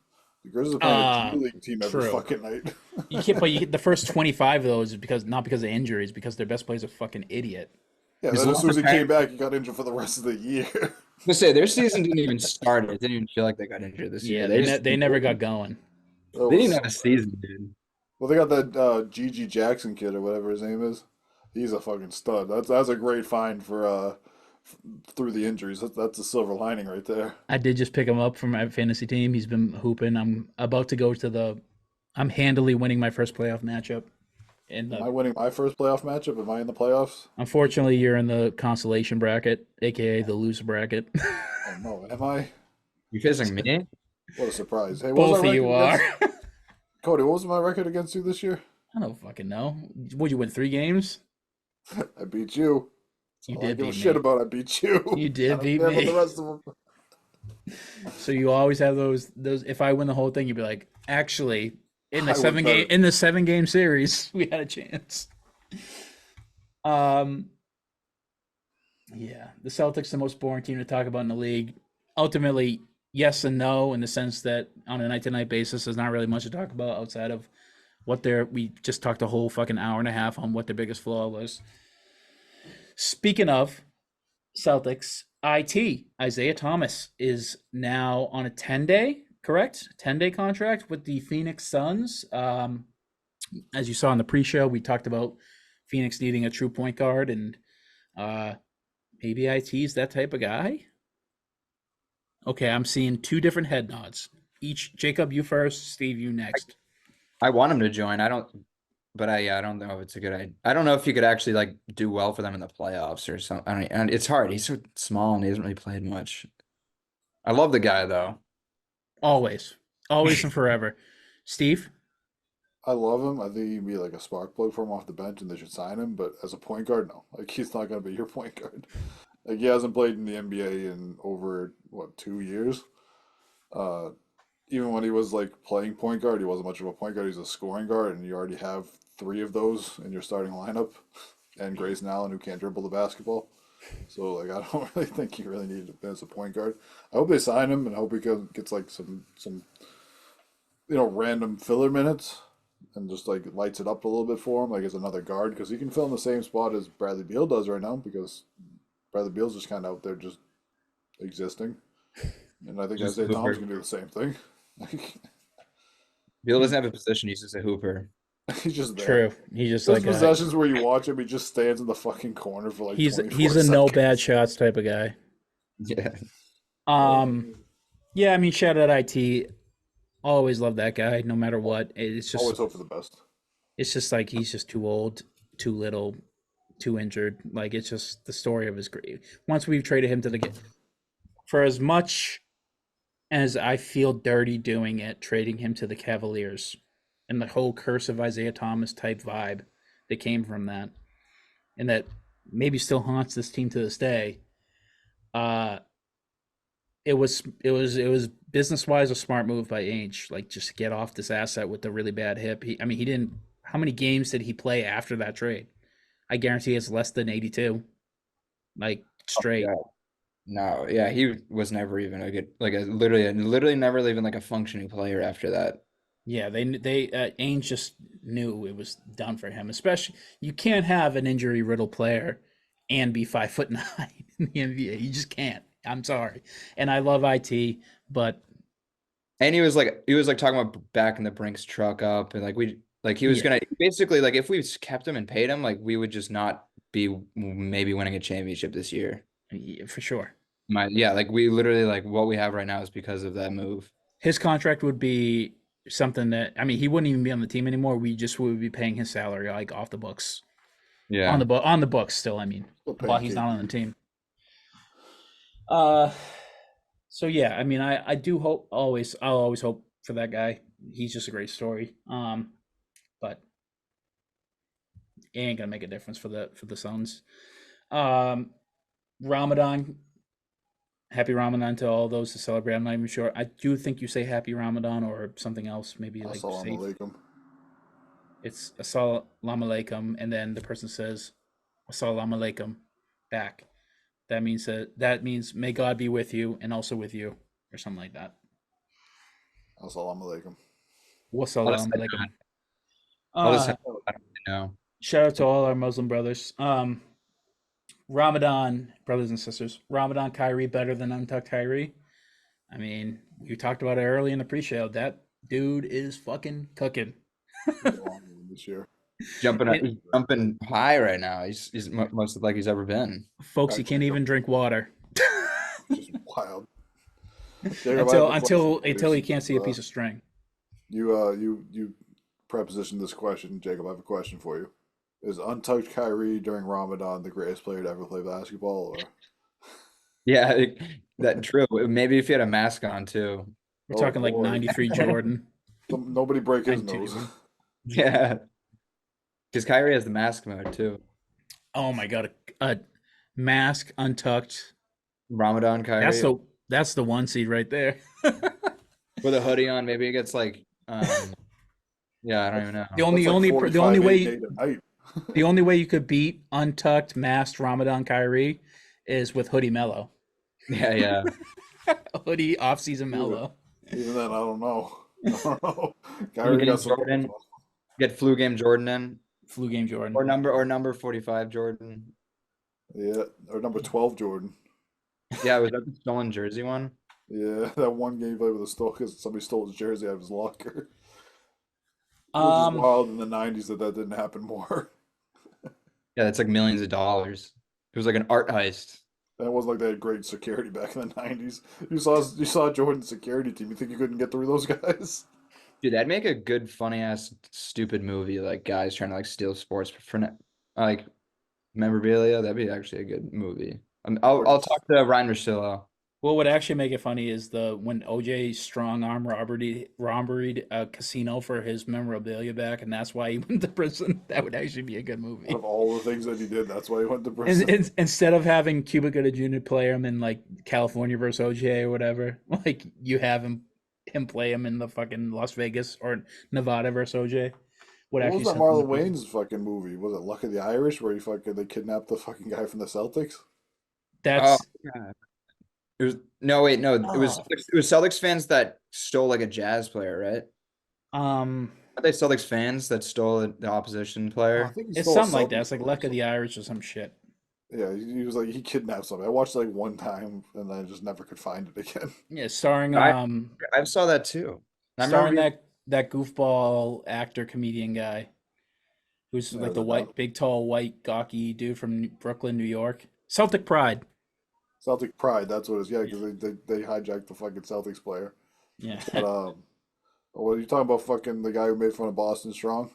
The Grizzlies are playing a G-League team every true. fucking night. You can't, but you get the first 25 of those is not because of injuries, because their best player's a fucking idiot. Yeah, He's then as soon as he lost came back, he got injured for the rest of the year. I say their season didn't even start. It didn't even feel like they got injured this Yeah, year. they never got going. That They was- didn't have a season, dude. Well, they got that Gigi Jackson kid or whatever his name is. He's a fucking stud. That's a great find for through the injuries. That's a silver lining right there. I did just pick him up from my fantasy team. He's been hooping. I'm about to go to I'm handily winning my first playoff matchup. And Am I winning my first playoff matchup? Am I in the playoffs? unfortunately, you're in the consolation bracket, aka the loser bracket. Oh no, am I? You facing me? What a surprise! Hey, what was Both my of you record are. against- Cody, what was my record against you this year? I don't fucking know. Would you win 3 games? I beat you. You All I did give a beat shit me. about I beat you. You I did don't beat care about me. the rest of them. So you always have those. If I win the whole thing, you'd be like, actually, in the I would 7 bet game it. in the 7-game series, we had a chance. Yeah, the Celtics the most boring team to talk about in the league. Ultimately, yes and no, in the sense that on a night-to-night basis, there's not really much to talk about outside of what we just talked a whole fucking hour and a half on what their biggest flaw was. Speaking of Celtics, Isaiah Thomas is now on a 10-day, correct? 10-day contract with the Phoenix Suns. As you saw in the pre-show, we talked about Phoenix needing a true point guard, and maybe IT's that type of guy. Okay, I'm seeing 2 different head nods. Each, Jacob, you first, Steve, you next. I want him to join. I don't know if it's a good idea. I don't know if he could actually like do well for them in the playoffs or something. I don't, and it's hard. He's so small and he hasn't really played much. I love the guy though. Always and forever. Steve? I love him. I think he'd be like a spark plug for him off the bench, and they should sign him. But as a point guard, no. Like he's not going to be your point guard. Like he hasn't played in the NBA in over 2 years. Even when he was like playing point guard, he wasn't much of a point guard. He's a scoring guard, and you already have 3 of those in your starting lineup, and Grayson Allen who can't dribble the basketball. So like I don't really think he really needed him as a point guard. I hope they sign him, and I hope he gets like some random filler minutes and just like lights it up a little bit for him, like as another guard, because he can fill in the same spot as Bradley Beal does right now, because Bradley Beal's just kind of out there just existing, and I think Just Isaiah Thomas hooper. can do the same thing. Bill doesn't have a position. He's just a hooper. He's just there. True. He's just Those like possessions where you watch him, he just stands in the fucking corner for like he's 24 a no seconds. bad shots type of guy. Yeah. Yeah, I mean, shout out IT. Always love that guy, no matter what. It's Always just hope for the best. it's just like he's just too old, too little, too injured. Like it's just the story of his career. Once we've traded him to for as much as I feel dirty doing it, trading him to the Cavaliers, and the whole curse of Isaiah Thomas type vibe that came from that, and that maybe still haunts this team to this day. It was business wise a smart move by Ainge. Like just get off this asset with the really bad hip. He didn't. How many games did he play after that trade? I guarantee it's less than 82. Like straight. Yeah. No, yeah, he was never even a good, like a literally never even like a functioning player after that. Yeah, Ainge just knew it was done for him. Especially, you can't have an injury riddled player and be 5'9" in the NBA. You just can't. I'm sorry, and I love it, but And he was like talking about backing the Brinks truck up, and he was Yeah. gonna basically, like, if we kept him and paid him, like we would just not be maybe winning a championship this year. yeah, for sure, Like we literally, like, what we have right now is because of that move. his contract would be something that he wouldn't even be on the team anymore. We just would be paying his salary like off the books, Yeah. on the books still. Still paying While he's not on the KP. team. So yeah, I do hope I'll always hope for that guy. He's just a great story. But it ain't gonna make a difference for the Suns. Ramadan, happy Ramadan to all those to celebrate. I'm not even sure. I do think you say happy Ramadan or something else, maybe like Assalamu safe. alaikum. It's assalamu alaikum, and then the person says assalamu alaikum back. That means may God be with you and also with you, or something like that. Assalamu alaikum. Wassalamu alaikum. I'll just I don't know. Shout out to all our Muslim brothers. Ramadan, brothers and sisters. Ramadan Kyrie better than Untucked Kyrie. We talked about it early in the pre-show. That dude is fucking cooking. This year. He's jumping high right now. He's most like he's ever been. Folks, he can't even drink water. Just wild. Jacob, I have a until question for you he can't see a since, piece of string. You prepositioned this question, Jacob. I have a question for you. Is Untouched Kyrie during Ramadan the greatest player to ever play basketball? Or Yeah, that true. Maybe if he had a mask on too. We're Oh, talking like boy. 93 Jordan. Nobody break his 92 nose. Jordan. Yeah, because Kyrie has the mask mode too. Oh my god, a mask untucked. Ramadan Kyrie That's the one seed right there. with a hoodie on. Maybe it gets like, yeah, I don't even know. The only That's like the only 45 way a night. the only way you could beat untucked masked Ramadan Kyrie is with hoodie Mello. Yeah. Hoodie off season Mello. Even then, I don't know. I don't know. Flu Kyrie game got some. Jordan. Get flu game Jordan in, Flu game Jordan. or number 45 Jordan. Yeah, or number 12 Jordan. Yeah, was that the stolen jersey one? Yeah, that one game he played with a stole because somebody stole his jersey out of his locker. Which is Um, wild in the 90s that didn't happen more. Yeah, that's like millions of dollars. It was like an art heist. And it wasn't like they had great security back in the 90s. You saw Jordan's security team. You think you couldn't get through those guys? Dude, that'd make a good, funny ass, stupid movie. Like guys trying to like steal sports for like memorabilia. That'd be actually a good movie. I'll talk to Ryan Russillo. what would actually make it funny is when OJ strong arm robbery a casino for his memorabilia back, and that's why he went to prison. That would actually be a good movie. Out of all the things that he did, that's why he went to prison. Instead of having Cuba Gooding Jr. play him in like California versus OJ or whatever, like you have him play him in the fucking Las Vegas or Nevada versus OJ. What actually was that sent him Marlon to prison. Wayne's fucking movie? Was it Luck of the Irish where they kidnapped the fucking guy from the Celtics? That's God. It was no, wait, no. It was Celtics fans that stole like a Jazz player, right? Aren't they Celtics fans that stole the opposition I player? think he it's stole a something like that. Celtics It's like player or Luck of the something. Irish or some shit. Yeah, he was like he kidnapped somebody. I watched it like one time and then I just never could find it again. Yeah, starring I saw that too. I starring remember that goofball actor comedian guy who's Yeah, like the the white big tall white gawky dude from Brooklyn, New York. Celtic Pride. Celtic Pride, that's what it is. Yeah, because they hijacked the fucking Celtics player. Yeah. But what are you talking about? Fucking the guy who made fun of Boston Strong?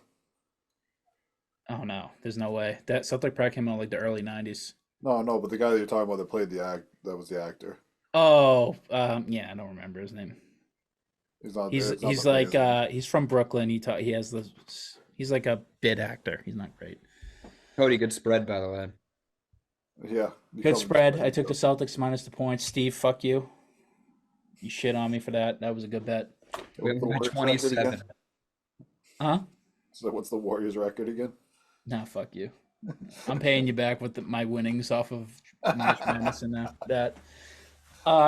Oh no, there's no way. That Celtic Pride came out like the early '90s. No, but the guy that you're talking about that played that was the actor. Oh, yeah, I don't remember his name. He's not. He's it's not he's the like biggest- he's from Brooklyn. He has the he's like a bit actor. He's not great. Cody, good spread by the way. Yeah. you Good covered spread. the I took the Celtics minus the points. Steve, fuck you. You shit on me for that. That was a good bet. We What's the have Warriors record 27. again? Huh? So what's the Warriors record again? Nah, fuck you. I'm paying you back with my winnings off of March Madness and that.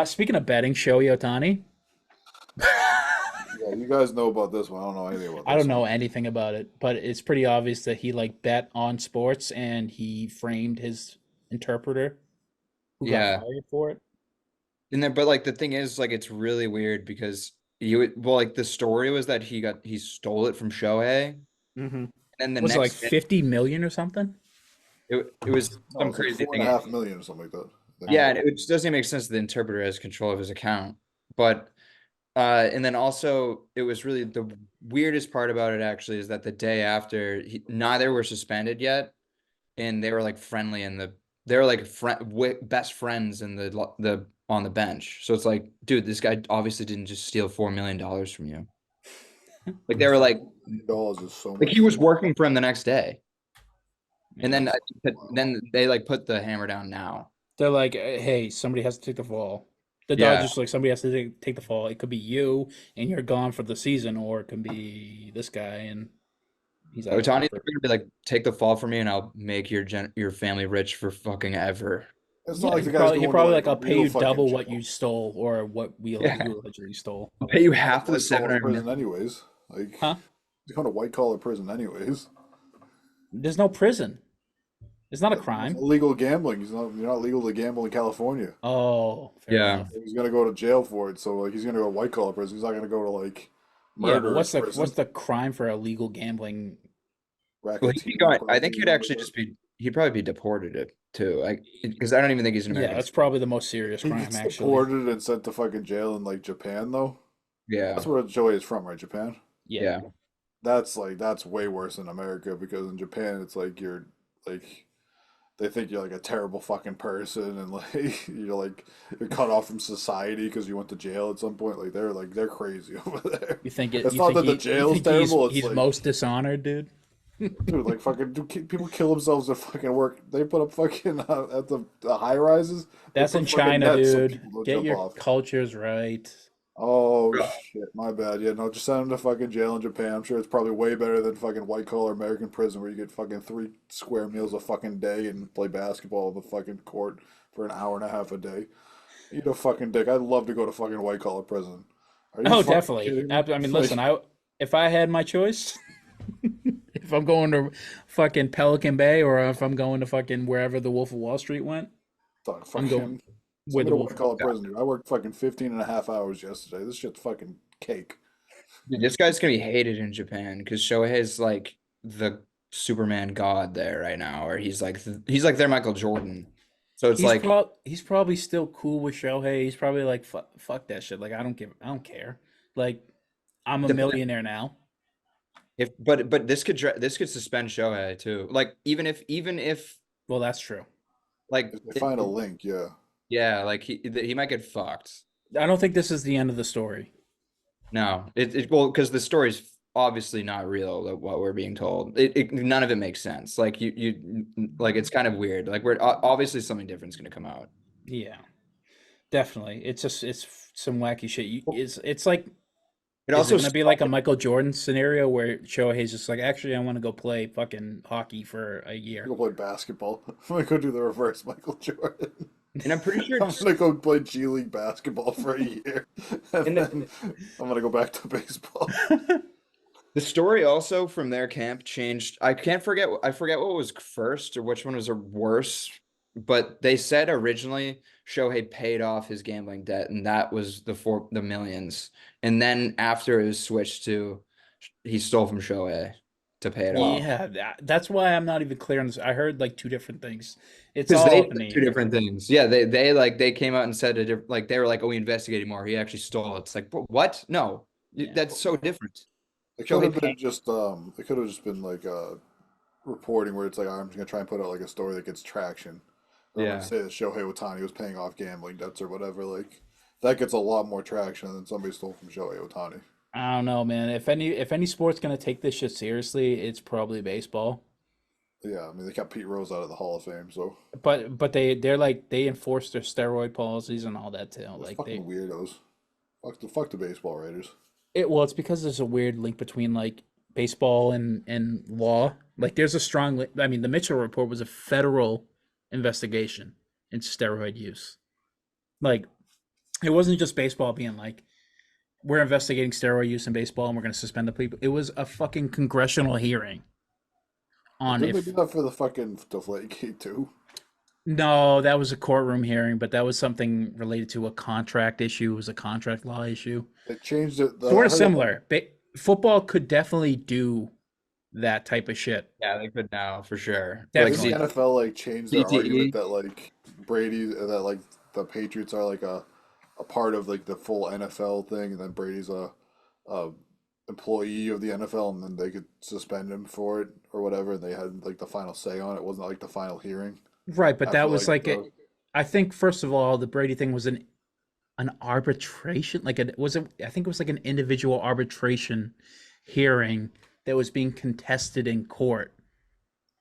Speaking of betting, Shohei Ohtani. Yeah, you guys know about this one. I don't know anything about this I don't know one. anything about it, but it's pretty obvious that he like bet on sports and he framed his interpreter who got Yeah. fired for it. And then, but like the thing is, like it's really weird because well, like the story was that he stole it from Shohei, Mm-hmm. and then the Was it like next day 50 million or something? it was No, some it's like crazy four and thing. a half million or something like that. Yeah, and it just doesn't make sense that the interpreter has control of his account. But and then also it was really the weirdest part about it actually is that the day after neither were suspended yet, and they were like friendly in they were like best friends in the on the bench. So it's like, dude, this guy obviously didn't just steal $4 million from you. Like they were $1 is so like much. he was working for him the next day, and Yeah. then then they like put the hammer down now. They're like, hey, somebody has to take the fall. The Yeah. Dodgers like somebody has to take the fall. It could be you and you're gone for the season, or it could be this guy and he's out of there Otani's for. gonna be like, take the fall for me, and I'll make your family rich for fucking ever. It's not Yeah, like the guy's he going to probably like like I'll pay real you fucking double what jail. you stole or what Yeah. you allegedly stole. I'll pay you half of the White collar 700 prison million. anyways. Like Huh? he's going to white collar prison anyways. There's no prison. It's not a It's crime. illegal gambling. You're not legal to gamble in California. Oh, fair Yeah. enough. He's gonna go to jail for it. So like he's gonna go to white collar prison. He's not gonna go to like Yeah, but murderous prison. what's the crime for illegal gambling? Well, I think he'd actually just he'd probably be deported too. Like, because I don't even think he's an Yeah, American. that's probably the most serious He crime gets actually. deported and sent to fucking jail in like Japan though. Yeah. That's where Joey is from, right? Japan. Yeah. That's way worse than America because in Japan it's like you're like they think you're like a terrible fucking person and like you're cut off from society because you went to jail at some point. Like they're crazy over there. You think It's you not think that the you jail's think terrible. It's he's like most dishonored, dude? dude, like fucking people kill themselves at fucking work. They put up fucking at the high rises. They That's put in fucking China, nets so dude. people don't Get jump your off. cultures right. Oh shit, my bad. Yeah, no, just send them to fucking jail in Japan. I'm sure it's probably way better than fucking white collar American prison where you get fucking 3 square meals a fucking day and play basketball on the fucking court for an hour and a half a day. Eat a fucking dick. I'd love to go to fucking white collar prison. Are you Oh, fucking definitely. kidding me? I mean, listen, if I had my choice, if I'm going to fucking Pelican Bay or if I'm going to fucking wherever the Wolf of Wall Street went, Fuck, I'm fucking going send with me the to Wolf white of collar Wall prison, dude. I worked fucking 15 and a half hours yesterday. This shit's fucking cake. Dude, this guy's gonna be hated in Japan because Shohei's like the Superman god there right now, or he's like their Michael Jordan. So it's like, He's probably still cool with Shohei. He's probably like fuck that shit. Like I don't care. Like I'm a the, millionaire now. but this could suspend Shohei too. Like even if Well, that's true. like If they find a link, yeah. yeah, like he might get fucked. I don't think this is the end of the story. No, well, because the story's obviously not real, like, what we're being told. None of it makes sense. Like you like it's kind of weird. Like we're obviously something different is gonna come out. Yeah, definitely. It's some wacky shit. It's like It is it also gonna be like a Michael Jordan scenario where Shohei's just like, actually, I want to go play fucking hockey for a year. Go play basketball. I'm gonna go do the reverse Michael Jordan. and I'm pretty sure I'm gonna go play G League basketball for a year, and And then I'm gonna go back to baseball. the story also from their camp changed. I forget what was first or which one was worse, but they said originally Shohei paid off his gambling debt, and that was the millions. And then after it was switched to he stole from Shohei to pay it off. Yeah, that's why I'm not even clear on this. I heard like two different things. It's Because all they up in said the two air. different things. Yeah, they came out and said like they were like, oh, we investigated more. He actually stole it. It's like, what? No, Yeah. that's so different. It could have Shohei been just it could have just been like reporting where it's like I'm just gonna try and put out like a story that gets traction. Or I'm Yeah. gonna say that Shohei Ohtani was paying off gambling debts or whatever. Like that gets a lot more traction than somebody stole from Shohei Ohtani. I don't know, man. If any sport's gonna take this shit seriously, it's probably baseball. Yeah, I mean they kept Pete Rose out of the Hall of Fame, so But they're like they enforce their steroid policies and all that too. those Like fucking weirdos. Fuck the baseball Raiders. It's because there's a weird link between like baseball and law. Like there's a strong I mean, the Mitchell report was a federal investigation into steroid use. Like it wasn't just baseball being like, we're investigating steroid use in baseball and we're going to suspend the people. It was a fucking congressional hearing on Didn't they if. do that for the fucking Deflategate too? No, that was a courtroom hearing, but that was something related to a contract issue. It was a contract law issue. They changed it. Sort of similar. Football could definitely do that type of shit. Yeah, they could now for sure. Didn't Definitely. the NFL like changed their CTE. argument that like Brady that like the Patriots are like a part of like the full NFL thing, and then Brady's a employee of the NFL, and then they could suspend him for it or whatever. And they had like the final say on it. It wasn't like the final hearing. Right, but that After, was like, like I think first of all, the Brady thing was an arbitration, like it was I think it was like an individual arbitration hearing that was being contested in court.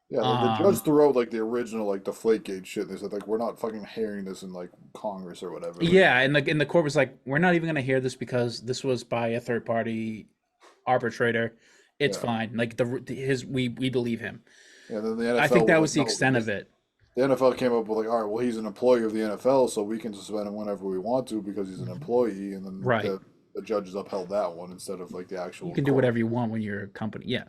Yeah, the judge threw out like the original like Deflategate shit. They said like we're not fucking hearing this in like Congress or whatever. Like, Yeah, and the court was like, we're not even going to hear this because this was by a third party arbitrator. It's fine. Like we believe him. yeah, then the NFL I think that was like, the no, extent of it. The NFL came up with like, all right, well, he's an employee of the NFL, so we can suspend him whenever we want to because he's an employee, and then Right. the judges upheld that one instead of like the actual. You can do whatever you want when you're a company. Yeah,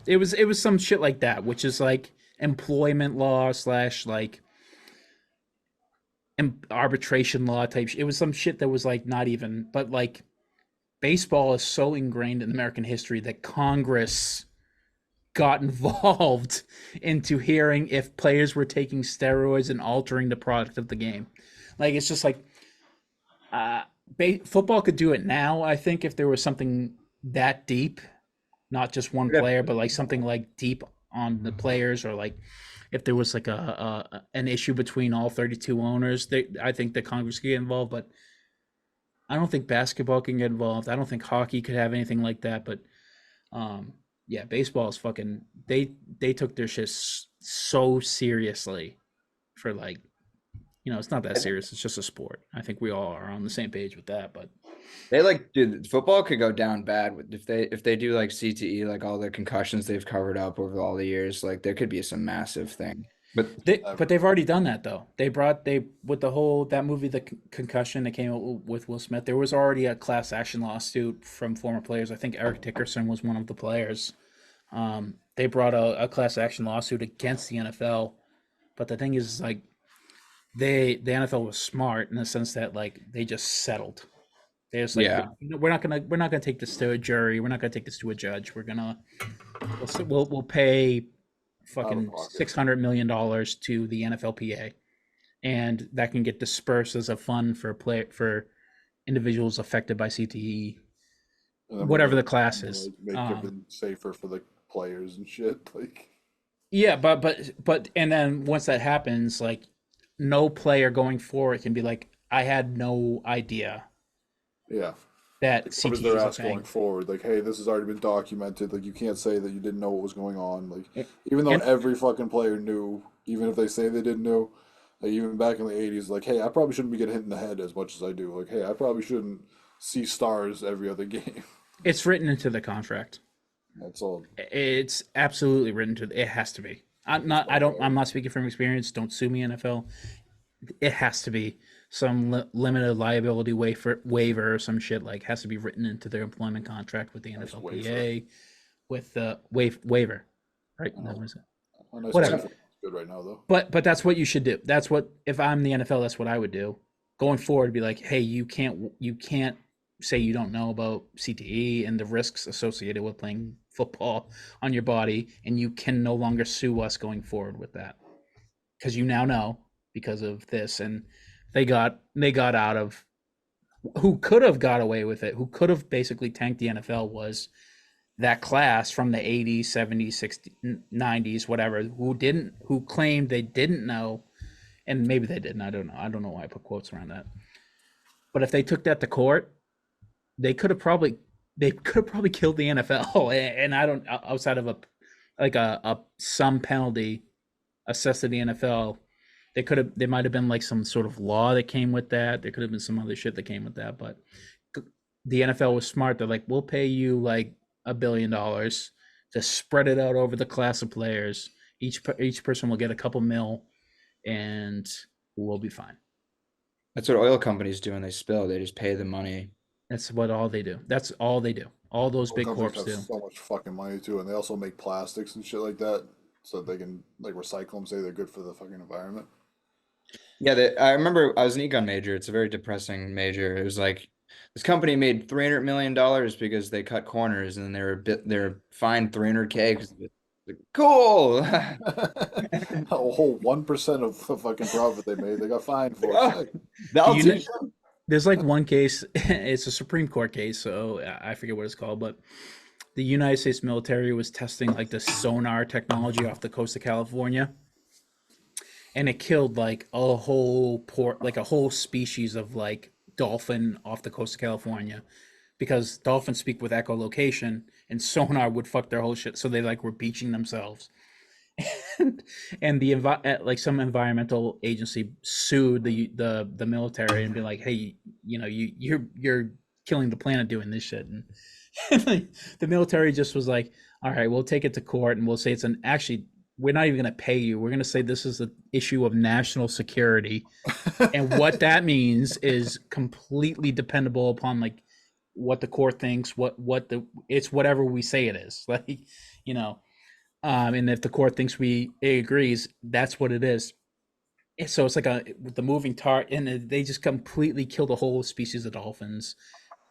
it was some shit like that, which is like employment law / like arbitration law type. It was some shit that was like not even, but like baseball is so ingrained in American history that Congress got involved into hearing if players were taking steroids and altering the product of the game. Like it's just like football could do it now, I think, if there was something that deep, not just one player, but like something like deep on the players, or like if there was like an issue between all 32 owners, I think the Congress could get involved. But I don't think basketball can get involved. I don't think hockey could have anything like that. But yeah, baseball is fucking. They took their shit so seriously for like, it's not that serious. It's just a sport. I think we all are on the same page with that. But they like, dude, football could go down bad if they do like CTE, like all the concussions they've covered up over all the years. Like there could be some massive thing. But they've already done that though. With the whole that movie, the concussion that came out with Will Smith. There was already a class action lawsuit from former players. I think Eric Dickerson was one of the players. They brought a class action lawsuit against the NFL, but the thing is, like, the NFL was smart in the sense that like they just settled. They just like, we're not gonna take this to a jury. We're not gonna take this to a judge. We'll pay fucking $600 million to the NFLPA, and that can get dispersed as a fund for individuals affected by CTE, whatever the class is. Make it safer for the players and shit. Like, yeah, but and then once that happens, like no player going forward can be like, I had no idea. Yeah. That like, CTE what is their is a ass thing. going forward? Like, hey, this has already been documented. Like, you can't say that you didn't know what was going on. Like, even though every fucking player knew, even if they say they didn't know, like, even back in the 80s, like, hey, I probably shouldn't be getting hit in the head as much as I do. Like, hey, I probably shouldn't see stars every other game. It's written into the contract. That's all. It's absolutely written to. It has to be. I'm not speaking from experience. Don't sue me, NFL. It has to be some limited liability waiver or some shit, like has to be written into their employment contract with the NFLPA with the waiver, right? That was it. Whatever. Good right now though. But that's what you should do. That's what, if I'm the NFL, that's what I would do. Going forward, be like, hey, you can't say you don't know about CTE and the risks associated with playing football on your body, and you can no longer sue us going forward with that because you now know because of this. And they got out of, who could have got away with it, who could have basically tanked the NFL, was that class from the 80s, 70s, 60s, 90s, whatever, who claimed they didn't know, and maybe they didn't. I don't know why I put quotes around that. But if they took that to court, they could have probably killed the NFL. And I don't, outside of some penalty assessed to the NFL, there might have been like some sort of law that came with that. There could have been some other shit that came with that. But the NFL was smart. They're like, we'll pay you like $1 billion to spread it out over the class of players. Each person will get a couple mil, and we'll be fine. That's what oil companies do when they spill. They just pay the money. That's all they do. That's all they do. All those big Companies corps have do. so much fucking money too, and they also make plastics and shit like that, so they can like recycle them. Say they're good for the fucking environment. Yeah, I remember I was an econ major. It's a very depressing major. It was like this company made $300 million because they cut corners, and they're fined $300K because like, cool. A whole 1% of the fucking profit they made, they got fined for. Oh, Sick. that'll Do you teach them. There's like one case, it's a Supreme Court case, so I forget what it's called, but the United States military was testing like the sonar technology off the coast of California, and it killed like a whole species of like dolphin off the coast of California, because dolphins speak with echolocation, and sonar would fuck their whole shit, so they like were beaching themselves. And like some environmental agency sued the military and be like, hey, you're killing the planet doing this shit. And like, the military just was like, all right, we'll take it to court and we'll say we're not even going to pay you. We're going to say this is an issue of national security. And what that means is completely dependable upon like what the court thinks, it's whatever we say it is. Like, and if the court thinks it agrees, that's what it is. So it's like the moving target, and they just completely killed a whole species of dolphins,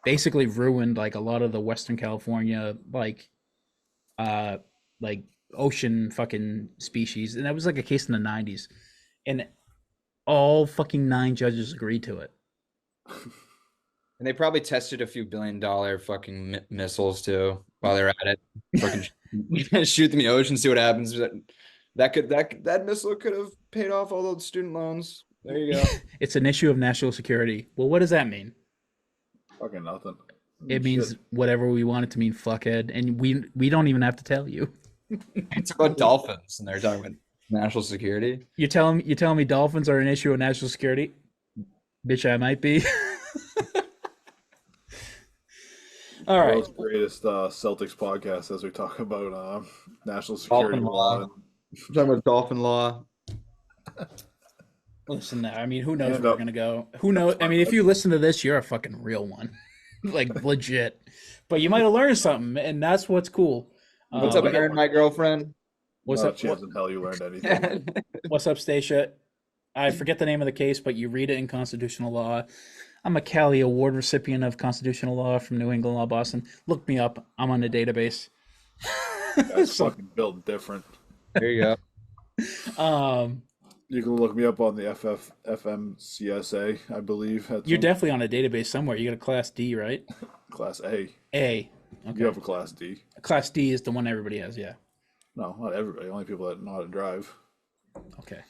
basically ruined like a lot of the Western California like ocean fucking species, and that was like a case in the 90s, and all fucking 9 judges agreed to it. And they probably tested a few $1 billion fucking missiles too while they're at it. Fucking shoot them in the ocean, see what happens. That missile could have paid off all those student loans. There you go. It's an issue of national security. Well, what does that mean? Fucking nothing. It means whatever we want it to mean, fuckhead, and we don't even have to tell you. It's about dolphins, and they're talking about national security. You're telling me dolphins are an issue of national security? Bitch, I might be. All right. World's greatest Celtics podcast as we talk about national security law. We're talking about dolphin law. Listen, I mean, who knows where we're gonna go? Who knows? I mean, if you listen to this, you're a fucking real one, like legit. But you might have learned something, and that's what's cool. What's up, Aaron, my girlfriend? What's up? Chance in hell you learned anything. What's up, Stacia? I forget the name of the case, but you read it in constitutional law. I'm a Cali Award recipient of constitutional law from New England Law Boston. Look me up. I'm on the database. That's fucking built different. There you go. You can look me up on the FMCSA, I believe. You're definitely on a database somewhere. You got a Class D, right? Class A. A. Okay. You have a Class D. Class D is the one everybody has, yeah. No, not everybody. Only people that know how to drive. Okay.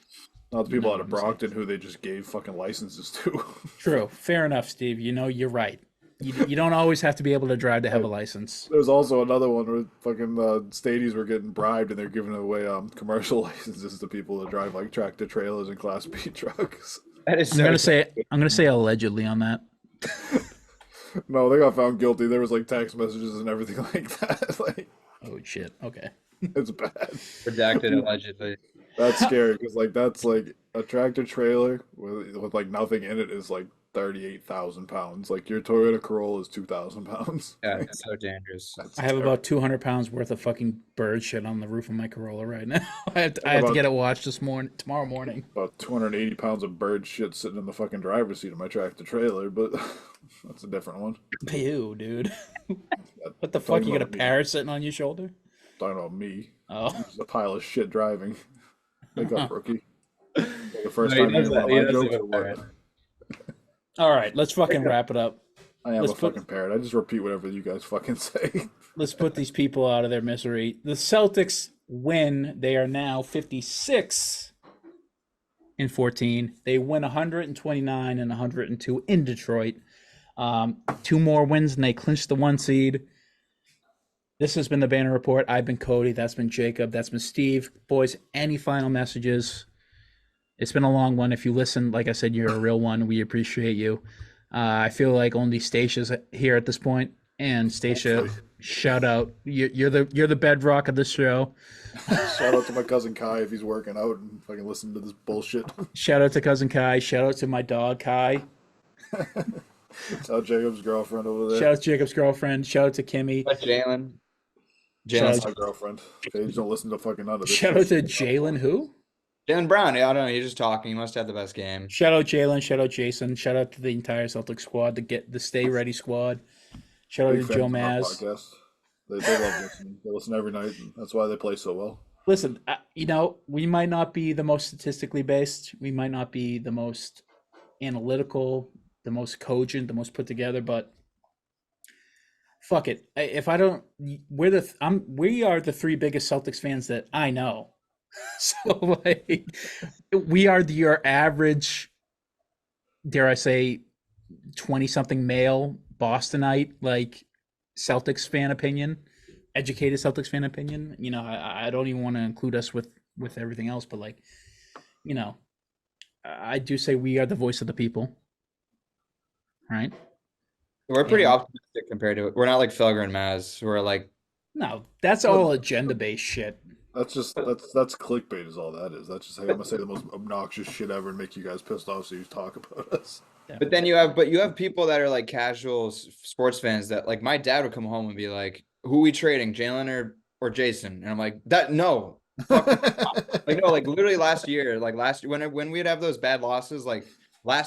Not the people out of Brockton who they just gave fucking licenses to. True. Fair enough, Steve. You're right. You don't always have to be able to drive to have a license. There's also another one where fucking stadies were getting bribed and they're giving away commercial licenses to people that drive like tractor trailers and Class B trucks. That is. I'm gonna say allegedly on that. No, they got found guilty. There was like text messages and everything like that. Like, oh shit. Okay. It's bad. Redacted allegedly. That's scary because like that's like a tractor trailer with like nothing in it is like 38,000 pounds. Like your Toyota Corolla is 2,000 pounds. Yeah, it's so dangerous. I have about 200 pounds worth of fucking bird shit on the roof of my Corolla right now. I have to get it washed tomorrow morning. About 280 pounds of bird shit sitting in the fucking driver's seat of my tractor trailer, but that's a different one. Ew, dude. What the fuck? You got a parrot sitting on your shoulder? Talking about me. Oh. Just a pile of shit driving. Wake up, rookie. Like the first time you hear one of my jokes or what? All right, let's fucking wrap it up. I am fucking parrot. I just repeat whatever you guys fucking say. Let's put these people out of their misery. The Celtics win. They are now 56-14. They win 129 and 102 in Detroit. 2 more wins and they clinched the 1 seed. This has been the Banner Report. I've been Cody. That's been Jacob. That's been Steve. Boys, any final messages? It's been a long one. If you listen, like I said, you're a real one. We appreciate you. I feel like only Stacya's here at this point, and Stacia, Hopefully. shout out. You're the bedrock of this show. Shout out to my cousin Kai if he's working out and fucking listening to this bullshit. Shout out to cousin Kai. Shout out to my dog Kai. Shout out Jacob's girlfriend over there. Shout out to Jacob's girlfriend. Shout out to Kimmy. But Jalen. Shout Jalen's My girlfriend. They just don't listen to fucking none of this. Shout out shit. to Jalen. Who? Jalen Brown. I don't know. He's just talking. He must have the best game. Shout out Jalen. Shout out Jason. Shout out to the entire Celtic squad, the Stay Ready squad. Shout out Big to Joe fans of our Maz. podcast. They love listening. They listen every night, and that's why they play so well. Listen, we might not be the most statistically based. We might not be the most analytical, the most cogent, the most put together, but fuck it. If I don't, we are the three biggest Celtics fans that I know. So like, we are your average, dare I say, 20-something male Bostonite, like Celtics fan opinion, educated Celtics fan opinion. You know, I don't even want to include us with everything else, but like, you know, I do say we are the voice of the people, right? We're pretty Yeah. optimistic compared to it. We're not like Felger and Maz, who are like, No, that's all agenda based shit. That's clickbait is all that is. That's just, hey, I'm gonna say the most obnoxious shit ever and make you guys pissed off so you talk about us. but then you have people that are like casual sports fans that like my dad would come home and be like, who are we trading, Jalen or Jason? And I'm like, no. Like no, like literally last year when we'd have those bad losses, like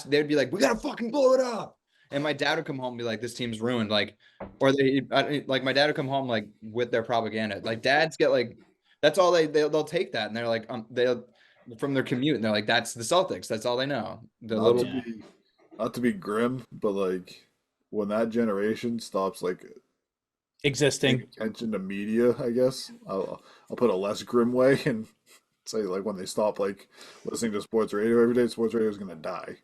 they'd be like, we gotta fucking blow it up. And my dad would come home and be like, this team's ruined. Like, or like my dad would come home like with their propaganda. Like dads get like, that's all they'll take that. And they're like, they'll from their commute and they're like, that's the Celtics. That's all they know. Not to be grim, but like when that generation stops like Existing. paying attention to media, I guess I'll put a less grim way and say like when they stop like listening to sports radio every day, sports radio is gonna die.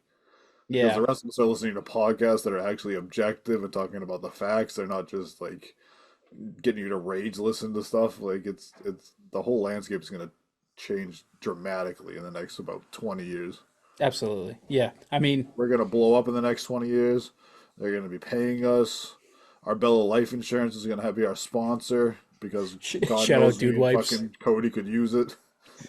Because Yeah. the rest of us are listening to podcasts that are actually objective and talking about the facts. They're not just like getting you to rage listen to stuff. Like it's the whole landscape is gonna change dramatically in the next about 20 years. Absolutely. Yeah. I mean, We're gonna blow up in the next 20 years. They're gonna be paying us. Arbella Life Insurance is gonna be our sponsor because God shout knows out Dude me and Wipes. fucking Cody could use it.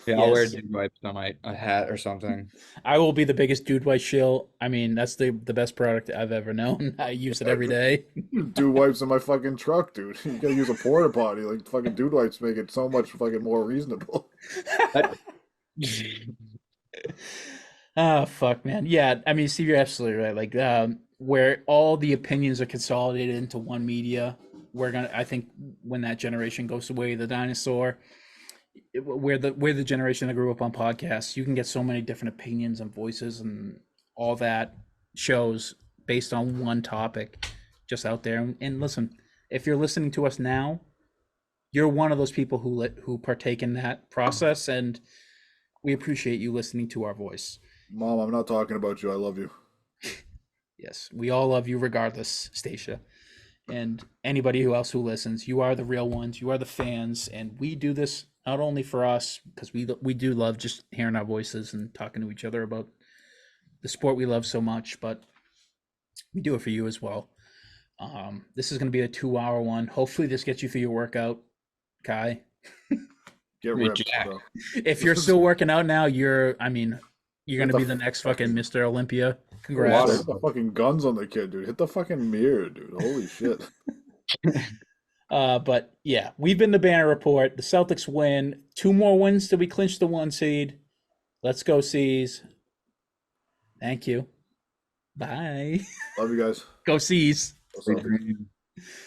Yeah, I'll wear Yes. dude wipes on a hat or something. I will be the biggest Dude White shill. I mean, that's the best product I've ever known. I use it every day. Dude Wipes in my fucking truck, dude. You gotta use a porta potty. Like fucking Dude Wipes make it so much fucking more reasonable. Oh fuck, man. Yeah, I mean, Steve, you're absolutely right. Like, where all the opinions are consolidated into one media, I think when that generation goes away, the dinosaur, where the generation that grew up on podcasts, you can get so many different opinions and voices and all that shows based on one topic just out there. And listen, if you're listening to us now, you're one of those people who partake in that process, and we appreciate you listening to our voice. Mom, I'm not talking about you. I love you. Yes, we all love you regardless, Stacia. And anybody who listens, you are the real ones. You are the fans, and we do this not only for us, because we do love just hearing our voices and talking to each other about the sport we love so much, but we do it for you as well. This is going to be a 2-hour one. Hopefully this gets you through your workout, Kai. Get Me, ripped, Jack. bro. If you're still working out now, you're going to be the next fucking Mr. Olympia. Congrats. Hit the fucking guns on the kid, dude. Hit the fucking mirror, dude. Holy shit. But yeah, we've been the Banner Report. The Celtics win. 2 more wins till we clinch the 1 seed. Let's go, C's. Thank you. Bye. Love you guys. Go C's. What's up?